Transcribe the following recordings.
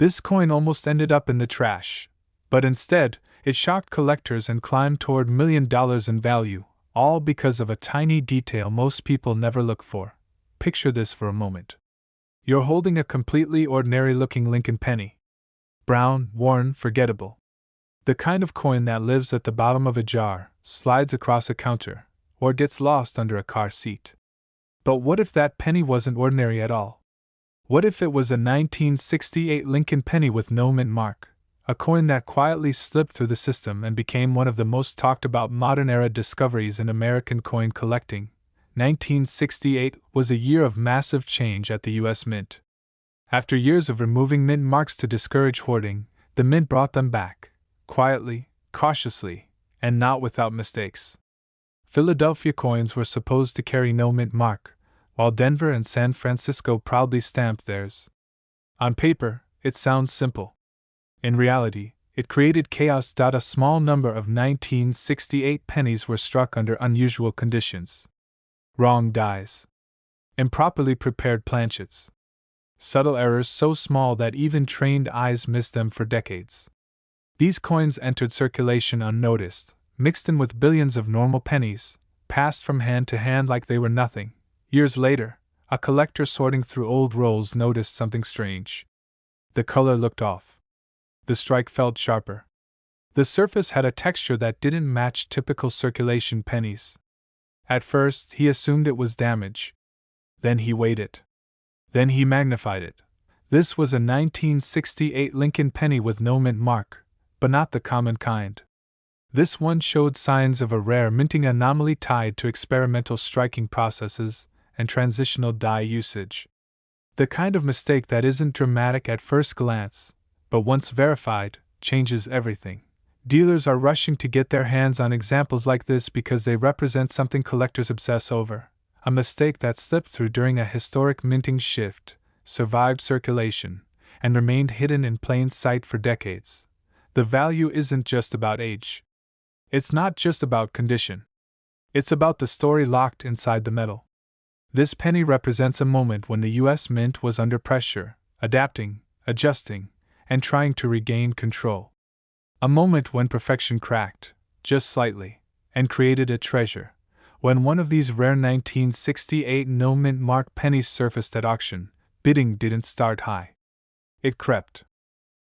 This coin almost ended up in the trash, but instead, it shocked collectors and climbed toward $1 million in value, all because of a tiny detail most people never look for. Picture this for a moment. You're holding a completely ordinary-looking Lincoln penny. Brown, worn, forgettable. The kind of coin that lives at the bottom of a jar, slides across a counter, or gets lost under a car seat. But what if that penny wasn't ordinary at all? What if it was a 1968 Lincoln penny with no mint mark, a coin that quietly slipped through the system and became one of the most talked about modern-era discoveries in American coin collecting? 1968 was a year of massive change at the U.S. Mint. After years of removing mint marks to discourage hoarding, the Mint brought them back, quietly, cautiously, and not without mistakes. Philadelphia coins were supposed to carry no mint mark, while Denver and San Francisco proudly stamped theirs. On paper, it sounds simple. In reality, it created chaos. A small number of 1968 pennies were struck under unusual conditions. Wrong dies. Improperly prepared planchets. Subtle errors so small that even trained eyes missed them for decades. These coins entered circulation unnoticed, mixed in with billions of normal pennies, passed from hand to hand like they were nothing. Years later, a collector sorting through old rolls noticed something strange. The color looked off. The strike felt sharper. The surface had a texture that didn't match typical circulation pennies. At first, he assumed it was damage. Then he weighed it. Then he magnified it. This was a 1968 Lincoln penny with no mint mark, but not the common kind. This one showed signs of a rare minting anomaly tied to experimental striking processes and transitional die usage. The kind of mistake that isn't dramatic at first glance, but once verified, changes everything. Dealers are rushing to get their hands on examples like this because they represent something collectors obsess over. A mistake that slipped through during a historic minting shift, survived circulation, and remained hidden in plain sight for decades. The value isn't just about age. It's not just about condition. It's about the story locked inside the metal. This penny represents a moment when the U.S. Mint was under pressure, adapting, adjusting, and trying to regain control. A moment when perfection cracked, just slightly, and created a treasure. When one of these rare 1968 no mint mark pennies surfaced at auction, bidding didn't start high. It crept.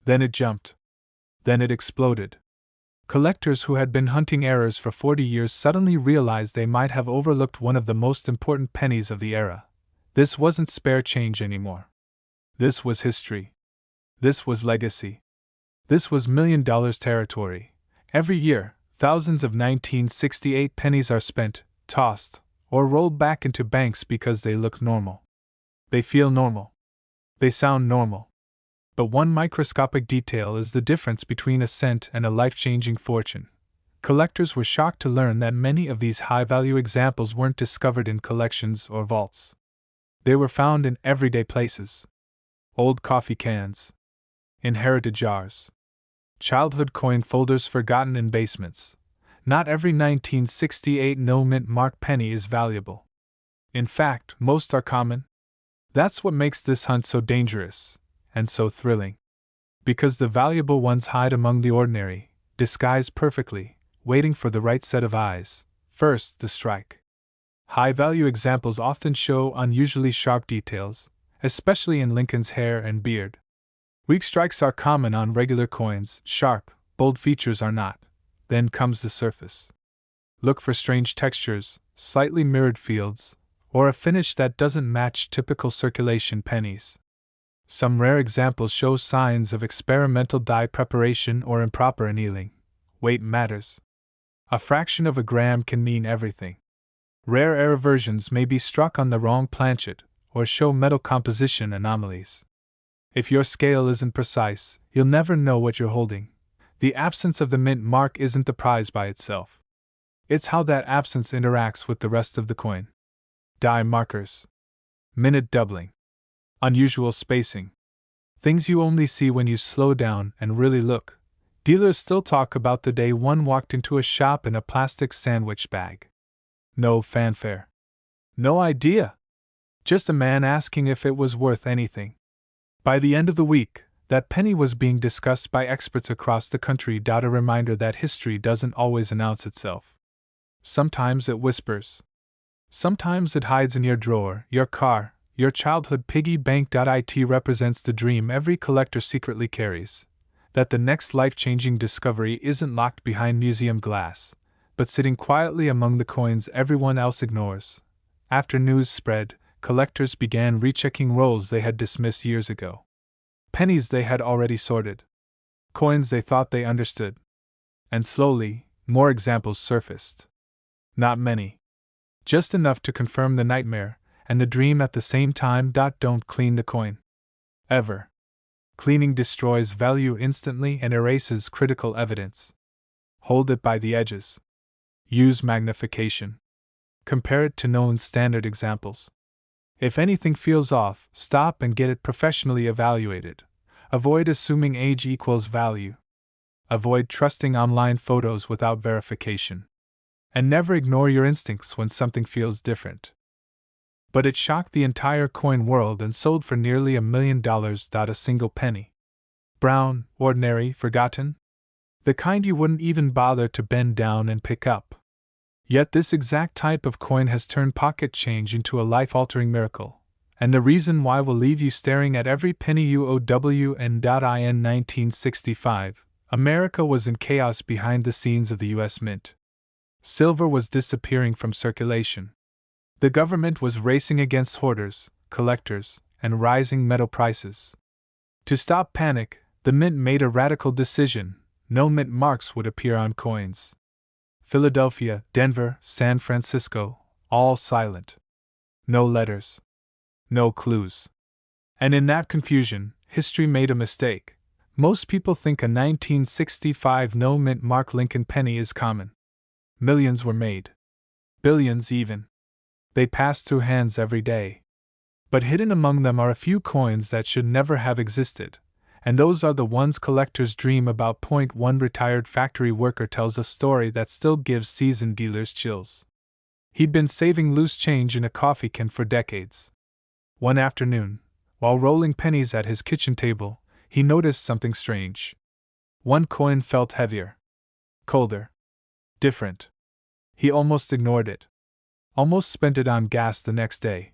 Then it jumped. Then it exploded. Collectors who had been hunting errors for 40 years suddenly realized they might have overlooked one of the most important pennies of the era. This wasn't spare change anymore. This was history. This was legacy. This was $1 million territory. Every year, thousands of 1968 pennies are spent, tossed, or rolled back into banks because they look normal. They feel normal. They sound normal. But one microscopic detail is the difference between a cent and a life-changing fortune. Collectors were shocked to learn that many of these high-value examples weren't discovered in collections or vaults. They were found in everyday places. Old coffee cans. Inherited jars. Childhood coin folders forgotten in basements. Not every 1968 no mint mark penny is valuable. In fact, most are common. That's what makes this hunt so dangerous, and so thrilling. Because the valuable ones hide among the ordinary, disguised perfectly, waiting for the right set of eyes. First, the strike. High-value examples often show unusually sharp details, especially in Lincoln's hair and beard. Weak strikes are common on regular coins, sharp, bold features are not. Then comes the surface. Look for strange textures, slightly mirrored fields, or a finish that doesn't match typical circulation pennies. Some rare examples show signs of experimental die preparation or improper annealing. Weight matters. A fraction of a gram can mean everything. Rare error versions may be struck on the wrong planchet or show metal composition anomalies. If your scale isn't precise, you'll never know what you're holding. The absence of the mint mark isn't the prize by itself. It's how that absence interacts with the rest of the coin. Die markers. Minute doubling. Unusual spacing. Things you only see when you slow down and really look. Dealers still talk about the day one walked into a shop in a plastic sandwich bag. No fanfare. No idea. Just a man asking if it was worth anything. By the end of the week, That penny was being discussed by experts across the country. A reminder that history doesn't always announce itself. Sometimes it whispers. Sometimes it hides in your drawer, your car, your childhood piggy bank. It represents the dream every collector secretly carries, that the next life-changing discovery isn't locked behind museum glass, but sitting quietly among the coins everyone else ignores. After news spread, collectors began rechecking rolls they had dismissed years ago. Pennies they had already sorted. Coins they thought they understood. And slowly, more examples surfaced. Not many. Just enough to confirm the nightmare and the dream at the same time. Don't clean the coin. Ever. Cleaning destroys value instantly and erases critical evidence. Hold it by the edges. Use magnification. Compare it to known standard examples. If anything feels off, stop and get it professionally evaluated. Avoid assuming age equals value. Avoid trusting online photos without verification. And never ignore your instincts when something feels different. But it shocked the entire coin world and sold for nearly $1 million. A single penny. Brown, ordinary, forgotten? The kind you wouldn't even bother to bend down and pick up. Yet this exact type of coin has turned pocket change into a life-altering miracle, and the reason why will leave you staring at every penny you owe. In 1965, America was in chaos behind the scenes of the U.S. Mint. Silver was disappearing from circulation. The government was racing against hoarders, collectors, and rising metal prices. To stop panic, the Mint made a radical decision: no mint marks would appear on coins. Philadelphia, Denver, San Francisco, all silent. No letters. No clues. And in that confusion, history made a mistake. Most people think a 1965 no mint mark Lincoln penny is common. Millions were made. Billions even. They pass through hands every day. But hidden among them are a few coins that should never have existed, and those are the ones collectors dream about. One retired factory worker tells a story that still gives seasoned dealers chills. He'd been saving loose change in a coffee can for decades. One afternoon, while rolling pennies at his kitchen table, he noticed something strange. One coin felt heavier. Colder. Different. He almost ignored it. Almost spent it on gas the next day.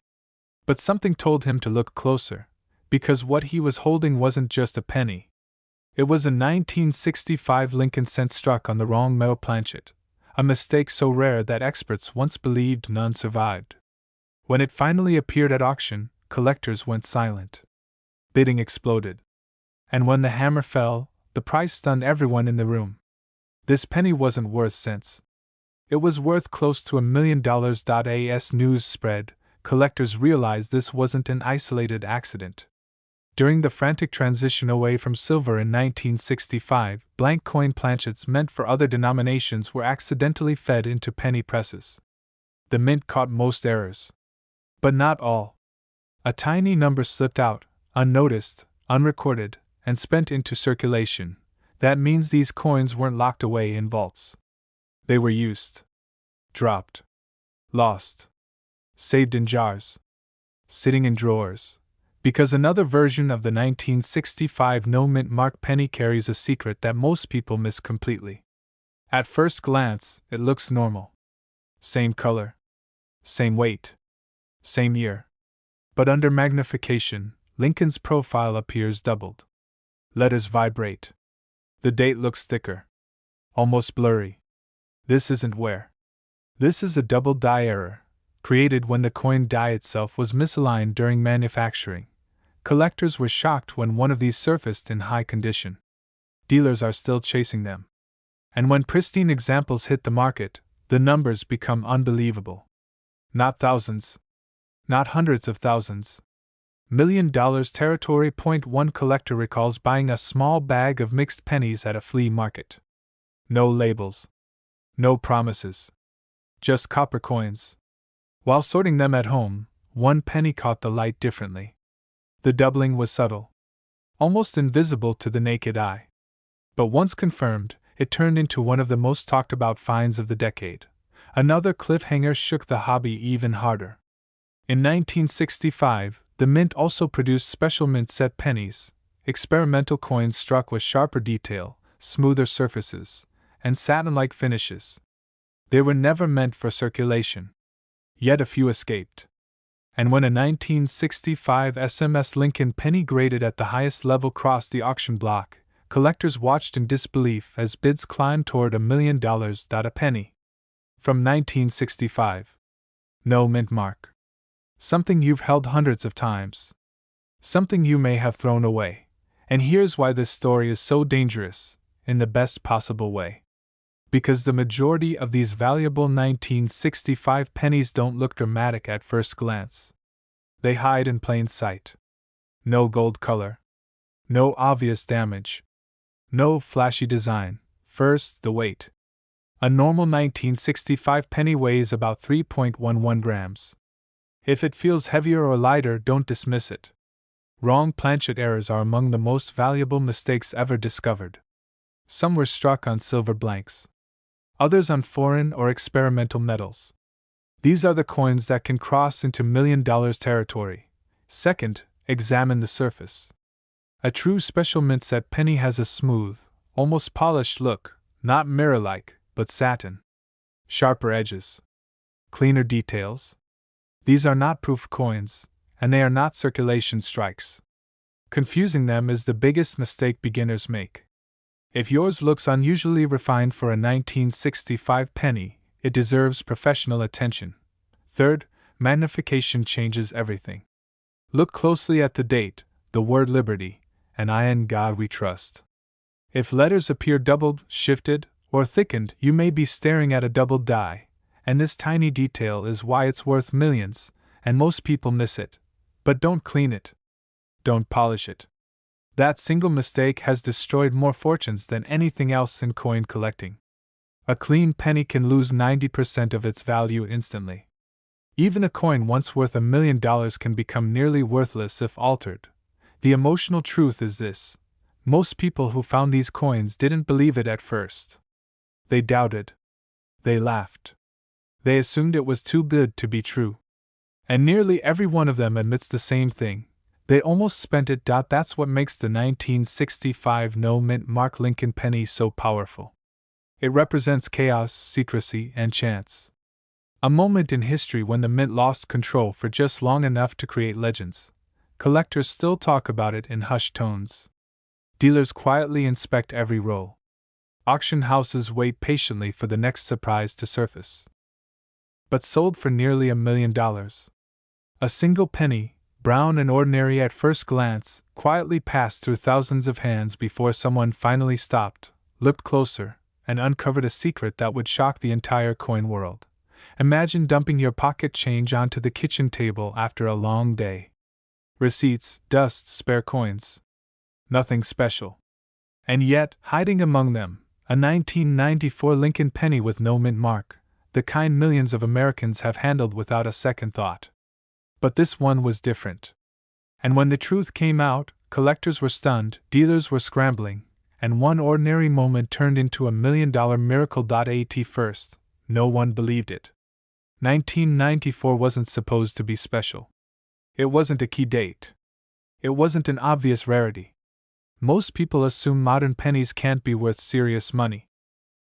But something told him to look closer, because what he was holding wasn't just a penny. It was a 1965 Lincoln cent struck on the wrong metal planchet, a mistake so rare that experts once believed none survived. When it finally appeared at auction, collectors went silent. Bidding exploded. And when the hammer fell, the price stunned everyone in the room. This penny wasn't worth cents. It was worth close to $1 million. As news spread, collectors realized this wasn't an isolated accident. During the frantic transition away from silver in 1965, blank coin planchets meant for other denominations were accidentally fed into penny presses. The Mint caught most errors. But not all. A tiny number slipped out, unnoticed, unrecorded, and spent into circulation. That means these coins weren't locked away in vaults. They were used. Dropped. Lost. Saved in jars. Sitting in drawers. Because another version of the 1965 no mint mark penny carries a secret that most people miss completely. At first glance, it looks normal. Same color. Same weight. Same year. But under magnification, Lincoln's profile appears doubled. Letters vibrate. The date looks thicker. Almost blurry. This isn't wear. This is a double die error, created when the coin die itself was misaligned during manufacturing. Collectors were shocked when one of these surfaced in high condition. Dealers are still chasing them. And when pristine examples hit the market, the numbers become unbelievable. Not thousands. Not hundreds of thousands. $1 million territory. One collector recalls buying a small bag of mixed pennies at a flea market. No labels. No promises. Just copper coins. While sorting them at home, one penny caught the light differently. The doubling was subtle. Almost invisible to the naked eye. But once confirmed, it turned into one of the most talked about finds of the decade. Another cliffhanger shook the hobby even harder. In 1965, the Mint also produced special mint set pennies, experimental coins struck with sharper detail, smoother surfaces, and satin-like finishes. They were never meant for circulation. Yet a few escaped. And when a 1965 SMS Lincoln penny graded at the highest level crossed the auction block, collectors watched in disbelief as bids climbed toward $1 million. A penny. From 1965. No mint mark. Something you've held hundreds of times. Something you may have thrown away. And here's why this story is so dangerous, in the best possible way. Because the majority of these valuable 1965 pennies don't look dramatic at first glance. They hide in plain sight. No gold color. No obvious damage. No flashy design. First, the weight. A normal 1965 penny weighs about 3.11 grams. If it feels heavier or lighter, don't dismiss it. Wrong planchet errors are among the most valuable mistakes ever discovered. Some were struck on silver blanks. Others on foreign or experimental metals. These are the coins that can cross into $1 million territory. Second, examine the surface. A true special mint set penny has a smooth, almost polished look, not mirror-like, but satin. Sharper edges. Cleaner details. These are not proof coins, and they are not circulation strikes. Confusing them is the biggest mistake beginners make. If yours looks unusually refined for a 1965 penny, it deserves professional attention. Third, magnification changes everything. Look closely at the date, the word Liberty, and in God we trust. If letters appear doubled, shifted, or thickened, you may be staring at a doubled die, and this tiny detail is why it's worth millions, and most people miss it. But don't clean it. Don't polish it. That single mistake has destroyed more fortunes than anything else in coin collecting. A clean penny can lose 90% of its value instantly. Even a coin once worth $1 million can become nearly worthless if altered. The emotional truth is this: most people who found these coins didn't believe it at first. They doubted. They laughed. They assumed it was too good to be true. And nearly every one of them admits the same thing. They almost spent it. That's what makes the 1965 no mint mark Lincoln penny so powerful. It represents chaos, secrecy, and chance. A moment in history when the mint lost control for just long enough to create legends. Collectors still talk about it in hushed tones. Dealers quietly inspect every roll. Auction houses wait patiently for the next surprise to surface. But sold for nearly $1 million. A single penny, brown and ordinary at first glance, quietly passed through thousands of hands before someone finally stopped, looked closer, and uncovered a secret that would shock the entire coin world. Imagine dumping your pocket change onto the kitchen table after a long day. Receipts, dust, spare coins. Nothing special. And yet, hiding among them, a 1994 Lincoln penny with no mint mark, the kind millions of Americans have handled without a second thought. But this one was different. And when the truth came out, collectors were stunned, dealers were scrambling, and one ordinary moment turned into $1 million miracle. At first, no one believed it. 1994 wasn't supposed to be special. It wasn't a key date. It wasn't an obvious rarity. Most people assume modern pennies can't be worth serious money.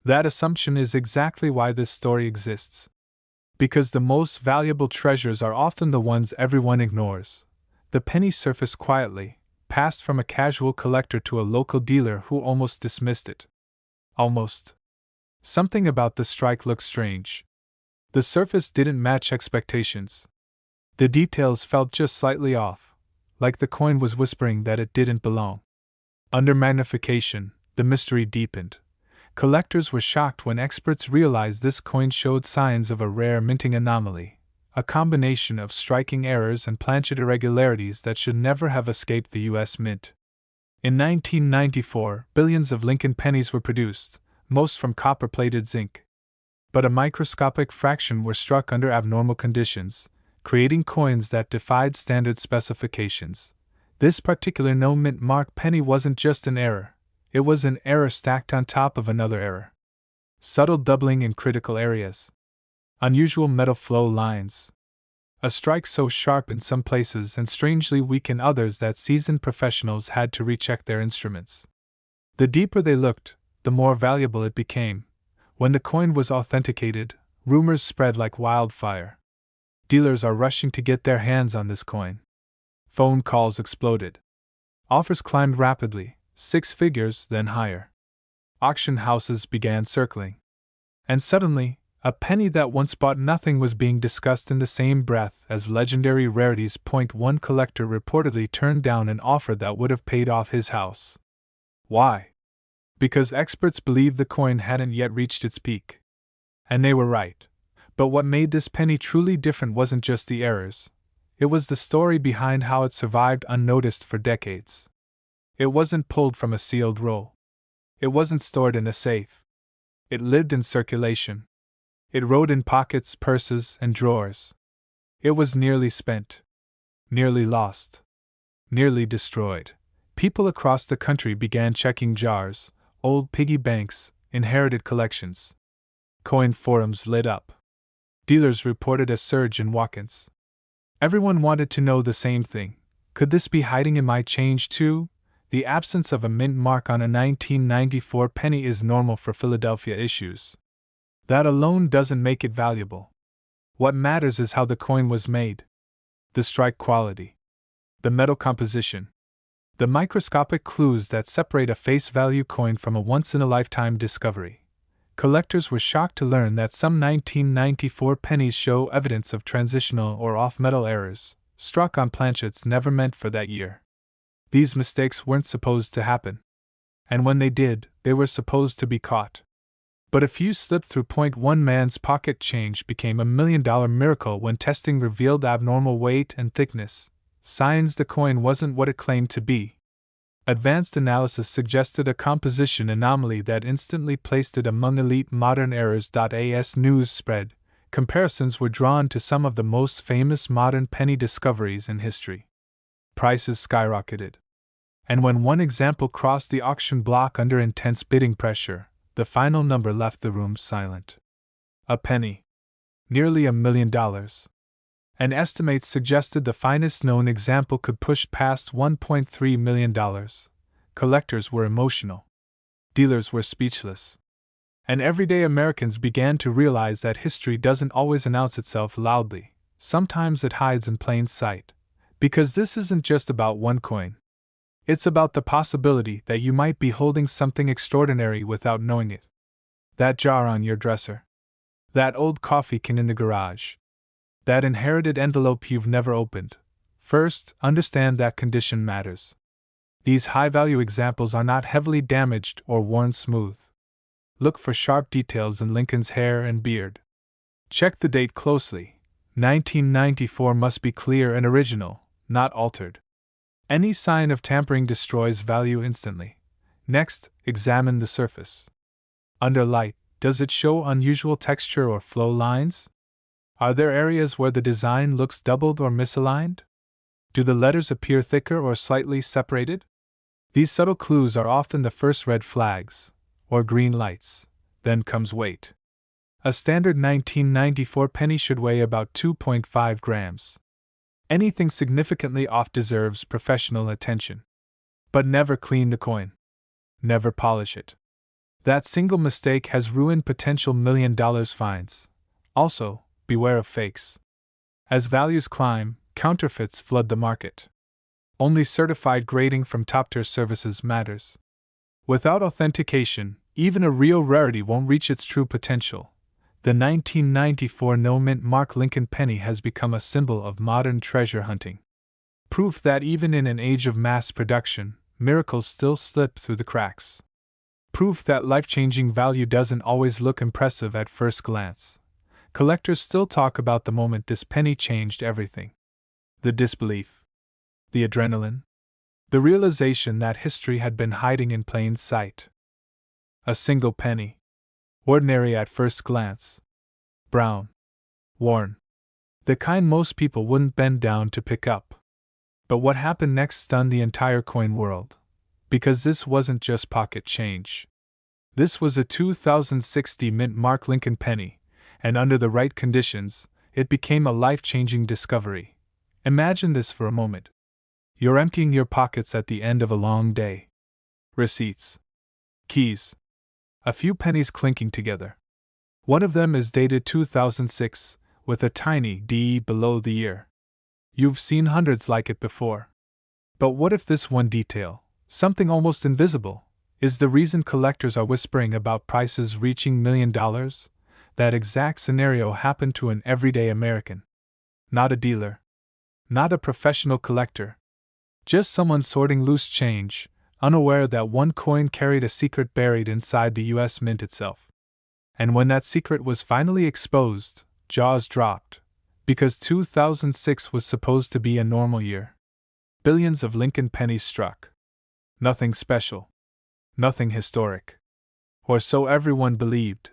That assumption is exactly why this story exists. Because the most valuable treasures are often the ones everyone ignores. The penny surfaced quietly, passed from a casual collector to a local dealer who almost dismissed it. Almost. Something about the strike looked strange. The surface didn't match expectations. The details felt just slightly off, like the coin was whispering that it didn't belong. Under magnification, the mystery deepened. Collectors were shocked when experts realized this coin showed signs of a rare minting anomaly, a combination of striking errors and planchet irregularities that should never have escaped the U.S. Mint. In 1994, billions of Lincoln pennies were produced, most from copper-plated zinc. But a microscopic fraction were struck under abnormal conditions, creating coins that defied standard specifications. This particular no mint mark penny wasn't just an error. It was an error stacked on top of another error. Subtle doubling in critical areas. Unusual metal flow lines. A strike so sharp in some places and strangely weak in others that seasoned professionals had to recheck their instruments. The deeper they looked, the more valuable it became. When the coin was authenticated, rumors spread like wildfire. Dealers are rushing to get their hands on this coin. Phone calls exploded. Offers climbed rapidly, 6 figures, then higher. Auction houses began circling. And suddenly, a penny that once bought nothing was being discussed in the same breath as legendary rarities. One collector reportedly turned down an offer that would have paid off his house. Why? Because experts believed the coin hadn't yet reached its peak. And they were right. But what made this penny truly different wasn't just the errors. It was the story behind how it survived unnoticed for decades. It wasn't pulled from a sealed roll. It wasn't stored in a safe. It lived in circulation. It rode in pockets, purses, and drawers. It was nearly spent. Nearly lost. Nearly destroyed. People across the country began checking jars, old piggy banks, inherited collections. Coin forums lit up. Dealers reported a surge in walk-ins. Everyone wanted to know the same thing. Could this be hiding in my change too? The absence of a mint mark on a 1994 penny is normal for Philadelphia issues. That alone doesn't make it valuable. What matters is how the coin was made. The strike quality. The metal composition. The microscopic clues that separate a face value coin from a once-in-a-lifetime discovery. Collectors were shocked to learn that some 1994 pennies show evidence of transitional or off-metal errors, struck on planchets never meant for that year. These mistakes weren't supposed to happen. And when they did, they were supposed to be caught. But a few slipped through. One man's pocket change became $1 million miracle when testing revealed abnormal weight and thickness, signs the coin wasn't what it claimed to be. Advanced analysis suggested a composition anomaly that instantly placed it among elite modern errors. As news spread, comparisons were drawn to some of the most famous modern penny discoveries in history. Prices skyrocketed. And when one example crossed the auction block under intense bidding pressure, the final number left the room silent. A penny. Nearly $1 million. And estimates suggested the finest known example could push past $1.3 million. Collectors were emotional. Dealers were speechless. And everyday Americans began to realize that history doesn't always announce itself loudly. Sometimes it hides in plain sight. Because this isn't just about one coin. It's about the possibility that you might be holding something extraordinary without knowing it. That jar on your dresser. That old coffee can in the garage. That inherited envelope you've never opened. First, understand that condition matters. These high-value examples are not heavily damaged or worn smooth. Look for sharp details in Lincoln's hair and beard. Check the date closely. 1994 must be clear and original, not altered. Any sign of tampering destroys value instantly. Next, examine the surface. Under light, does it show unusual texture or flow lines? Are there areas where the design looks doubled or misaligned? Do the letters appear thicker or slightly separated? These subtle clues are often the first red flags, or green lights. Then comes weight. A standard 1994 penny should weigh about 2.5 grams. Anything significantly off deserves professional attention. But never clean the coin. Never polish it. That single mistake has ruined potential $1 million fines. Also, beware of fakes. As values climb, counterfeits flood the market. Only certified grading from top-tier services matters. Without authentication, even a real rarity won't reach its true potential. The 1994 no-mint mark Lincoln penny has become a symbol of modern treasure hunting. Proof that even in an age of mass production, miracles still slip through the cracks. Proof that life-changing value doesn't always look impressive at first glance. Collectors still talk about the moment this penny changed everything. The disbelief. The adrenaline. The realization that history had been hiding in plain sight. A single penny. Ordinary at first glance. Brown. Worn. The kind most people wouldn't bend down to pick up. But what happened next stunned the entire coin world. Because this wasn't just pocket change. This was a 2060 mint mark Lincoln penny, and under the right conditions, it became a life-changing discovery. Imagine this for a moment. You're emptying your pockets at the end of a long day. Receipts. Keys. A few pennies clinking together. One of them is dated 2006, with a tiny D below the year. You've seen hundreds like it before. But what if this one detail, something almost invisible, is the reason collectors are whispering about prices reaching $1 million? That exact scenario happened to an everyday American. Not a dealer. Not a professional collector. Just someone sorting loose change, unaware that one coin carried a secret buried inside the US Mint itself. And when that secret was finally exposed, jaws dropped, because 2006 was supposed to be a normal year. Billions of Lincoln pennies struck. Nothing special. Nothing historic. Or so everyone believed.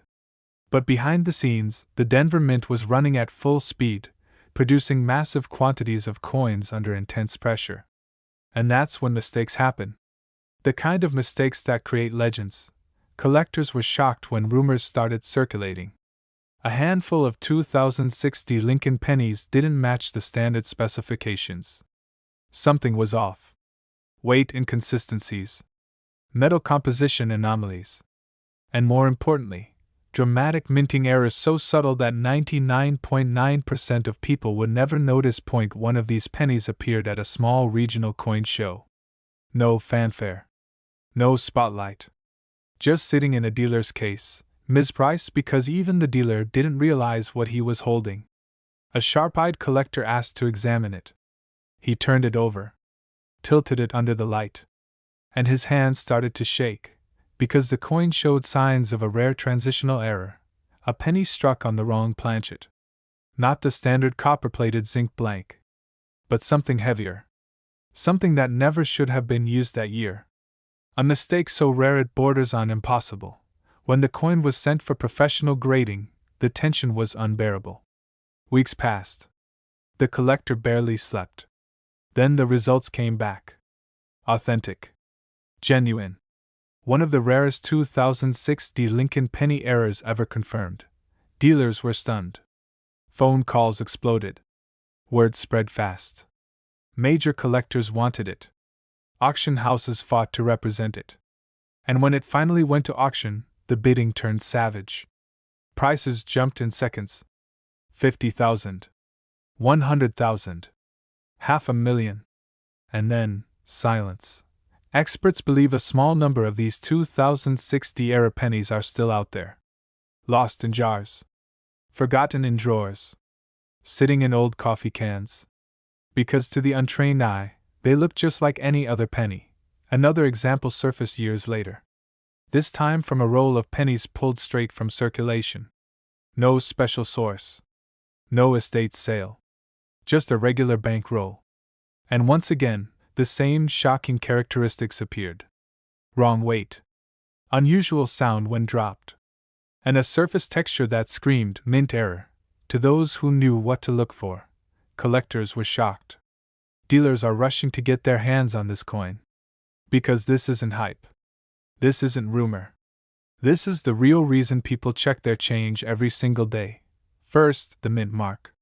But behind the scenes, the Denver Mint was running at full speed, producing massive quantities of coins under intense pressure. And that's when mistakes happen. The kind of mistakes that create legends. Collectors were shocked when rumors started circulating. A handful of 2060 Lincoln pennies didn't match the standard specifications. Something was off. Weight inconsistencies. Metal composition anomalies. And more importantly, dramatic minting errors so subtle that 99.9% of people would never notice. One of these pennies appeared at a small regional coin show. No fanfare. No spotlight. Just sitting in a dealer's case, mispriced because even the dealer didn't realize what he was holding. A sharp-eyed collector asked to examine it. He turned it over, tilted it under the light, and his hands started to shake. Because the coin showed signs of a rare transitional error, a penny struck on the wrong planchet. Not the standard copper-plated zinc blank, but something heavier. Something that never should have been used that year. A mistake so rare it borders on impossible. When the coin was sent for professional grading, the tension was unbearable. Weeks passed. The collector barely slept. Then the results came back. Authentic. Genuine. One of the rarest 2060 Lincoln penny errors ever confirmed. Dealers were stunned. Phone calls exploded. Word spread fast. Major collectors wanted it. Auction houses fought to represent it. And when it finally went to auction, the bidding turned savage. Prices jumped in seconds. 50,000. 100,000. $500,000. And then, silence. Experts believe a small number of these 2060 era pennies are still out there. Lost in jars. Forgotten in drawers. Sitting in old coffee cans. Because to the untrained eye, they look just like any other penny. Another example surfaced years later. This time from a roll of pennies pulled straight from circulation. No special source. No estate sale. Just a regular bank roll. And once again, the same shocking characteristics appeared. Wrong weight. Unusual sound when dropped. And a surface texture that screamed mint error. To those who knew what to look for, collectors were shocked. Dealers are rushing to get their hands on this coin. Because this isn't hype. This isn't rumor. This is the real reason people check their change every single day. First, the mint mark.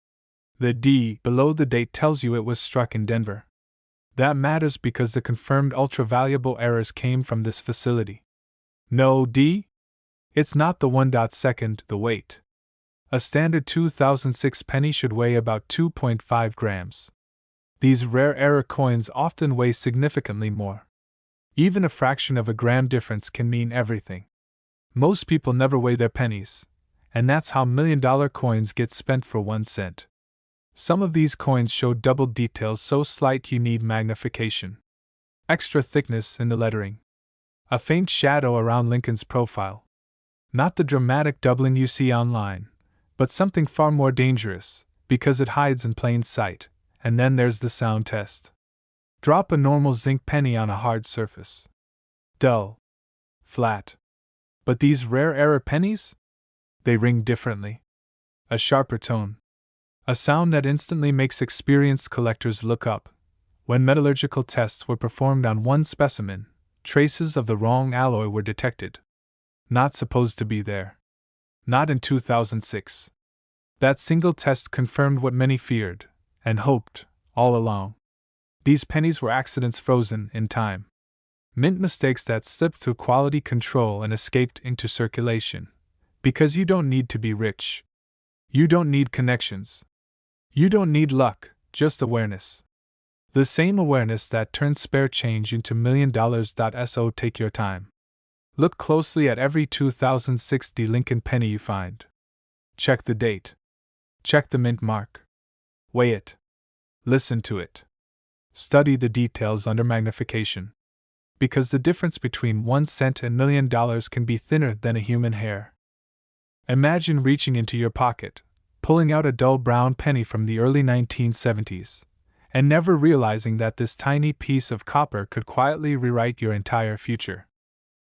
The D below the date tells you it was struck in Denver. That matters because the confirmed ultra-valuable errors came from this facility. No D? It's not the 1.2, the weight. A standard 2006 penny should weigh about 2.5 grams. These rare error coins often weigh significantly more. Even a fraction of a gram difference can mean everything. Most people never weigh their pennies, and that's how $1 million coins get spent for 1 cent. Some of these coins show double details so slight you need magnification. Extra thickness in the lettering. A faint shadow around Lincoln's profile. Not the dramatic doubling you see online, but something far more dangerous, because it hides in plain sight. And then there's the sound test. Drop a normal zinc penny on a hard surface. Dull. Flat. But these rare error pennies? They ring differently. A sharper tone. A sound that instantly makes experienced collectors look up. When metallurgical tests were performed on one specimen, traces of the wrong alloy were detected. Not supposed to be there. Not in 2006. That single test confirmed what many feared, and hoped, all along. These pennies were accidents frozen in time. Mint mistakes that slipped through quality control and escaped into circulation. Because you don't need to be rich. You don't need connections. You don't need luck, just awareness. The same awareness that turns spare change into $1 million. So take your time. Look closely at every 2060 Lincoln penny you find. Check the date. Check the mint mark. Weigh it. Listen to it. Study the details under magnification. Because the difference between 1 cent and $1 million can be thinner than a human hair. Imagine reaching into your pocket, pulling out a dull brown penny from the early 1970s, and never realizing that this tiny piece of copper could quietly rewrite your entire future.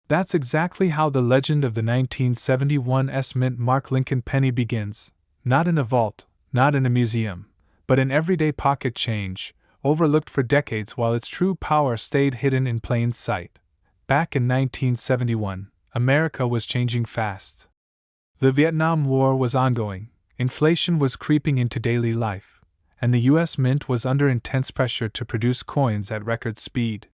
That's exactly how the legend of the 1971 mint mark Lincoln penny begins, not in a vault, not in a museum, but in everyday pocket change, overlooked for decades while its true power stayed hidden in plain sight. Back in 1971, America was changing fast. The Vietnam War was ongoing, inflation was creeping into daily life, and the U.S. Mint was under intense pressure to produce coins at record speed.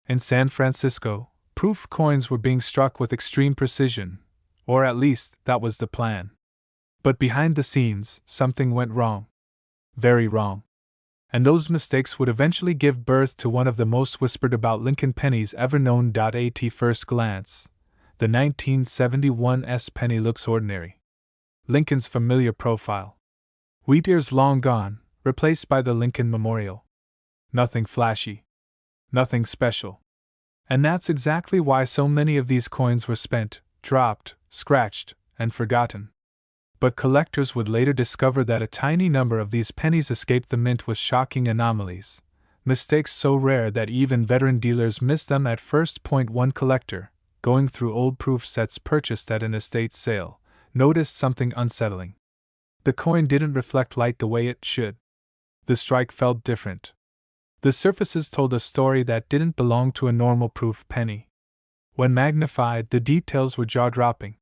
In San Francisco, proof coins were being struck with extreme precision, or at least that was the plan. But behind the scenes, something went wrong. Very wrong. And those mistakes would eventually give birth to one of the most whispered about Lincoln pennies ever known. At first glance, the 1971 penny looks ordinary. Lincoln's familiar profile. Wheat ears long gone, replaced by the Lincoln Memorial. Nothing flashy. Nothing special. And that's exactly why so many of these coins were spent, dropped, scratched, and forgotten. But collectors would later discover that a tiny number of these pennies escaped the mint with shocking anomalies, mistakes so rare that even veteran dealers missed them at first. One collector, going through old proof sets purchased at an estate sale, noticed something unsettling. The coin didn't reflect light the way it should. The strike felt different. The surfaces told a story that didn't belong to a normal proof penny. When magnified, the details were jaw-dropping.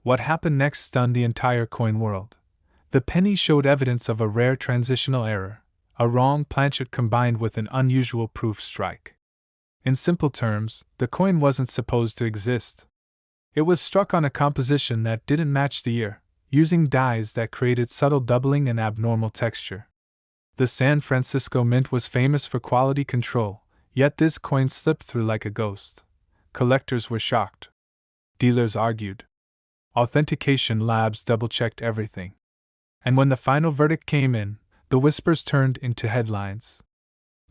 What happened next stunned the entire coin world. The penny showed evidence of a rare transitional error, a wrong planchet combined with an unusual proof strike. In simple terms, the coin wasn't supposed to exist. It was struck on a composition that didn't match the year, using dyes that created subtle doubling and abnormal texture. The San Francisco Mint was famous for quality control, yet this coin slipped through like a ghost. Collectors were shocked. Dealers argued. Authentication labs double-checked everything. And when the final verdict came in, the whispers turned into headlines.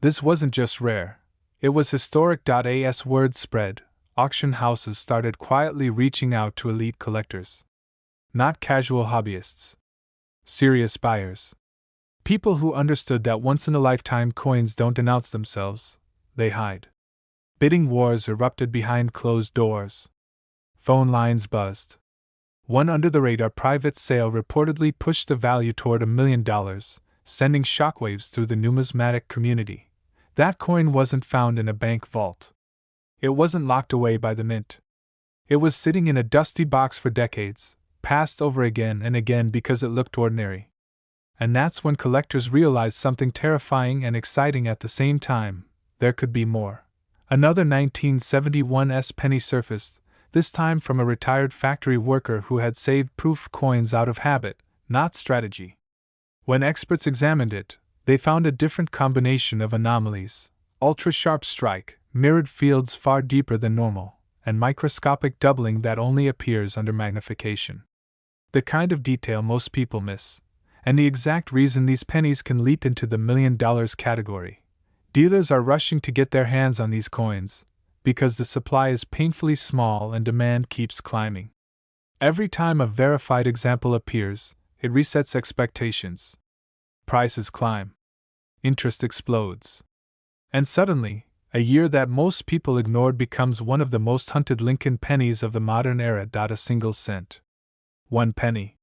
This wasn't just rare. It was historic. As word spread, auction houses started quietly reaching out to elite collectors. Not casual hobbyists. Serious buyers. People who understood that once-in-a-lifetime coins don't announce themselves, they hide. Bidding wars erupted behind closed doors. Phone lines buzzed. One under-the-radar private sale reportedly pushed the value toward $1 million, sending shockwaves through the numismatic community. That coin wasn't found in a bank vault. It wasn't locked away by the mint. It was sitting in a dusty box for decades, passed over again and again because it looked ordinary. And that's when collectors realized something terrifying and exciting at the same time: there could be more. Another 1971 penny surfaced, this time from a retired factory worker who had saved proof coins out of habit, not strategy. When experts examined it, they found a different combination of anomalies: ultra-sharp strike, mirrored fields far deeper than normal, and microscopic doubling that only appears under magnification. The kind of detail most people miss, and the exact reason these pennies can leap into the $1 million category. Dealers are rushing to get their hands on these coins, because the supply is painfully small and demand keeps climbing. Every time a verified example appears, it resets expectations. Prices climb. Interest explodes. And suddenly, a year that most people ignored becomes one of the most hunted Lincoln pennies of the modern era. A single cent. 1 penny.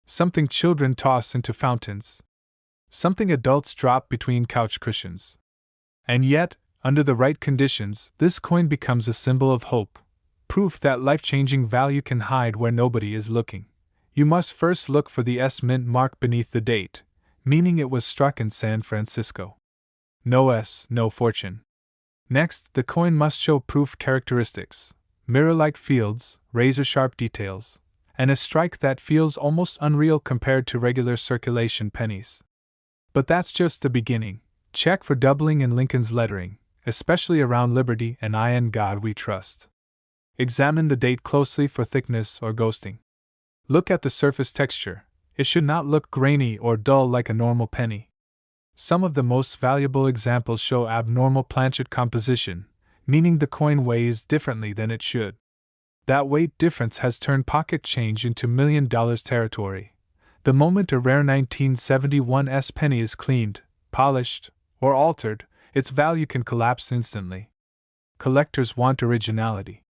Something children toss into fountains. Something adults drop between couch cushions. And yet, under the right conditions, this coin becomes a symbol of hope, proof that life-changing value can hide where nobody is looking. You must first look for the S mint mark beneath the date, meaning it was struck in San Francisco. No S, no fortune. Next, the coin must show proof characteristics: mirror-like fields, razor-sharp details, and a strike that feels almost unreal compared to regular circulation pennies. But that's just the beginning. Check for doubling in Lincoln's lettering, especially around Liberty and I in God We Trust. Examine the date closely for thickness or ghosting. Look at the surface texture. It should not look grainy or dull like a normal penny. Some of the most valuable examples show abnormal planchet composition, meaning the coin weighs differently than it should. That weight difference has turned pocket change into $1 million territory. The moment a rare 1971 S penny is cleaned, polished, or altered, its value can collapse instantly. Collectors want originality.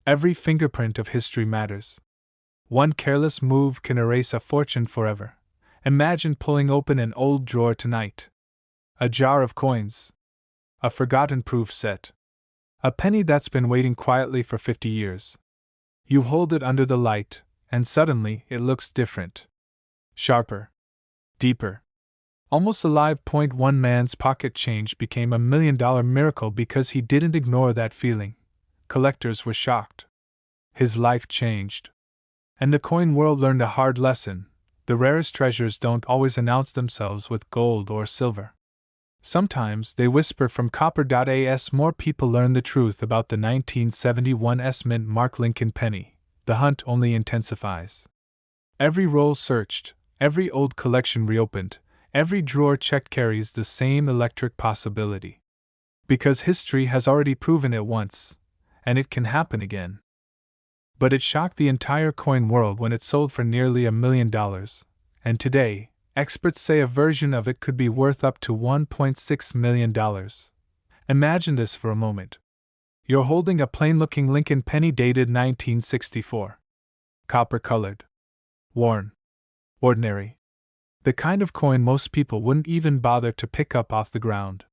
Every fingerprint of history matters. One careless move can erase a fortune forever. Imagine pulling open an old drawer tonight. A jar of coins. A forgotten proof set. A penny that's been waiting quietly for 50 years. You hold it under the light, and suddenly it looks different. Sharper. Deeper. Almost alive. One man's pocket change became $1 million miracle because he didn't ignore that feeling. Collectors were shocked. His life changed. And the coin world learned a hard lesson: the rarest treasures don't always announce themselves with gold or silver. Sometimes they whisper from copper. As more people learn the truth about the 1971 S mint mark Lincoln penny, the hunt only intensifies. Every roll searched, every old collection reopened, every drawer checked carries the same electric possibility. Because history has already proven it once, and it can happen again. But it shocked the entire coin world when it sold for nearly $1 million, and today, experts say a version of it could be worth up to $1.6 million. Imagine this for a moment. You're holding a plain-looking Lincoln penny dated 1964. Copper-colored. Worn. Ordinary. The kind of coin most people wouldn't even bother to pick up off the ground.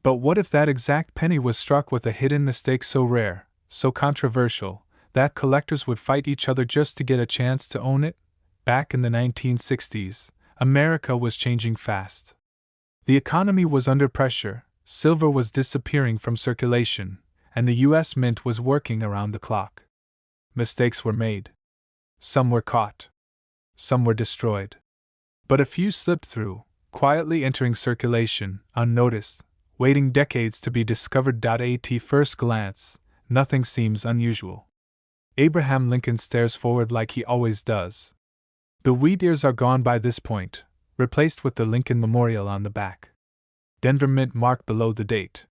But what if that exact penny was struck with a hidden mistake so rare, so controversial, that collectors would fight each other just to get a chance to own it? Back in the 1960s, America was changing fast. The economy was under pressure, silver was disappearing from circulation, and the U.S. Mint was working around the clock. Mistakes were made. Some were caught. Some were destroyed. But a few slipped through, quietly entering circulation, unnoticed, waiting decades to be discovered. At first glance, nothing seems unusual. Abraham Lincoln stares forward like he always does. The wheat ears are gone by this point, replaced with the Lincoln Memorial on the back. Denver Mint mark below the date.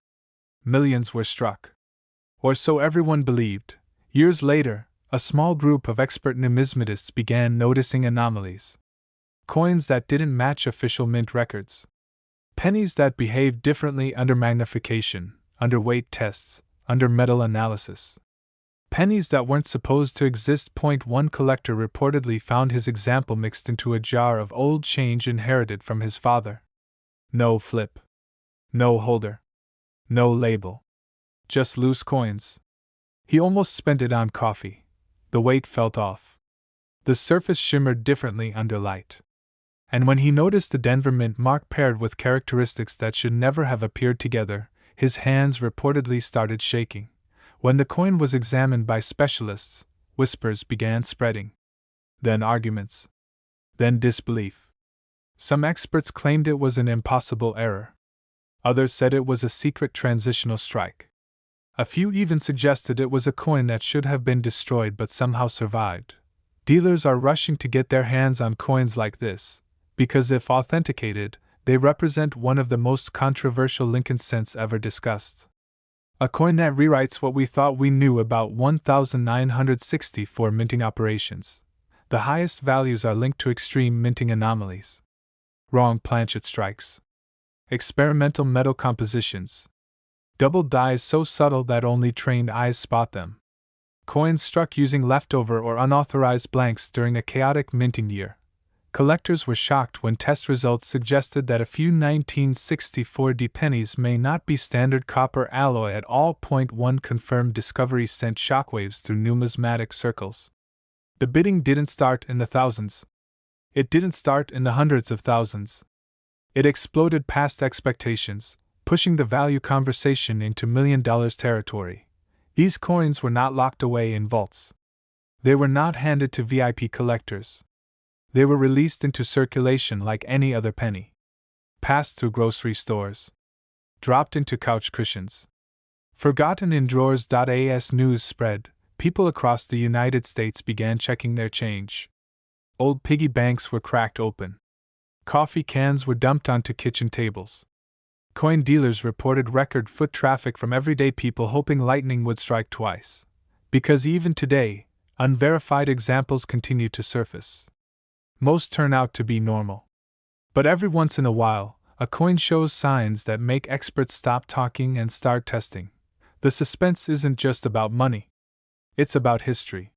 Millions were struck. Or so everyone believed. Years later, a small group of expert numismatists began noticing anomalies. Coins that didn't match official mint records. Pennies that behaved differently under magnification, under weight tests, under metal analysis. Pennies that weren't supposed to exist. One collector reportedly found his example mixed into a jar of old change inherited from his father. No flip. No holder. No label. Just loose coins. He almost spent it on coffee. The weight felt off. The surface shimmered differently under light. And when he noticed the Denver Mint mark paired with characteristics that should never have appeared together, his hands reportedly started shaking. When the coin was examined by specialists, whispers began spreading. Then arguments. Then disbelief. Some experts claimed it was an impossible error. Others said it was a secret transitional strike. A few even suggested it was a coin that should have been destroyed but somehow survived. Dealers are rushing to get their hands on coins like this, because if authenticated, they represent one of the most controversial Lincoln cents ever discussed. A coin that rewrites what we thought we knew about 1,964 minting operations. The highest values are linked to extreme minting anomalies. Wrong planchet strikes. Experimental metal compositions. Double dyes so subtle that only trained eyes spot them. Coins struck using leftover or unauthorized blanks during a chaotic minting year. Collectors were shocked when test results suggested that a few 1964 D pennies may not be standard copper alloy at all. One confirmed discovery sent shockwaves through numismatic circles. The bidding didn't start in the thousands. It didn't start in the hundreds of thousands. It exploded past expectations, pushing the value conversation into $1,000,000 territory. These coins were not locked away in vaults. They were not handed to VIP collectors. They were released into circulation like any other penny. Passed through grocery stores. Dropped into couch cushions. Forgotten in drawers. As news spread, people across the United States began checking their change. Old piggy banks were cracked open. Coffee cans were dumped onto kitchen tables. Coin dealers reported record foot traffic from everyday people hoping lightning would strike twice. Because even today, unverified examples continue to surface. Most turn out to be normal. But every once in a while, a coin shows signs that make experts stop talking and start testing. The suspense isn't just about money. It's about history.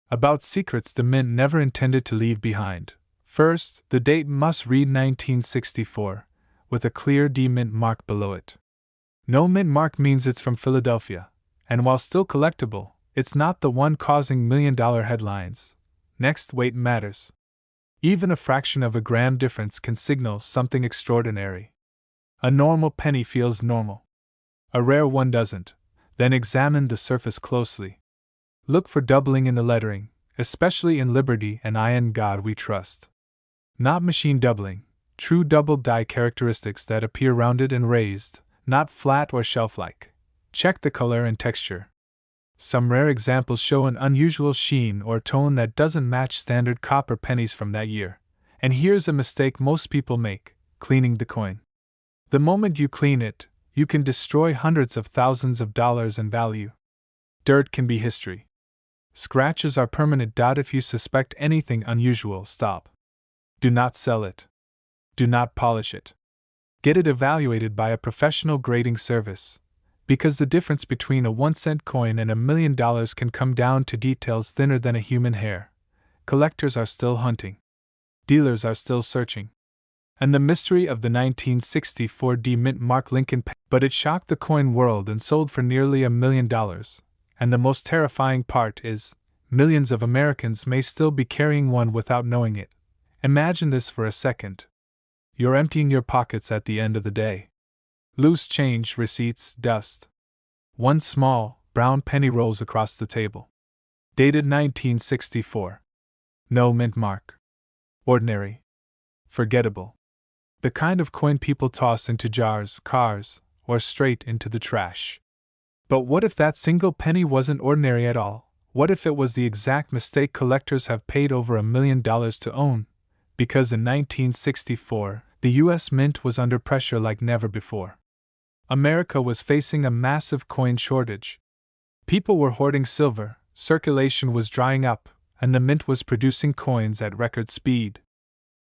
About secrets the mint never intended to leave behind. First, the date must read 1964, with a clear D mint mark below it. No mint mark means it's from Philadelphia, and while still collectible, it's not the one causing $1,000,000 headlines. Next, weight matters. Even a fraction of a gram difference can signal something extraordinary. A normal penny feels normal. A rare one doesn't. Then examine the surface closely. Look for doubling in the lettering, especially in Liberty and I in God We Trust. Not machine doubling, true double die characteristics that appear rounded and raised, not flat or shelf-like. Check the color and texture. Some rare examples show an unusual sheen or tone that doesn't match standard copper pennies from that year. And here's a mistake most people make: cleaning the coin. The moment you clean it, you can destroy hundreds of thousands of dollars in value. Dirt can be history. Scratches are permanent. If you suspect anything unusual, stop. Do not sell it. Do not polish it. Get it evaluated by a professional grading service. Because the difference between a 1-cent coin and $1,000,000 can come down to details thinner than a human hair. Collectors are still hunting. Dealers are still searching. And the mystery of the 1964 D mint mark Lincoln penny, but it shocked the coin world and sold for nearly $1,000,000. And the most terrifying part is, millions of Americans may still be carrying one without knowing it. Imagine this for a second. You're emptying your pockets at the end of the day. Loose change, receipts, dust. One small, brown penny rolls across the table. Dated 1964. No mint mark. Ordinary. Forgettable. The kind of coin people toss into jars, cars, or straight into the trash. But what if that single penny wasn't ordinary at all? What if it was the exact mistake collectors have paid over $1,000,000 to own? Because in 1964, the U.S. Mint was under pressure like never before. America was facing a massive coin shortage. People were hoarding silver, circulation was drying up, and the mint was producing coins at record speed.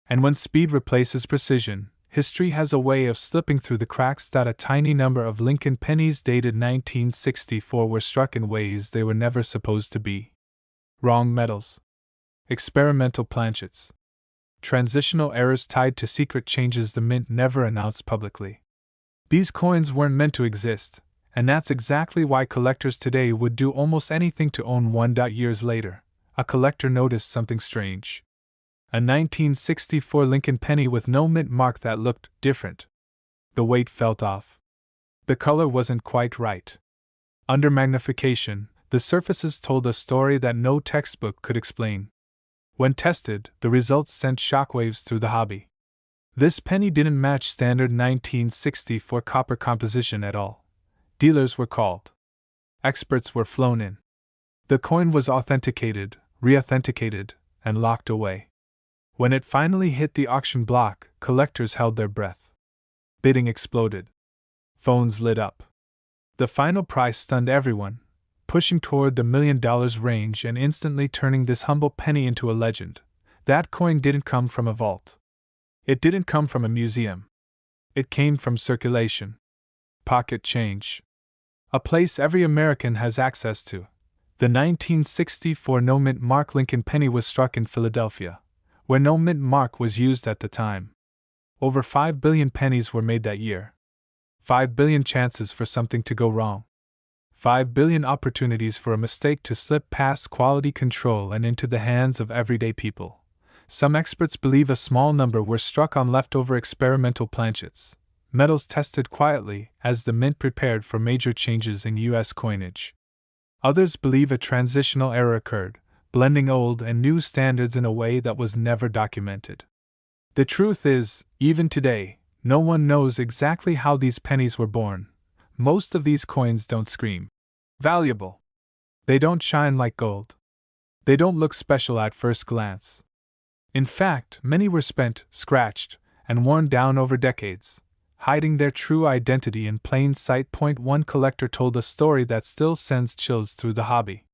And when speed replaces precision, history has a way of slipping through the cracks. A tiny number of Lincoln pennies dated 1964 were struck in ways they were never supposed to be. Wrong metals. Experimental planchets. Transitional errors tied to secret changes the mint never announced publicly. These coins weren't meant to exist, and that's exactly why collectors today would do almost anything to own one. Years later, a collector noticed something strange. A 1964 Lincoln penny with no mint mark that looked different. The weight felt off. The color wasn't quite right. Under magnification, the surfaces told a story that no textbook could explain. When tested, the results sent shockwaves through the hobby. This penny didn't match standard 1964 copper composition at all. Dealers were called. Experts were flown in. The coin was authenticated, re-authenticated, and locked away. When it finally hit the auction block, collectors held their breath. Bidding exploded. Phones lit up. The final price stunned everyone, pushing toward the $1,000,000 range and instantly turning this humble penny into a legend. That coin didn't come from a vault. It didn't come from a museum. It came from circulation. Pocket change. A place every American has access to. The 1964 no mint mark Lincoln penny was struck in Philadelphia, where no mint mark was used at the time. Over 5 billion pennies were made that year. 5 billion chances for something to go wrong. 5 billion opportunities for a mistake to slip past quality control and into the hands of everyday people. Some experts believe a small number were struck on leftover experimental planchets, metals tested quietly as the mint prepared for major changes in U.S. coinage. Others believe a transitional error occurred, blending old and new standards in a way that was never documented. The truth is, even today, no one knows exactly how these pennies were born. Most of these coins don't scream valuable. They don't shine like gold. They don't look special at first glance. In fact, many were spent, scratched, and worn down over decades, hiding their true identity in plain sight. One collector told a story that still sends chills through the hobby.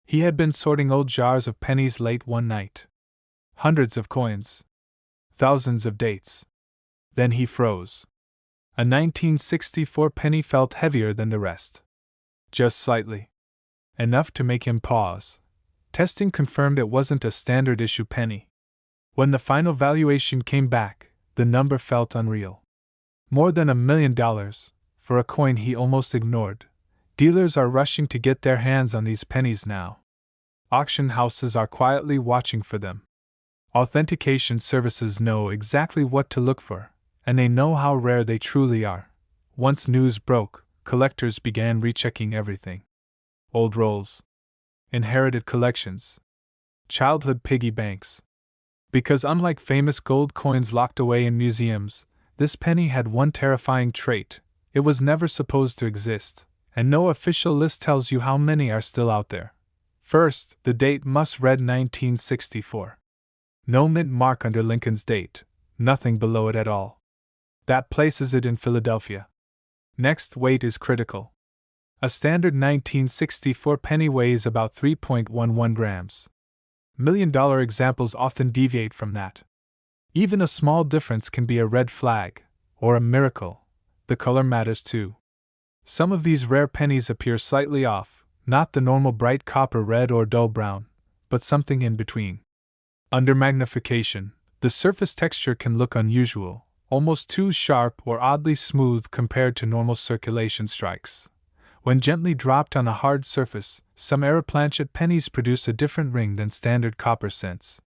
He had been sorting old jars of pennies late one night. Hundreds of coins. Thousands of dates. Then he froze. A 1964 penny felt heavier than the rest. Just slightly. Enough to make him pause. Testing confirmed it wasn't a standard issue penny. When the final valuation came back, the number felt unreal. More than $1 million, for a coin he almost ignored. Dealers are rushing to get their hands on these pennies now. Auction houses are quietly watching for them. Authentication services know exactly what to look for, and they know how rare they truly are. Once news broke, collectors began rechecking everything. Old rolls. Inherited collections. Childhood piggy banks. Because unlike famous gold coins locked away in museums, this penny had one terrifying trait: it was never supposed to exist, and no official list tells you how many are still out there. First, the date must read 1964. No mint mark under Lincoln's date, nothing below it at all. That places it in Philadelphia. Next, weight is critical. A standard 1964 penny weighs about 3.11 grams. $1 million examples often deviate from that. Even a small difference can be a red flag, or a miracle. The color matters too. Some of these rare pennies appear slightly off, not the normal bright copper red or dull brown, but something in between. Under magnification, the surface texture can look unusual, almost too sharp or oddly smooth compared to normal circulation strikes. When gently dropped on a hard surface, some error planchet pennies produce a different ring than standard copper cents.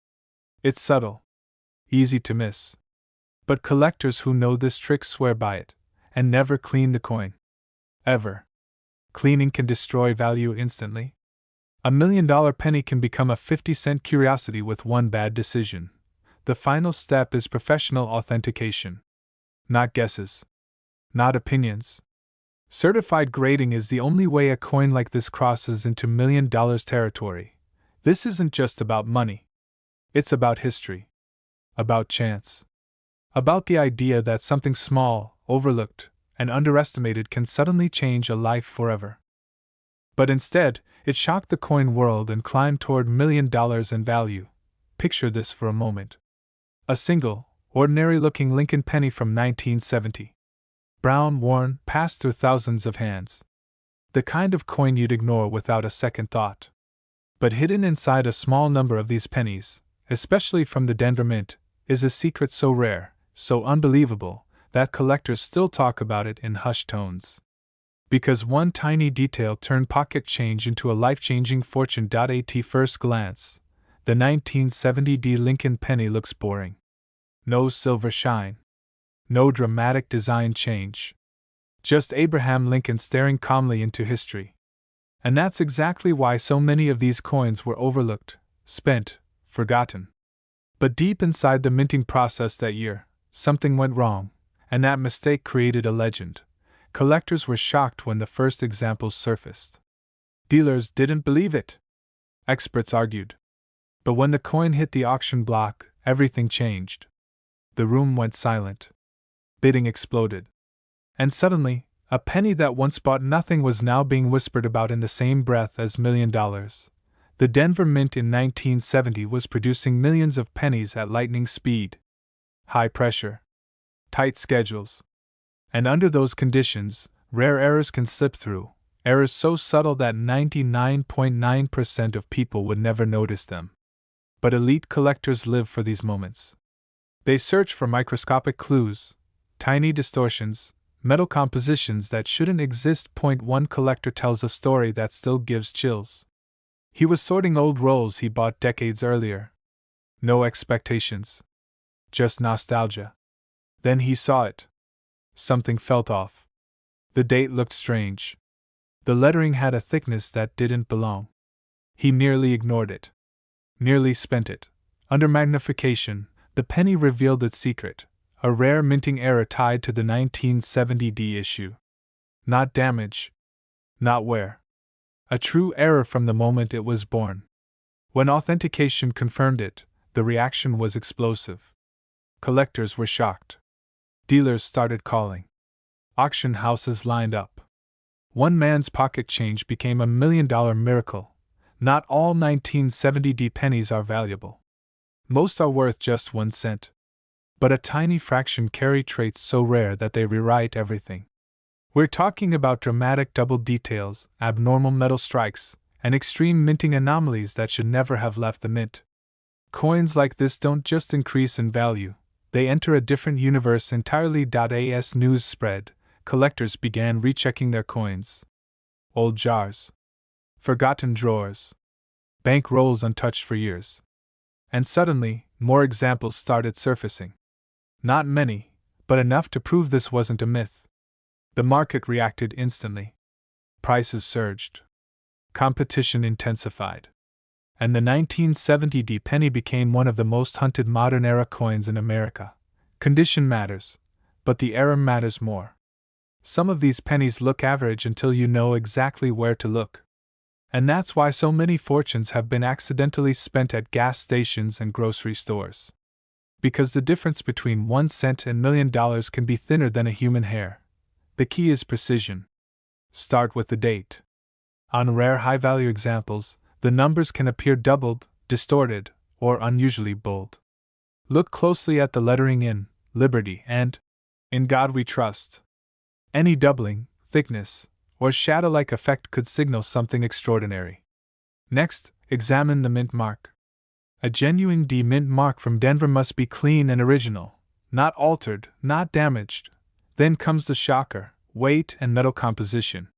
It's subtle, easy to miss. But collectors who know this trick swear by it, and never clean the coin. Ever. Cleaning can destroy value instantly. $1 million penny can become a 50-cent curiosity with one bad decision. The final step is professional authentication. Not guesses. Not opinions. Certified grading is the only way a coin like this crosses into $1 million territory. This isn't just about money. It's about history. About chance. About the idea that something small, overlooked, and underestimated can suddenly change a life forever. But instead, it shocked the coin world and climbed toward $1 million in value. Picture this for a moment. A single, ordinary-looking Lincoln penny from 1970. Brown, worn, passed through thousands of hands. The kind of coin you'd ignore without a second thought. But hidden inside a small number of these pennies, especially from the Denver Mint, is a secret so rare, so unbelievable, that collectors still talk about it in hushed tones. Because one tiny detail turned pocket change into a life-changing fortune. At first glance, the 1970 Lincoln penny looks boring. No silver shine. No dramatic design change. Just Abraham Lincoln staring calmly into history. And that's exactly why so many of these coins were overlooked, spent, forgotten. But deep inside the minting process that year, something went wrong, and that mistake created a legend. Collectors were shocked when the first examples surfaced. Dealers didn't believe it. Experts argued. But when the coin hit the auction block, everything changed. The room went silent. Bidding exploded. And suddenly, a penny that once bought nothing was now being whispered about in the same breath as $1 million. The Denver Mint in 1970 was producing millions of pennies at lightning speed. High pressure. Tight schedules. And under those conditions, rare errors can slip through, errors so subtle that 99.9% of people would never notice them. But elite collectors live for these moments. They search for microscopic clues, tiny distortions, metal compositions that shouldn't exist. One collector tells a story that still gives chills. He was sorting old rolls he bought decades earlier. No expectations. Just nostalgia. Then he saw it. Something felt off. The date looked strange. The lettering had a thickness that didn't belong. He nearly ignored it. Nearly spent it. Under magnification, the penny revealed its secret, a rare minting error tied to the 1970 issue. Not damage. Not wear. A true error from the moment it was born. When authentication confirmed it, the reaction was explosive. Collectors were shocked. Dealers started calling. Auction houses lined up. One man's pocket change became $1 million miracle. Not all 1970 pennies are valuable. Most are worth just 1 cent. But a tiny fraction carry traits so rare that they rewrite everything. We're talking about dramatic double details, abnormal metal strikes, and extreme minting anomalies that should never have left the mint. Coins like this don't just increase in value, they enter a different universe entirely. As news spread, collectors began rechecking their coins. Old jars. Forgotten drawers. Bank rolls untouched for years. And suddenly, more examples started surfacing. Not many, but enough to prove this wasn't a myth. The market reacted instantly. Prices surged. Competition intensified. And the 1970 penny became one of the most hunted modern-era coins in America. Condition matters, but the era matters more. Some of these pennies look average until you know exactly where to look. And that's why so many fortunes have been accidentally spent at gas stations and grocery stores. Because the difference between 1 cent and $1 million can be thinner than a human hair. The key is precision. Start with the date. On rare high-value examples, the numbers can appear doubled, distorted, or unusually bold. Look closely at the lettering in Liberty and In God We Trust. Any doubling, thickness, or shadow-like effect could signal something extraordinary. Next, examine the mint mark. A genuine D mint mark from Denver must be clean and original, not altered, not damaged. Then comes the shocker: weight and metal composition.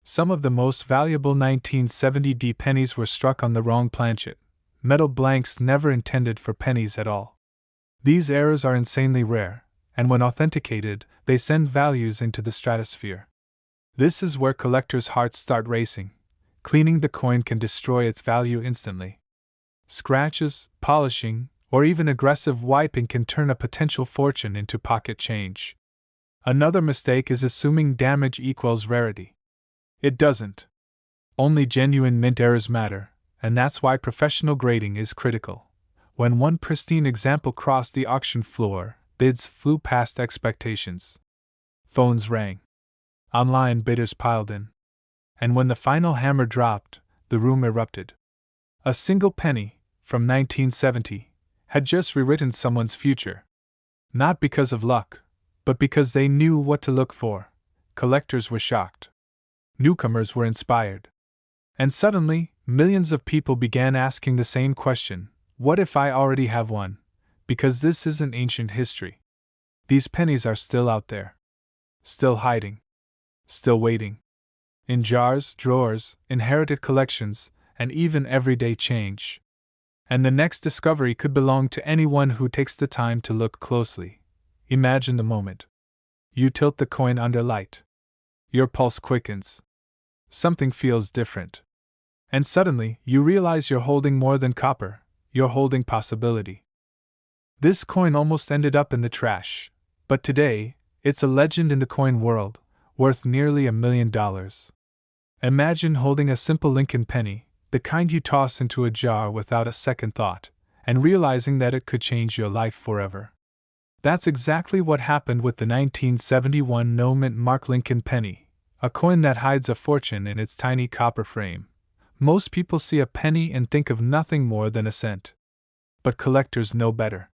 Some of the most valuable 1970 pennies were struck on the wrong planchet, metal blanks never intended for pennies at all. These errors are insanely rare, and when authenticated, they send values into the stratosphere. This is where collectors' hearts start racing. Cleaning the coin can destroy its value instantly. Scratches, polishing, or even aggressive wiping can turn a potential fortune into pocket change. Another mistake is assuming damage equals rarity. It doesn't. Only genuine mint errors matter, and that's why professional grading is critical. When one pristine example crossed the auction floor, bids flew past expectations. Phones rang. Online bidders piled in. And when the final hammer dropped, the room erupted. A single penny, from 1970, had just rewritten someone's future. Not because of luck, but because they knew what to look for. Collectors were shocked. Newcomers were inspired. And suddenly, millions of people began asking the same question: what if I already have one? Because this isn't ancient history. These pennies are still out there. Still hiding. Still waiting. In jars, drawers, inherited collections, and even everyday change. And the next discovery could belong to anyone who takes the time to look closely. Imagine the moment. You tilt the coin under light. Your pulse quickens. Something feels different. And suddenly, you realize you're holding more than copper, you're holding possibility. This coin almost ended up in the trash, but today, it's a legend in the coin world, worth nearly $1 million. Imagine holding a simple Lincoln penny, the kind you toss into a jar without a second thought, and realizing that it could change your life forever. That's exactly what happened with the 1971 no-mint mark Lincoln penny, a coin that hides a fortune in its tiny copper frame. Most people see a penny and think of nothing more than a cent. But collectors know better.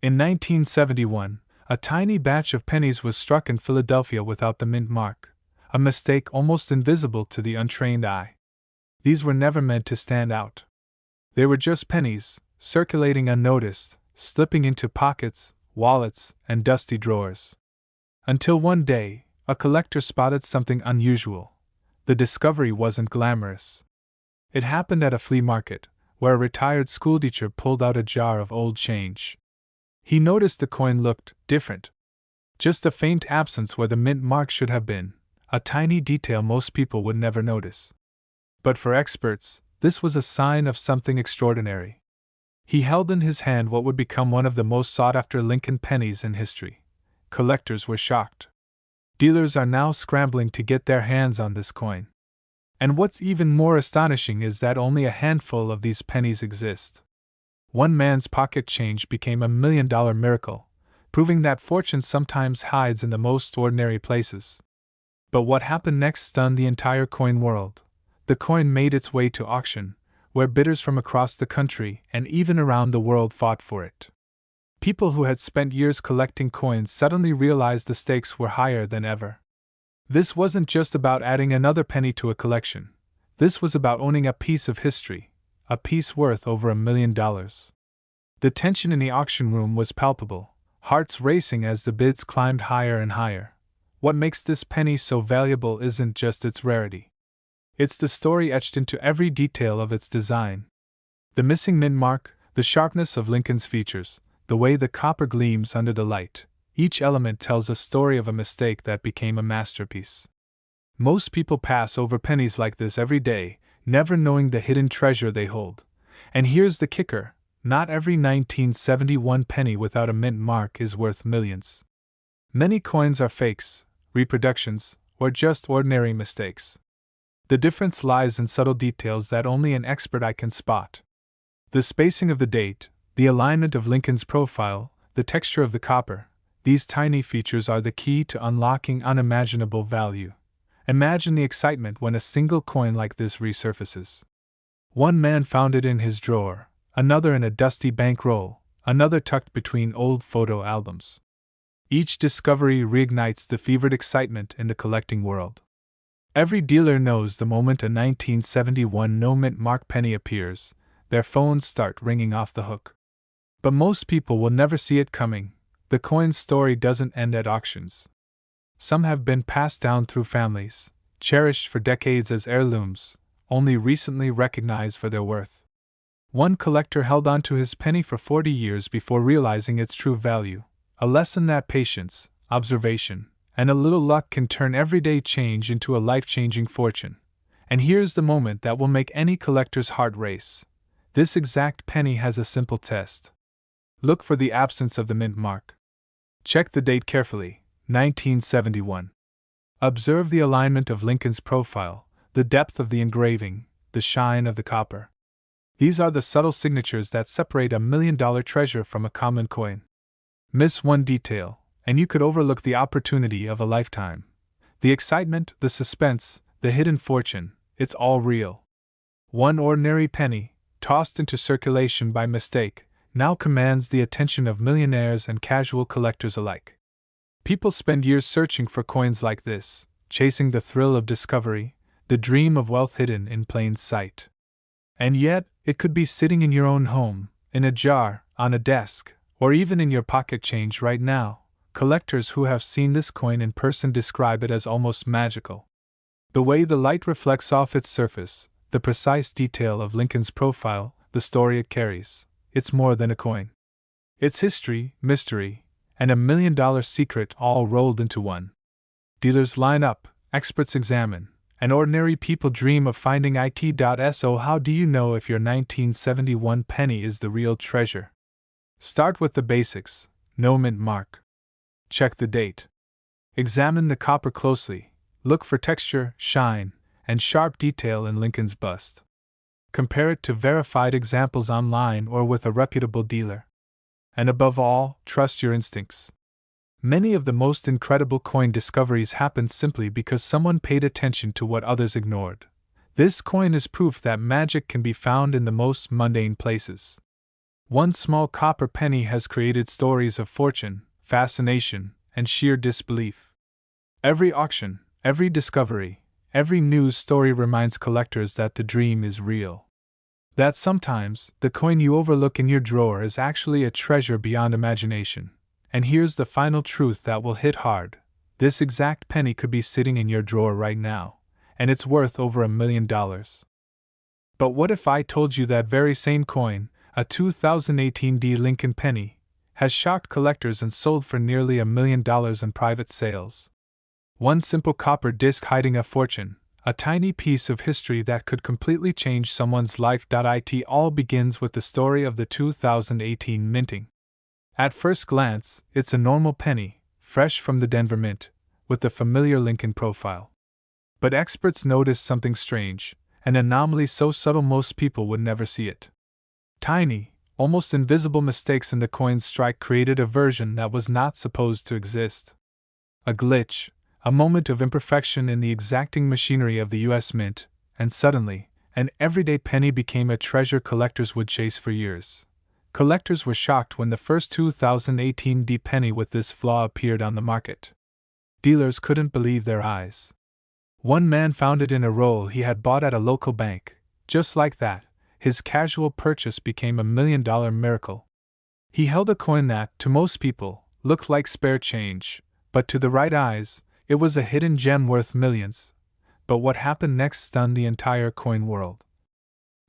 In 1971, a tiny batch of pennies was struck in Philadelphia without the mint mark, a mistake almost invisible to the untrained eye. These were never meant to stand out. They were just pennies, circulating unnoticed, slipping into pockets, wallets, and dusty drawers. Until one day, a collector spotted something unusual. The discovery wasn't glamorous. It happened at a flea market, where a retired schoolteacher pulled out a jar of old change. He noticed the coin looked different. Just a faint absence where the mint mark should have been, a tiny detail most people would never notice. But for experts, this was a sign of something extraordinary. He held in his hand what would become one of the most sought-after Lincoln pennies in history. Collectors were shocked. Dealers are now scrambling to get their hands on this coin. And what's even more astonishing is that only a handful of these pennies exist. One man's pocket change became a $1 million miracle, proving that fortune sometimes hides in the most ordinary places. But what happened next stunned the entire coin world. The coin made its way to auction, where bidders from across the country and even around the world fought for it. People who had spent years collecting coins suddenly realized the stakes were higher than ever. This wasn't just about adding another penny to a collection. This was about owning a piece of history, a piece worth over $1 million. The tension in the auction room was palpable, hearts racing as the bids climbed higher and higher. What makes this penny so valuable isn't just its rarity. It's the story etched into every detail of its design. The missing mint mark, the sharpness of Lincoln's features, the way the copper gleams under the light. Each element tells a story of a mistake that became a masterpiece. Most people pass over pennies like this every day, never knowing the hidden treasure they hold. And here's the kicker: not every 1971 penny without a mint mark is worth millions. Many coins are fakes, reproductions, or just ordinary mistakes. The difference lies in subtle details that only an expert eye can spot. The spacing of the date, the alignment of Lincoln's profile, the texture of the copper. These tiny features are the key to unlocking unimaginable value. Imagine the excitement when a single coin like this resurfaces. One man found it in his drawer, another in a dusty bankroll, another tucked between old photo albums. Each discovery reignites the fevered excitement in the collecting world. Every dealer knows the moment a 1971 no-mint mark penny appears, their phones start ringing off the hook. But most people will never see it coming. The coin's story doesn't end at auctions. Some have been passed down through families, cherished for decades as heirlooms, only recently recognized for their worth. One collector held on to his penny for 40 years before realizing its true value, a lesson that patience, observation, and a little luck can turn everyday change into a life-changing fortune. And here's the moment that will make any collector's heart race. This exact penny has a simple test. Look for the absence of the mint mark. Check the date carefully, 1971. Observe the alignment of Lincoln's profile, the depth of the engraving, the shine of the copper. These are the subtle signatures that separate a $1 million treasure from a common coin. Miss one detail, and you could overlook the opportunity of a lifetime. The excitement, the suspense, the hidden fortune, it's all real. One ordinary penny, tossed into circulation by mistake, now commands the attention of millionaires and casual collectors alike. People spend years searching for coins like this, chasing the thrill of discovery, the dream of wealth hidden in plain sight. And yet, it could be sitting in your own home, in a jar, on a desk, or even in your pocket change right now. Collectors who have seen this coin in person describe it as almost magical. The way the light reflects off its surface, the precise detail of Lincoln's profile, the story it carries. It's more than a coin. It's history, mystery, and $1 million secret all rolled into one. Dealers line up, experts examine, and ordinary people dream of finding it. So how do you know if your 1971 penny is the real treasure? Start with the basics: no mint mark. Check the date. Examine the copper closely. Look for texture, shine, and sharp detail in Lincoln's bust. Compare it to verified examples online or with a reputable dealer. And above all, trust your instincts. Many of the most incredible coin discoveries happened simply because someone paid attention to what others ignored. This coin is proof that magic can be found in the most mundane places. One small copper penny has created stories of fortune, fascination, and sheer disbelief. Every auction, every discovery, every news story reminds collectors that the dream is real. That sometimes, the coin you overlook in your drawer is actually a treasure beyond imagination. And here's the final truth that will hit hard: This exact penny could be sitting in your drawer right now, and it's worth over $1 million. But what if I told you that very same coin, a 2018 D Lincoln penny, has shocked collectors and sold for nearly $1 million in private sales? One simple copper disc hiding a fortune, a tiny piece of history that could completely change someone's life. It all begins with the story of the 2018 minting. At first glance, it's a normal penny, fresh from the Denver Mint, with the familiar Lincoln profile. But experts noticed something strange, an anomaly so subtle most people would never see it. Tiny, almost invisible mistakes in the coin's strike created a version that was not supposed to exist. A glitch, a moment of imperfection in the exacting machinery of the U.S. Mint, and suddenly, an everyday penny became a treasure collectors would chase for years. Collectors were shocked when the first 2018 D penny with this flaw appeared on the market. Dealers couldn't believe their eyes. One man found it in a roll he had bought at a local bank. Just like that, his casual purchase became $1 million miracle. He held a coin that, to most people, looked like spare change, but to the right eyes, it was a hidden gem worth millions. But what happened next stunned the entire coin world.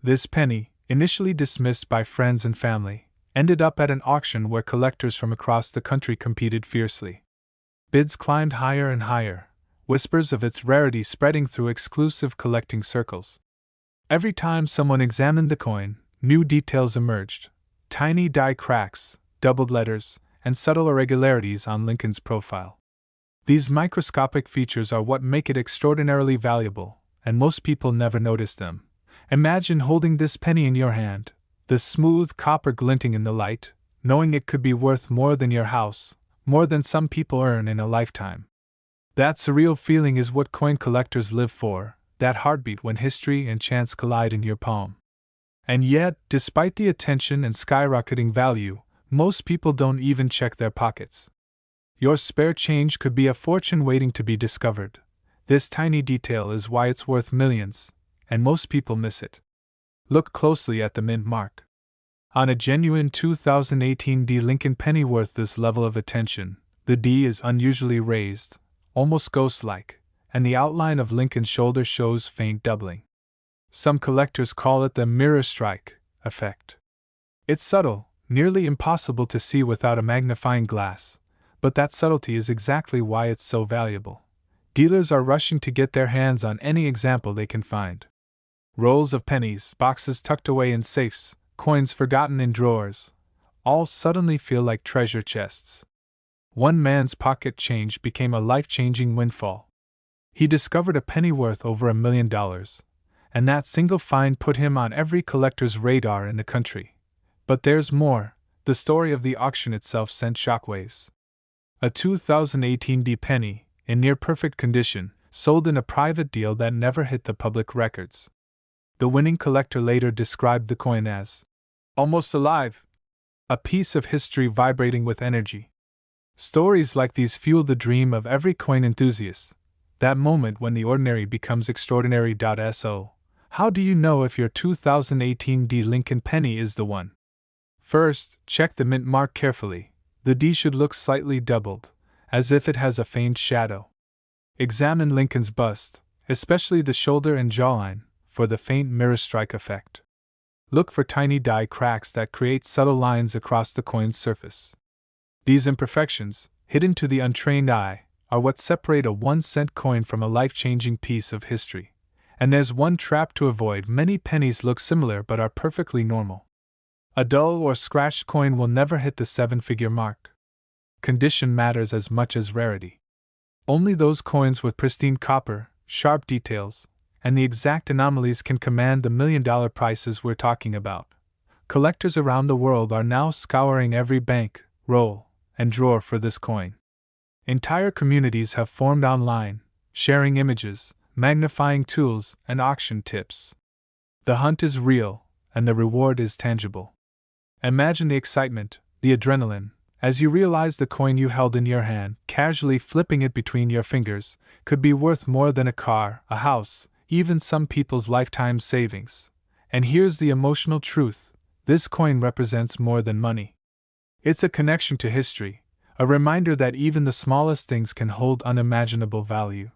This penny, initially dismissed by friends and family, ended up at an auction where collectors from across the country competed fiercely. Bids climbed higher and higher, whispers of its rarity spreading through exclusive collecting circles. Every time someone examined the coin, new details emerged: tiny die cracks, doubled letters, and subtle irregularities on Lincoln's profile. These microscopic features are what make it extraordinarily valuable, and most people never notice them. Imagine holding this penny in your hand, the smooth copper glinting in the light, knowing it could be worth more than your house, more than some people earn in a lifetime. That surreal feeling is what coin collectors live for, that heartbeat when history and chance collide in your palm. And yet, despite the attention and skyrocketing value, most people don't even check their pockets. Your spare change could be a fortune waiting to be discovered. This tiny detail is why it's worth millions, and most people miss it. Look closely at the mint mark. On a genuine 2018 D Lincoln penny worth this level of attention, the D is unusually raised, almost ghost-like, and the outline of Lincoln's shoulder shows faint doubling. Some collectors call it the mirror strike effect. It's subtle, nearly impossible to see without a magnifying glass, but that subtlety is exactly why it's so valuable. Dealers are rushing to get their hands on any example they can find. Rolls of pennies, boxes tucked away in safes, coins forgotten in drawers, all suddenly feel like treasure chests. One man's pocket change became a life-changing windfall. He discovered a penny worth over $1 million, and that single find put him on every collector's radar in the country. But there's more. The story of the auction itself sent shockwaves. A 2018 D penny, in near-perfect condition, sold in a private deal that never hit the public records. The winning collector later described the coin as almost alive, a piece of history vibrating with energy. Stories like these fuel the dream of every coin enthusiast, that moment when the ordinary becomes extraordinary. So, how do you know if your 2018 D Lincoln penny is the one? First, check the mint mark carefully. The D should look slightly doubled, as if it has a faint shadow. Examine Lincoln's bust, especially the shoulder and jawline, for the faint mirror strike effect. Look for tiny die cracks that create subtle lines across the coin's surface. These imperfections, hidden to the untrained eye, are what separate a 1-cent coin from a life-changing piece of history. And there's one trap to avoid: many pennies look similar but are perfectly normal. A dull or scratched coin will never hit the 7-figure mark. Condition matters as much as rarity. Only those coins with pristine copper, sharp details, and the exact anomalies can command the $1 million prices we're talking about. Collectors around the world are now scouring every bank, roll, and drawer for this coin. Entire communities have formed online, sharing images, magnifying tools, and auction tips. The hunt is real, and the reward is tangible. Imagine the excitement, the adrenaline, as you realize the coin you held in your hand, casually flipping it between your fingers, could be worth more than a car, a house, even some people's lifetime savings. And here's the emotional truth: this coin represents more than money. It's a connection to history, A reminder that even the smallest things can hold unimaginable value.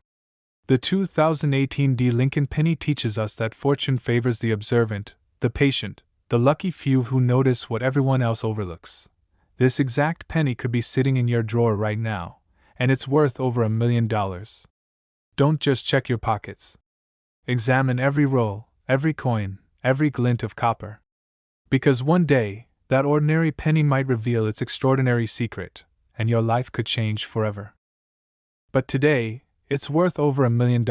The 2018 D. Lincoln penny teaches us that fortune favors the observant, the patient, the lucky few who notice what everyone else overlooks. This exact penny could be sitting in your drawer right now, and it's worth over $1 million. Don't just check your pockets. Examine every roll, every coin, every glint of copper. Because one day, that ordinary penny might reveal its extraordinary secret, and your life could change forever. But today, it's worth over $1 million.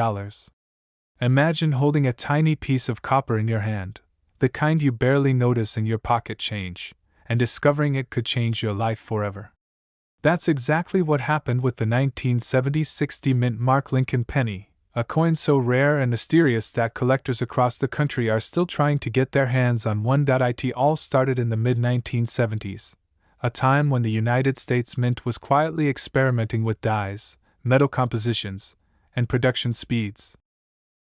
Imagine holding a tiny piece of copper in your hand, the kind you barely notice in your pocket change, and discovering it could change your life forever. That's exactly what happened with the 1970 60 Mint Mark Lincoln penny, a coin so rare and mysterious that collectors across the country are still trying to get their hands on one. It all started in the mid-1970s, a time when the United States Mint was quietly experimenting with dyes, metal compositions, and production speeds.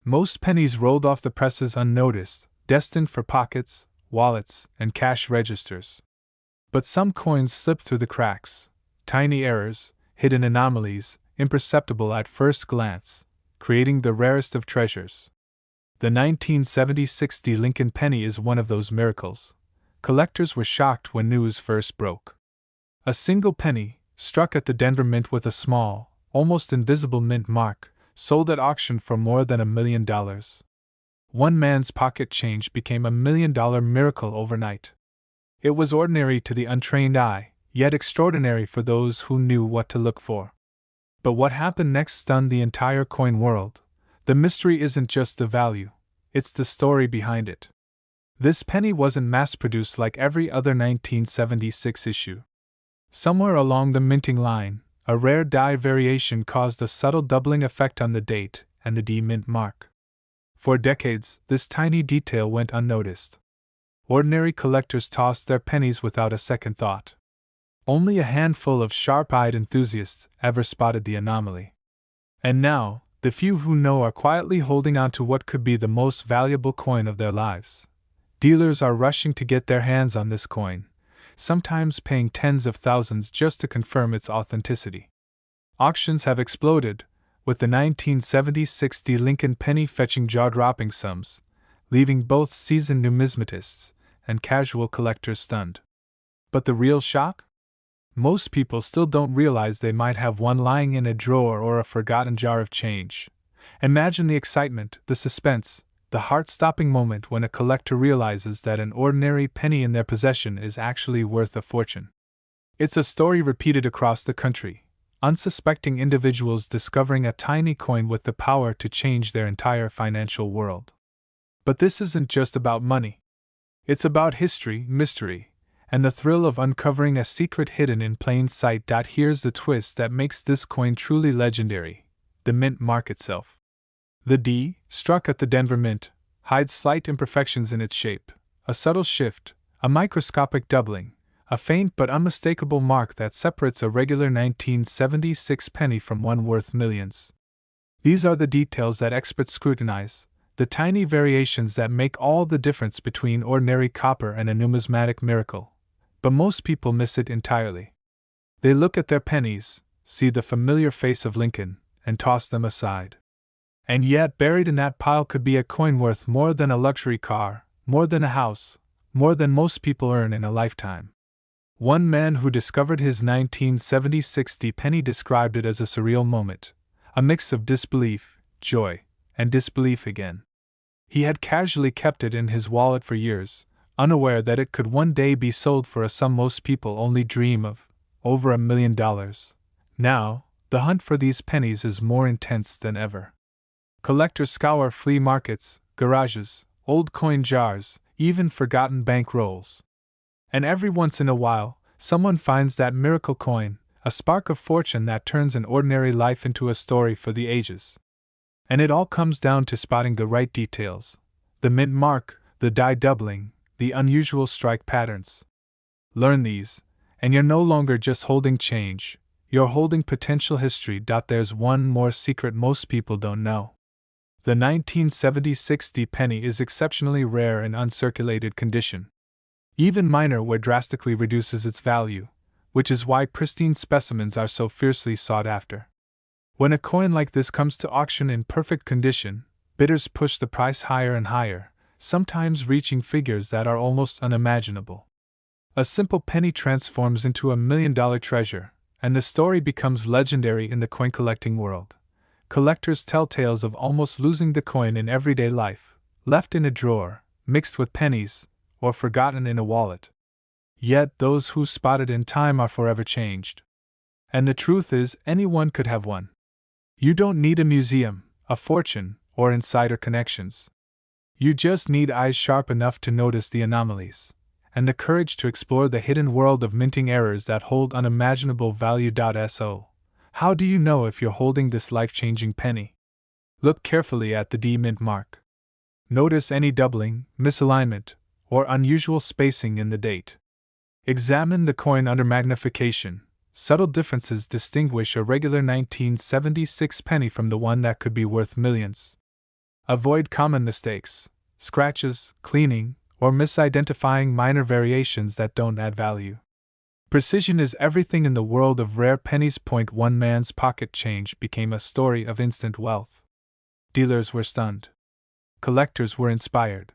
Most pennies rolled off the presses unnoticed, destined for pockets, wallets, and cash registers. But some coins slipped through the cracks, tiny errors, hidden anomalies, imperceptible at first glance, creating the rarest of treasures. The 1970 60 Lincoln penny is one of those miracles. Collectors were shocked when news first broke. A single penny, struck at the Denver Mint with a small, almost invisible mint mark, sold at auction for more than $1 million. One man's pocket change became $1 million miracle overnight. It was ordinary to the untrained eye, yet extraordinary for those who knew what to look for. But what happened next stunned the entire coin world. The mystery isn't just the value, it's the story behind it. This penny wasn't mass-produced like every other 1976 issue. Somewhere along the minting line, a rare die variation caused a subtle doubling effect on the date and the D mint mark. For decades, this tiny detail went unnoticed. Ordinary collectors tossed their pennies without a second thought. Only a handful of sharp-eyed enthusiasts ever spotted the anomaly. And now, the few who know are quietly holding on to what could be the most valuable coin of their lives. Dealers are rushing to get their hands on this coin, sometimes paying tens of thousands just to confirm its authenticity. Auctions have exploded, with the 1970 60 Lincoln penny fetching jaw-dropping sums, leaving both seasoned numismatists and casual collectors stunned. But the real shock? Most people still don't realize they might have one lying in a drawer or a forgotten jar of change. Imagine the excitement, the suspense, the heart-stopping moment when a collector realizes that an ordinary penny in their possession is actually worth a fortune. It's a story repeated across the country, unsuspecting individuals discovering a tiny coin with the power to change their entire financial world. But this isn't just about money. It's about history, mystery, and the thrill of uncovering a secret hidden in plain sight. Here's the twist that makes this coin truly legendary: the mint mark itself. The D, struck at the Denver Mint, hides slight imperfections in its shape, a subtle shift, a microscopic doubling, a faint but unmistakable mark that separates a regular 1976 penny from one worth millions. These are the details that experts scrutinize, the tiny variations that make all the difference between ordinary copper and a numismatic miracle. But most people miss it entirely. They look at their pennies, see the familiar face of Lincoln, and toss them aside. And yet buried in that pile could be a coin worth more than a luxury car, more than a house, more than most people earn in a lifetime. One man who discovered his 1970 60 penny described it as a surreal moment, a mix of disbelief, joy, and disbelief again. He had casually kept it in his wallet for years, unaware that it could one day be sold for a sum most people only dream of, over $1 million. Now, the hunt for these pennies is more intense than ever. Collectors scour flea markets, garages, old coin jars, even forgotten bank rolls. And every once in a while, someone finds that miracle coin, a spark of fortune that turns an ordinary life into a story for the ages. And it all comes down to spotting the right details: the mint mark, the die doubling, the unusual strike patterns. Learn these, and you're no longer just holding change, you're holding potential history. There's one more secret most people don't know. The 1970 60 penny is exceptionally rare in uncirculated condition. Even minor wear drastically reduces its value, which is why pristine specimens are so fiercely sought after. When a coin like this comes to auction in perfect condition, bidders push the price higher and higher, sometimes reaching figures that are almost unimaginable. A simple penny transforms into $1 million treasure, and the story becomes legendary in the coin collecting world. Collectors tell tales of almost losing the coin in everyday life, left in a drawer, mixed with pennies, or forgotten in a wallet. Yet those who spot it in time are forever changed. And the truth is, anyone could have one. You don't need a museum, a fortune, or insider connections. You just need eyes sharp enough to notice the anomalies, and the courage to explore the hidden world of minting errors that hold unimaginable value. So, how do you know if you're holding this life-changing penny? Look carefully at the D mint mark. Notice any doubling, misalignment, or unusual spacing in the date. Examine the coin under magnification. Subtle differences distinguish a regular 1976 penny from the one that could be worth millions. Avoid common mistakes, scratches, cleaning, or misidentifying minor variations that don't add value. Precision is everything in the world of rare pennies. One man's pocket change became a story of instant wealth. Dealers were stunned. Collectors were inspired.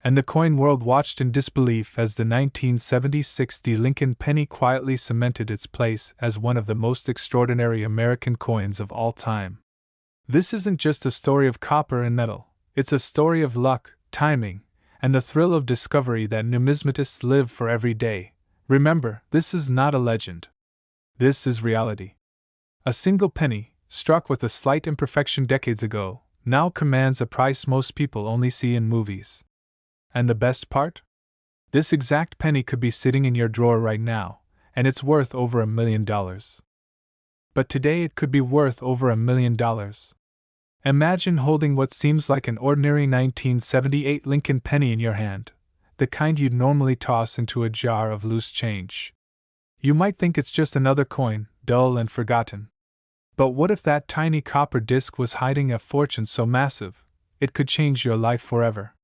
And the coin world watched in disbelief as the 1976 D. Lincoln penny quietly cemented its place as one of the most extraordinary American coins of all time. This isn't just a story of copper and metal, it's a story of luck, timing, and the thrill of discovery that numismatists live for every day. Remember, this is not a legend. This is reality. A single penny, struck with a slight imperfection decades ago, now commands a price most people only see in movies. And the best part? This exact penny could be sitting in your drawer right now, and it's worth over $1 million. But today it could be worth over $1 million. Imagine holding what seems like an ordinary 1978 Lincoln penny in your hand, the kind you'd normally toss into a jar of loose change. You might think it's just another coin, dull and forgotten. But what if that tiny copper disc was hiding a fortune so massive, it could change your life forever?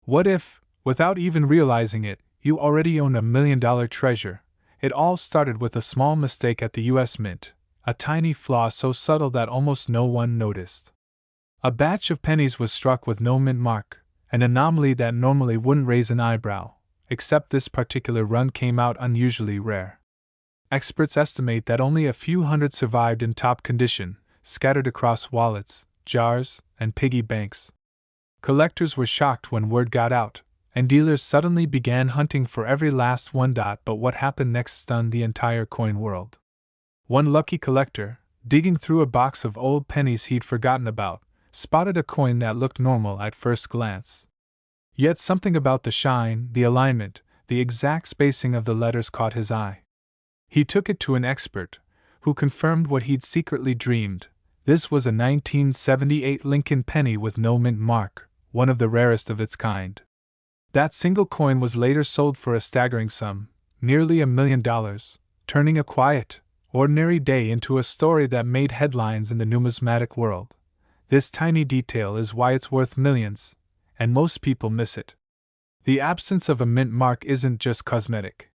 What if, without even realizing it, you already own $1 million treasure? It all started with a small mistake at the US Mint, a tiny flaw so subtle that almost no one noticed. A batch of pennies was struck with no mint mark, an anomaly that normally wouldn't raise an eyebrow, except this particular run came out unusually rare. Experts estimate that only a few hundred survived in top condition, scattered across wallets, jars, and piggy banks. Collectors were shocked when word got out, and dealers suddenly began hunting for every last one. But what happened next stunned the entire coin world. One lucky collector, digging through a box of old pennies he'd forgotten about, spotted a coin that looked normal at first glance. Yet something about the shine, the alignment, the exact spacing of the letters caught his eye. He took it to an expert, who confirmed what he'd secretly dreamed. This was a 1978 Lincoln penny with no mint mark, one of the rarest of its kind. That single coin was later sold for a staggering sum, nearly $1 million, turning a quiet, ordinary day into a story that made headlines in the numismatic world. This tiny detail is why it's worth millions, and most people miss it. The absence of a mint mark isn't just cosmetic.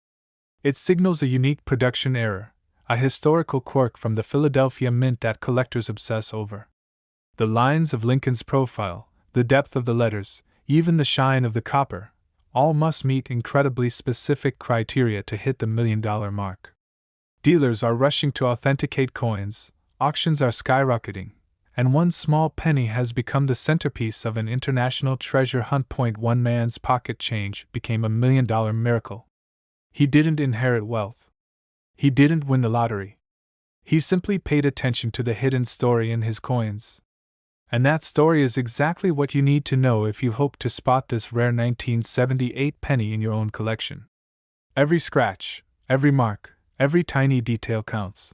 It signals a unique production error, a historical quirk from the Philadelphia Mint that collectors obsess over. The lines of Lincoln's profile, the depth of the letters, even the shine of the copper, all must meet incredibly specific criteria to hit the $1 million mark. Dealers are rushing to authenticate coins, auctions are skyrocketing, and one small penny has become the centerpiece of an international treasure hunt. One man's pocket change became $1 million miracle. He didn't inherit wealth. He didn't win the lottery. He simply paid attention to the hidden story in his coins. And that story is exactly what you need to know if you hope to spot this rare 1978 penny in your own collection. Every scratch, every mark, every tiny detail counts.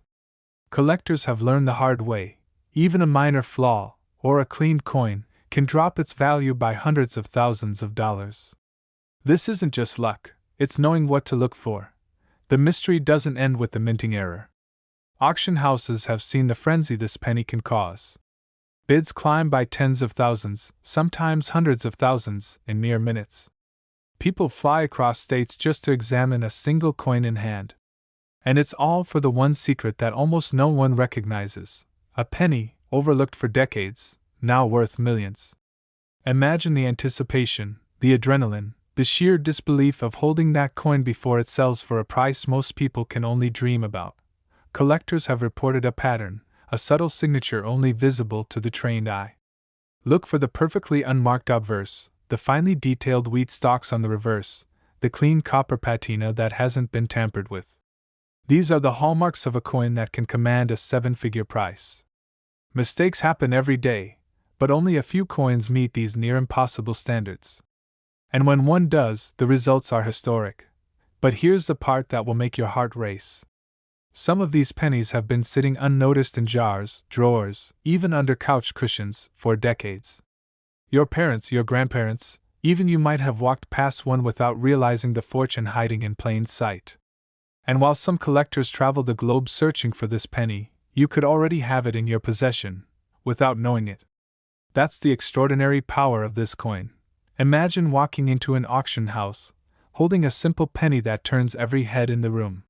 Collectors have learned the hard way, even a minor flaw, or a cleaned coin, can drop its value by hundreds of thousands of dollars. This isn't just luck, it's knowing what to look for. The mystery doesn't end with the minting error. Auction houses have seen the frenzy this penny can cause. Bids climb by tens of thousands, sometimes hundreds of thousands, in mere minutes. People fly across states just to examine a single coin in hand. And it's all for the one secret that almost no one recognizes: a penny, overlooked for decades, now worth millions. Imagine the anticipation, the adrenaline, the sheer disbelief of holding that coin before it sells for a price most people can only dream about. Collectors have reported a pattern, a subtle signature only visible to the trained eye. Look for the perfectly unmarked obverse, the finely detailed wheat stalks on the reverse, the clean copper patina that hasn't been tampered with. These are the hallmarks of a coin that can command a seven-figure price. Mistakes happen every day, but only a few coins meet these near-impossible standards. And when one does, the results are historic. But here's the part that will make your heart race. Some of these pennies have been sitting unnoticed in jars, drawers, even under couch cushions, for decades. Your parents, your grandparents, even you might have walked past one without realizing the fortune hiding in plain sight. And while some collectors travel the globe searching for this penny, you could already have it in your possession, without knowing it. That's the extraordinary power of this coin. Imagine walking into an auction house, holding a simple penny that turns every head in the room.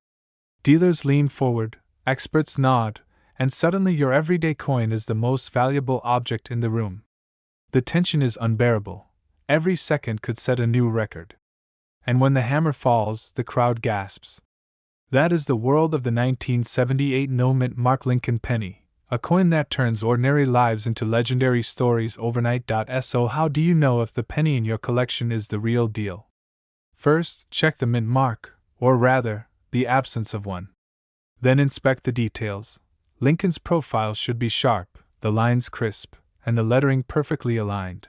Dealers lean forward, experts nod, and suddenly your everyday coin is the most valuable object in the room. The tension is unbearable. Every second could set a new record. And when the hammer falls, the crowd gasps. That is the world of the 1978 no-mint Mark Lincoln penny, a coin that turns ordinary lives into legendary stories overnight. So how do you know if the penny in your collection is the real deal? First, check the mint mark, or rather, the absence of one. Then inspect the details. Lincoln's profile should be sharp, the lines crisp, and the lettering perfectly aligned.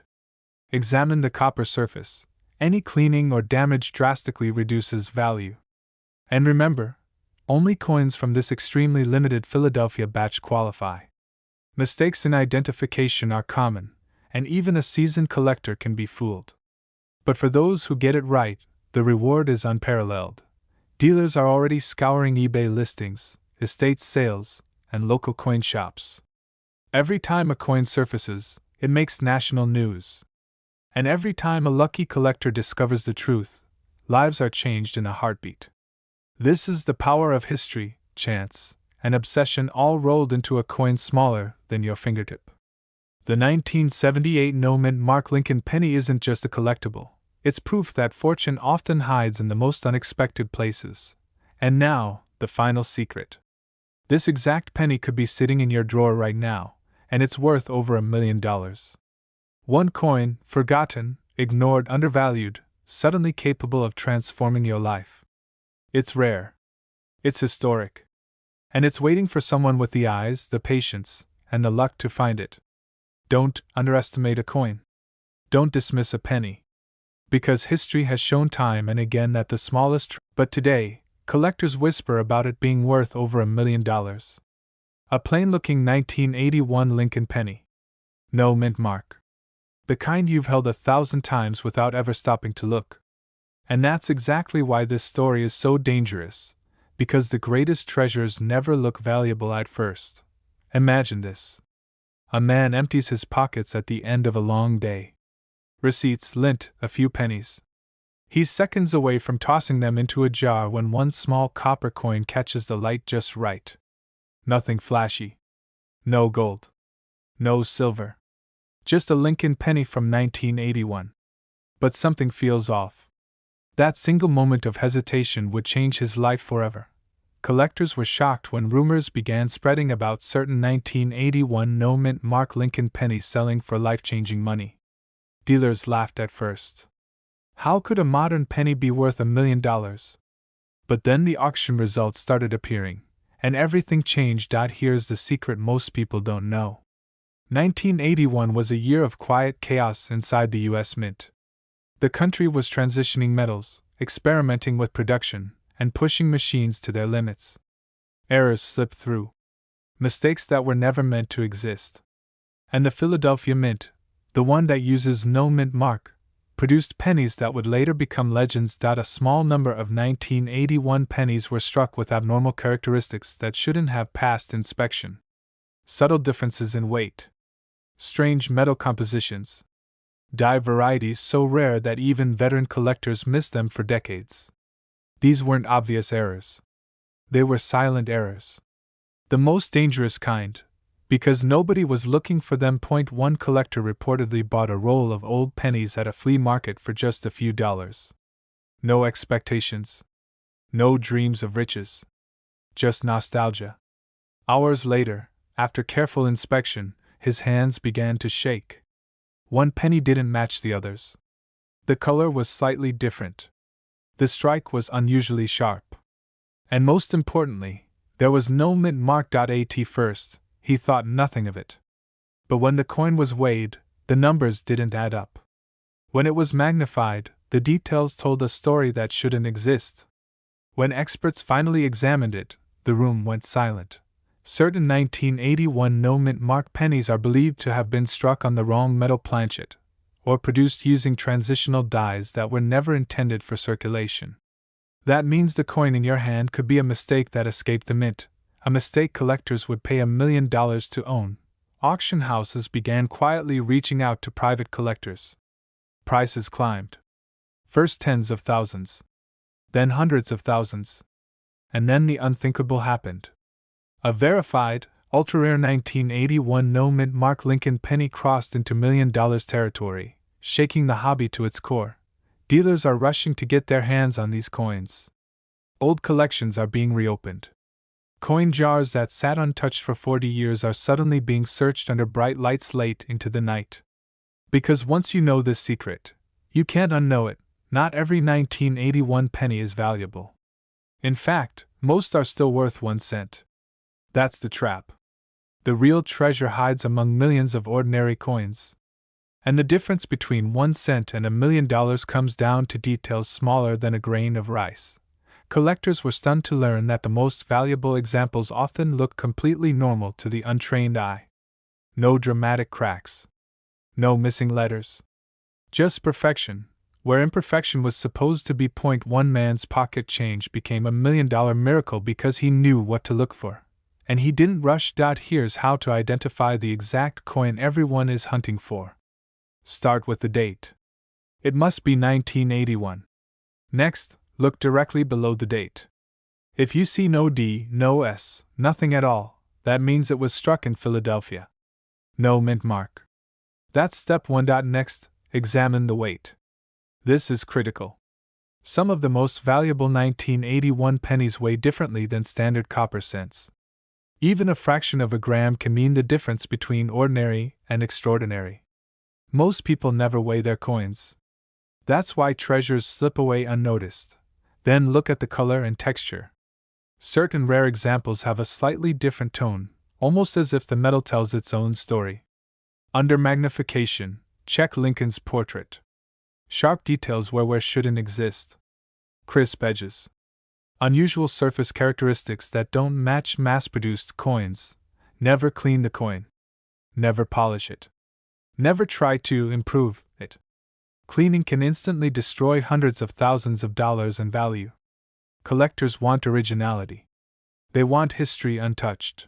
Examine the copper surface. Any cleaning or damage drastically reduces value. And remember, only coins from this extremely limited Philadelphia batch qualify. Mistakes in identification are common, and even a seasoned collector can be fooled. But for those who get it right, the reward is unparalleled. Dealers are already scouring eBay listings, estate sales, and local coin shops. Every time a coin surfaces, it makes national news. And every time a lucky collector discovers the truth, lives are changed in a heartbeat. This is the power of history, chance, and obsession all rolled into a coin smaller than your fingertip. The 1978 no-mint Mark Lincoln penny isn't just a collectible, it's proof that fortune often hides in the most unexpected places. And now, the final secret. This exact penny could be sitting in your drawer right now, and it's worth over $1 million. One coin, forgotten, ignored, undervalued, suddenly capable of transforming your life. It's rare. It's historic. And it's waiting for someone with the eyes, the patience, and the luck to find it. Don't underestimate a coin. Don't dismiss a penny. Because history has shown time and again that the smallest. But today, collectors whisper about it being worth over $1 million. A plain-looking 1981 Lincoln penny. No mint mark. The kind you've held 1,000 times without ever stopping to look. And that's exactly why this story is so dangerous, because the greatest treasures never look valuable at first. Imagine this. A man empties his pockets at the end of a long day. Receipts, lint, a few pennies. He's seconds away from tossing them into a jar when one small copper coin catches the light just right. Nothing flashy. No gold. No silver. Just a Lincoln penny from 1981. But something feels off. That single moment of hesitation would change his life forever. Collectors were shocked when rumors began spreading about certain 1981 no-mint Mark Lincoln pennies selling for life-changing money. Dealers laughed at first. How could a modern penny be worth $1 million? But then the auction results started appearing, and everything changed. Here's the secret most people don't know. 1981 was a year of quiet chaos inside the U.S. Mint. The country was transitioning metals, experimenting with production, and pushing machines to their limits. Errors slipped through. Mistakes that were never meant to exist. And the Philadelphia Mint, the one that uses no mint mark, produced pennies that would later become legends. A small number of 1981 pennies were struck with abnormal characteristics that shouldn't have passed inspection. Subtle differences in weight. Strange metal compositions. Die varieties so rare that even veteran collectors missed them for decades. These weren't obvious errors. They were silent errors. The most dangerous kind, because nobody was looking for them. One collector reportedly bought a roll of old pennies at a flea market for just a few dollars. No expectations. No dreams of riches. Just nostalgia. Hours later, after careful inspection, his hands began to shake. One penny didn't match the others. The color was slightly different. The strike was unusually sharp. And most importantly, there was no mint mark. At first, he thought nothing of it. But when the coin was weighed, the numbers didn't add up. When it was magnified, the details told a story that shouldn't exist. When experts finally examined it, the room went silent. Certain 1981 no mint mark pennies are believed to have been struck on the wrong metal planchet, or produced using transitional dyes that were never intended for circulation. That means the coin in your hand could be a mistake that escaped the mint, a mistake collectors would pay $1 million to own. Auction houses began quietly reaching out to private collectors. Prices climbed. First tens of thousands. Then hundreds of thousands. And then the unthinkable happened. A verified, ultra-rare 1981 no mint mark Lincoln penny crossed into $1 million territory, shaking the hobby to its core. Dealers are rushing to get their hands on these coins. Old collections are being reopened. Coin jars that sat untouched for 40 years are suddenly being searched under bright lights late into the night. Because once you know this secret, you can't unknow it. Not every 1981 penny is valuable. In fact, most are still worth 1 cent. That's the trap. The real treasure hides among millions of ordinary coins. And the difference between 1 cent and $1 million comes down to details smaller than a grain of rice. Collectors were stunned to learn that the most valuable examples often look completely normal to the untrained eye. No dramatic cracks. No missing letters. Just perfection. Where imperfection was supposed to be. One man's pocket change became $1 million miracle because he knew what to look for. And he didn't rush. Here's how to identify the exact coin everyone is hunting for. Start with the date. It must be 1981. Next, look directly below the date. If you see no D, no S, nothing at all, that means it was struck in Philadelphia. No mint mark. That's step 1. Next, examine the weight. This is critical. Some of the most valuable 1981 pennies weigh differently than standard copper cents. Even a fraction of a gram can mean the difference between ordinary and extraordinary. Most people never weigh their coins. That's why treasures slip away unnoticed. Then look at the color and texture. Certain rare examples have a slightly different tone, almost as if the metal tells its own story. Under magnification, check Lincoln's portrait. Sharp details where shouldn't exist. Crisp edges. Unusual surface characteristics that don't match mass-produced coins. Never clean the coin. Never polish it. Never try to improve it. Cleaning can instantly destroy hundreds of thousands of dollars in value. Collectors want originality. They want history untouched.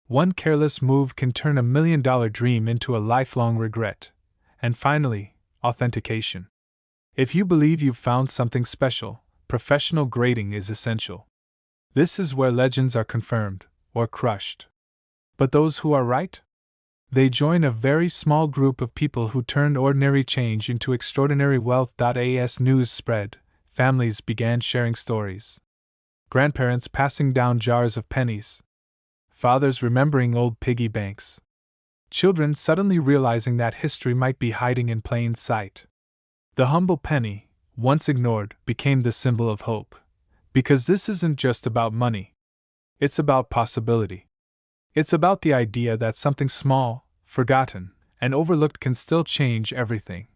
One careless move can turn $1 million dream into a lifelong regret. And finally, authentication. If you believe you've found something special, professional grading is essential. This is where legends are confirmed, or crushed. But those who are right? They join a very small group of people who turned ordinary change into extraordinary wealth. As news spread, families began sharing stories. Grandparents passing down jars of pennies. Fathers remembering old piggy banks. Children suddenly realizing that history might be hiding in plain sight. The humble penny, once ignored, became the symbol of hope. Because this isn't just about money. It's about possibility. It's about the idea that something small, forgotten, and overlooked can still change everything.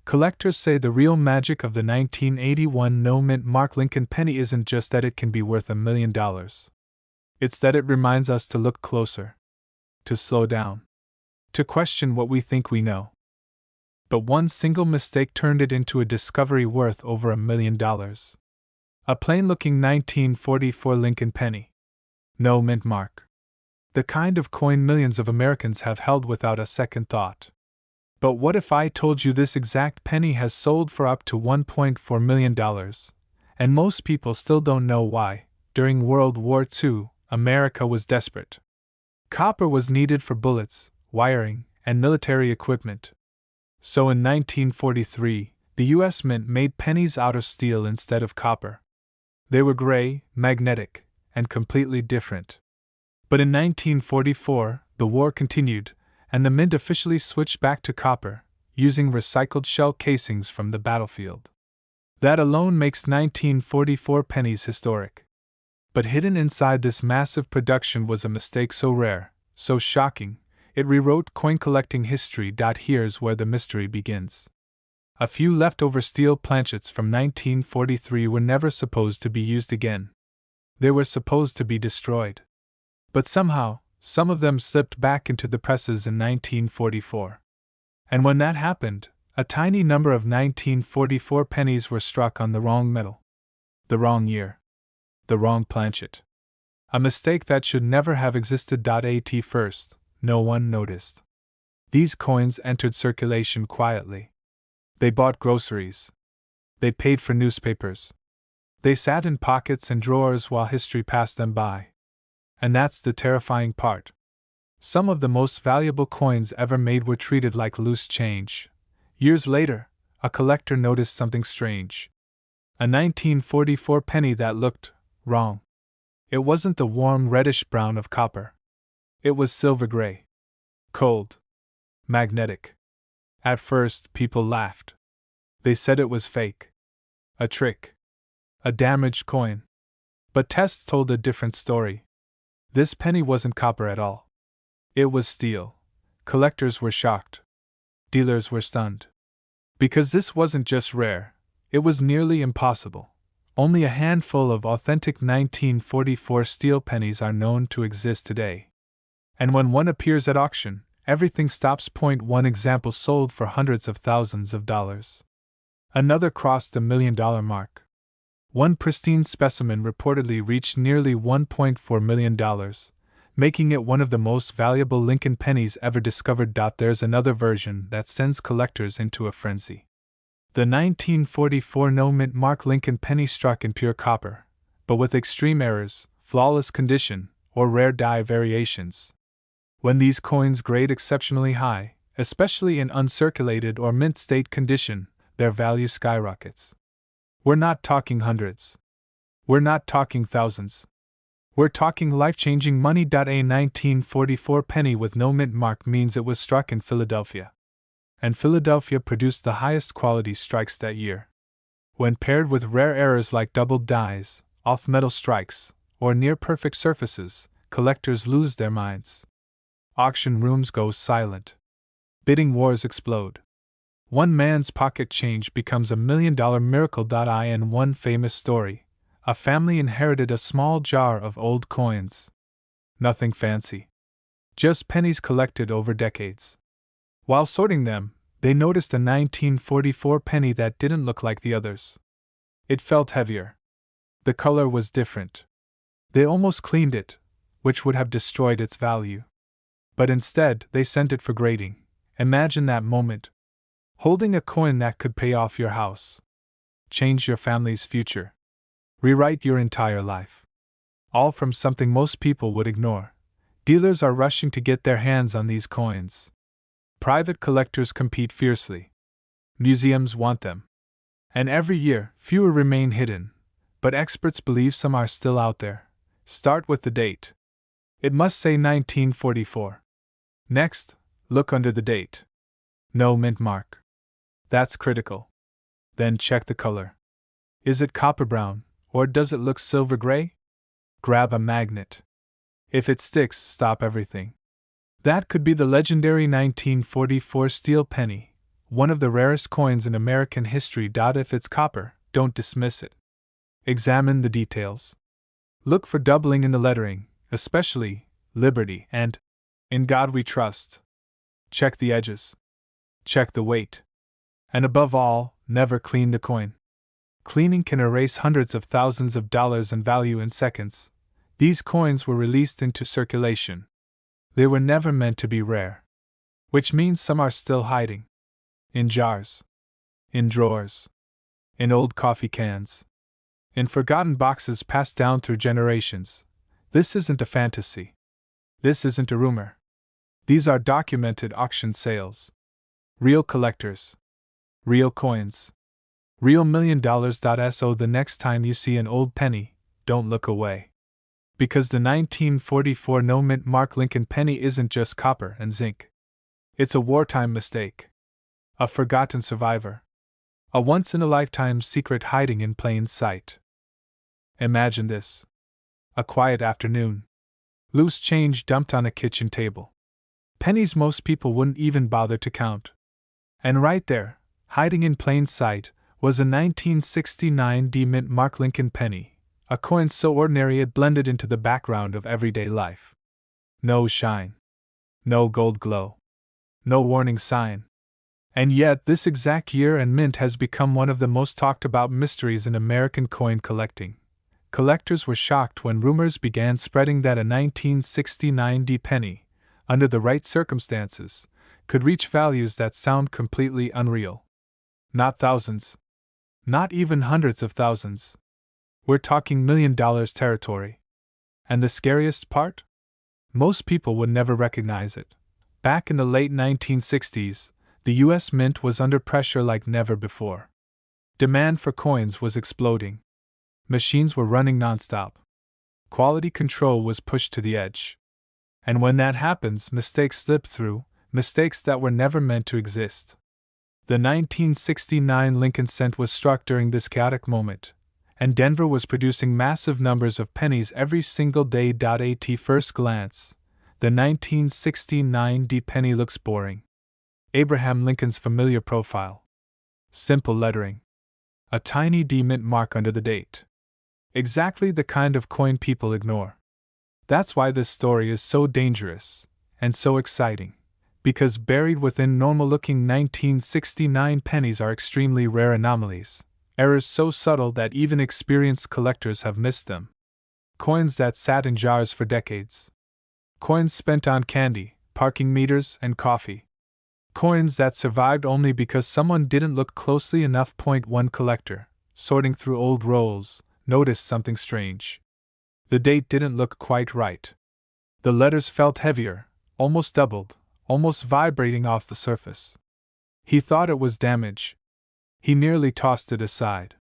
Collectors say the real magic of the 1981 no mint mark Lincoln penny isn't just that it can be worth $1 million. It's that it reminds us to look closer. To slow down. To question what we think we know. But one single mistake turned it into a discovery worth over $1 million. A plain-looking 1944 Lincoln penny. No mint mark. The kind of coin millions of Americans have held without a second thought. But what if I told you this exact penny has sold for up to $1.4 million, and most people still don't know why? During World War II, America was desperate. Copper was needed for bullets, wiring, and military equipment. So in 1943, the U.S. Mint made pennies out of steel instead of copper. They were gray, magnetic, and completely different. But in 1944, the war continued, and the mint officially switched back to copper, using recycled shell casings from the battlefield. That alone makes 1944 pennies historic. But hidden inside this massive production was a mistake so rare, so shocking, it rewrote coin collecting history. Here's where the mystery begins. A few leftover steel planchets from 1943 were never supposed to be used again. They were supposed to be destroyed. But somehow, some of them slipped back into the presses in 1944. And when that happened, a tiny number of 1944 pennies were struck on the wrong metal. The wrong year. The wrong planchet. A mistake that should never have existed. At first, no one noticed. These coins entered circulation quietly. They bought groceries. They paid for newspapers. They sat in pockets and drawers while history passed them by. And that's the terrifying part. Some of the most valuable coins ever made were treated like loose change. Years later, a collector noticed something strange. A 1944 penny that looked wrong. It wasn't the warm reddish brown of copper. It was silver gray. Cold. Magnetic. At first, people laughed. They said it was fake. A trick. A damaged coin. But tests told a different story. This penny wasn't copper at all. It was steel. Collectors were shocked. Dealers were stunned. Because this wasn't just rare, it was nearly impossible. Only a handful of authentic 1944 steel pennies are known to exist today. And when one appears at auction, everything stops. One example sold for hundreds of thousands of dollars. Another crossed the $1 million mark. One pristine specimen reportedly reached nearly $1.4 million, making it one of the most valuable Lincoln pennies ever discovered. There's another version that sends collectors into a frenzy. The 1944 no-mint mark Lincoln penny struck in pure copper, but with extreme errors, flawless condition, or rare die variations. When these coins grade exceptionally high, especially in uncirculated or mint state condition, their value skyrockets. We're not talking hundreds. We're not talking thousands. We're talking life-changing money. A 1944 penny with no mint mark means it was struck in Philadelphia. And Philadelphia produced the highest quality strikes that year. When paired with rare errors like doubled dies, off-metal strikes, or near-perfect surfaces, collectors lose their minds. Auction rooms go silent. Bidding wars explode. One man's pocket change becomes $1 million miracle. In one famous story, a family inherited a small jar of old coins. Nothing fancy. Just pennies collected over decades. While sorting them, they noticed a 1944 penny that didn't look like the others. It felt heavier. The color was different. They almost cleaned it, which would have destroyed its value. But instead, they sent it for grading. Imagine that moment. Holding a coin that could pay off your house. Change your family's future. Rewrite your entire life. All from something most people would ignore. Dealers are rushing to get their hands on these coins. Private collectors compete fiercely. Museums want them. And every year, fewer remain hidden. But experts believe some are still out there. Start with the date. It must say 1944. Next, look under the date. No mint mark. That's critical. Then check the color. Is it copper brown, or does it look silver gray? Grab a magnet. If it sticks, stop everything. That could be the legendary 1944 steel penny, one of the rarest coins in American history. If it's copper, don't dismiss it. Examine the details. Look for doubling in the lettering, especially Liberty and In God We Trust. Check the edges. Check the weight. And above all, never clean the coin. Cleaning can erase hundreds of thousands of dollars in value in seconds. These coins were released into circulation. They were never meant to be rare. Which means some are still hiding. In jars. In drawers. In old coffee cans. in forgotten boxes passed down through generations. This isn't a fantasy. This isn't a rumor. These are documented auction sales. Real collectors. Real coins. Real $1 million. So the next time you see an old penny, don't look away. Because the 1944 no-mint Mark Lincoln penny isn't just copper and zinc. It's a wartime mistake. A forgotten survivor. A once-in-a-lifetime secret hiding in plain sight. Imagine this. A quiet afternoon. Loose change dumped on a kitchen table. Pennies most people wouldn't even bother to count. And right there, hiding in plain sight, was a 1969 mint Mark Lincoln penny, a coin so ordinary it blended into the background of everyday life. No shine. No gold glow. No warning sign. And yet, this exact year and mint has become one of the most talked about mysteries in American coin collecting. Collectors were shocked when rumors began spreading that a 1969 penny, under the right circumstances, could reach values that sound completely unreal. Not thousands. Not even hundreds of thousands. We're talking $1 million territory. And the scariest part? Most people would never recognize it. Back in the late 1960s, the U.S. Mint was under pressure like never before. Demand for coins was exploding. Machines were running nonstop. Quality control was pushed to the edge. And when that happens, mistakes slip through, mistakes that were never meant to exist. The 1969 Lincoln cent was struck during this chaotic moment, and Denver was producing massive numbers of pennies every single day. At first glance, the 1969 penny looks boring. Abraham Lincoln's familiar profile. Simple lettering. A tiny D mint mark under the date. Exactly the kind of coin people ignore. That's why this story is so dangerous, and so exciting, because buried within normal-looking 1969 pennies are extremely rare anomalies, errors so subtle that even experienced collectors have missed them. Coins that sat in jars for decades. Coins spent on candy, parking meters, and coffee. Coins that survived only because someone didn't look closely enough. One collector, sorting through old rolls, noticed something strange. The date didn't look quite right. The letters felt heavier, almost doubled, almost vibrating off the surface. He thought it was damage. He nearly tossed it aside.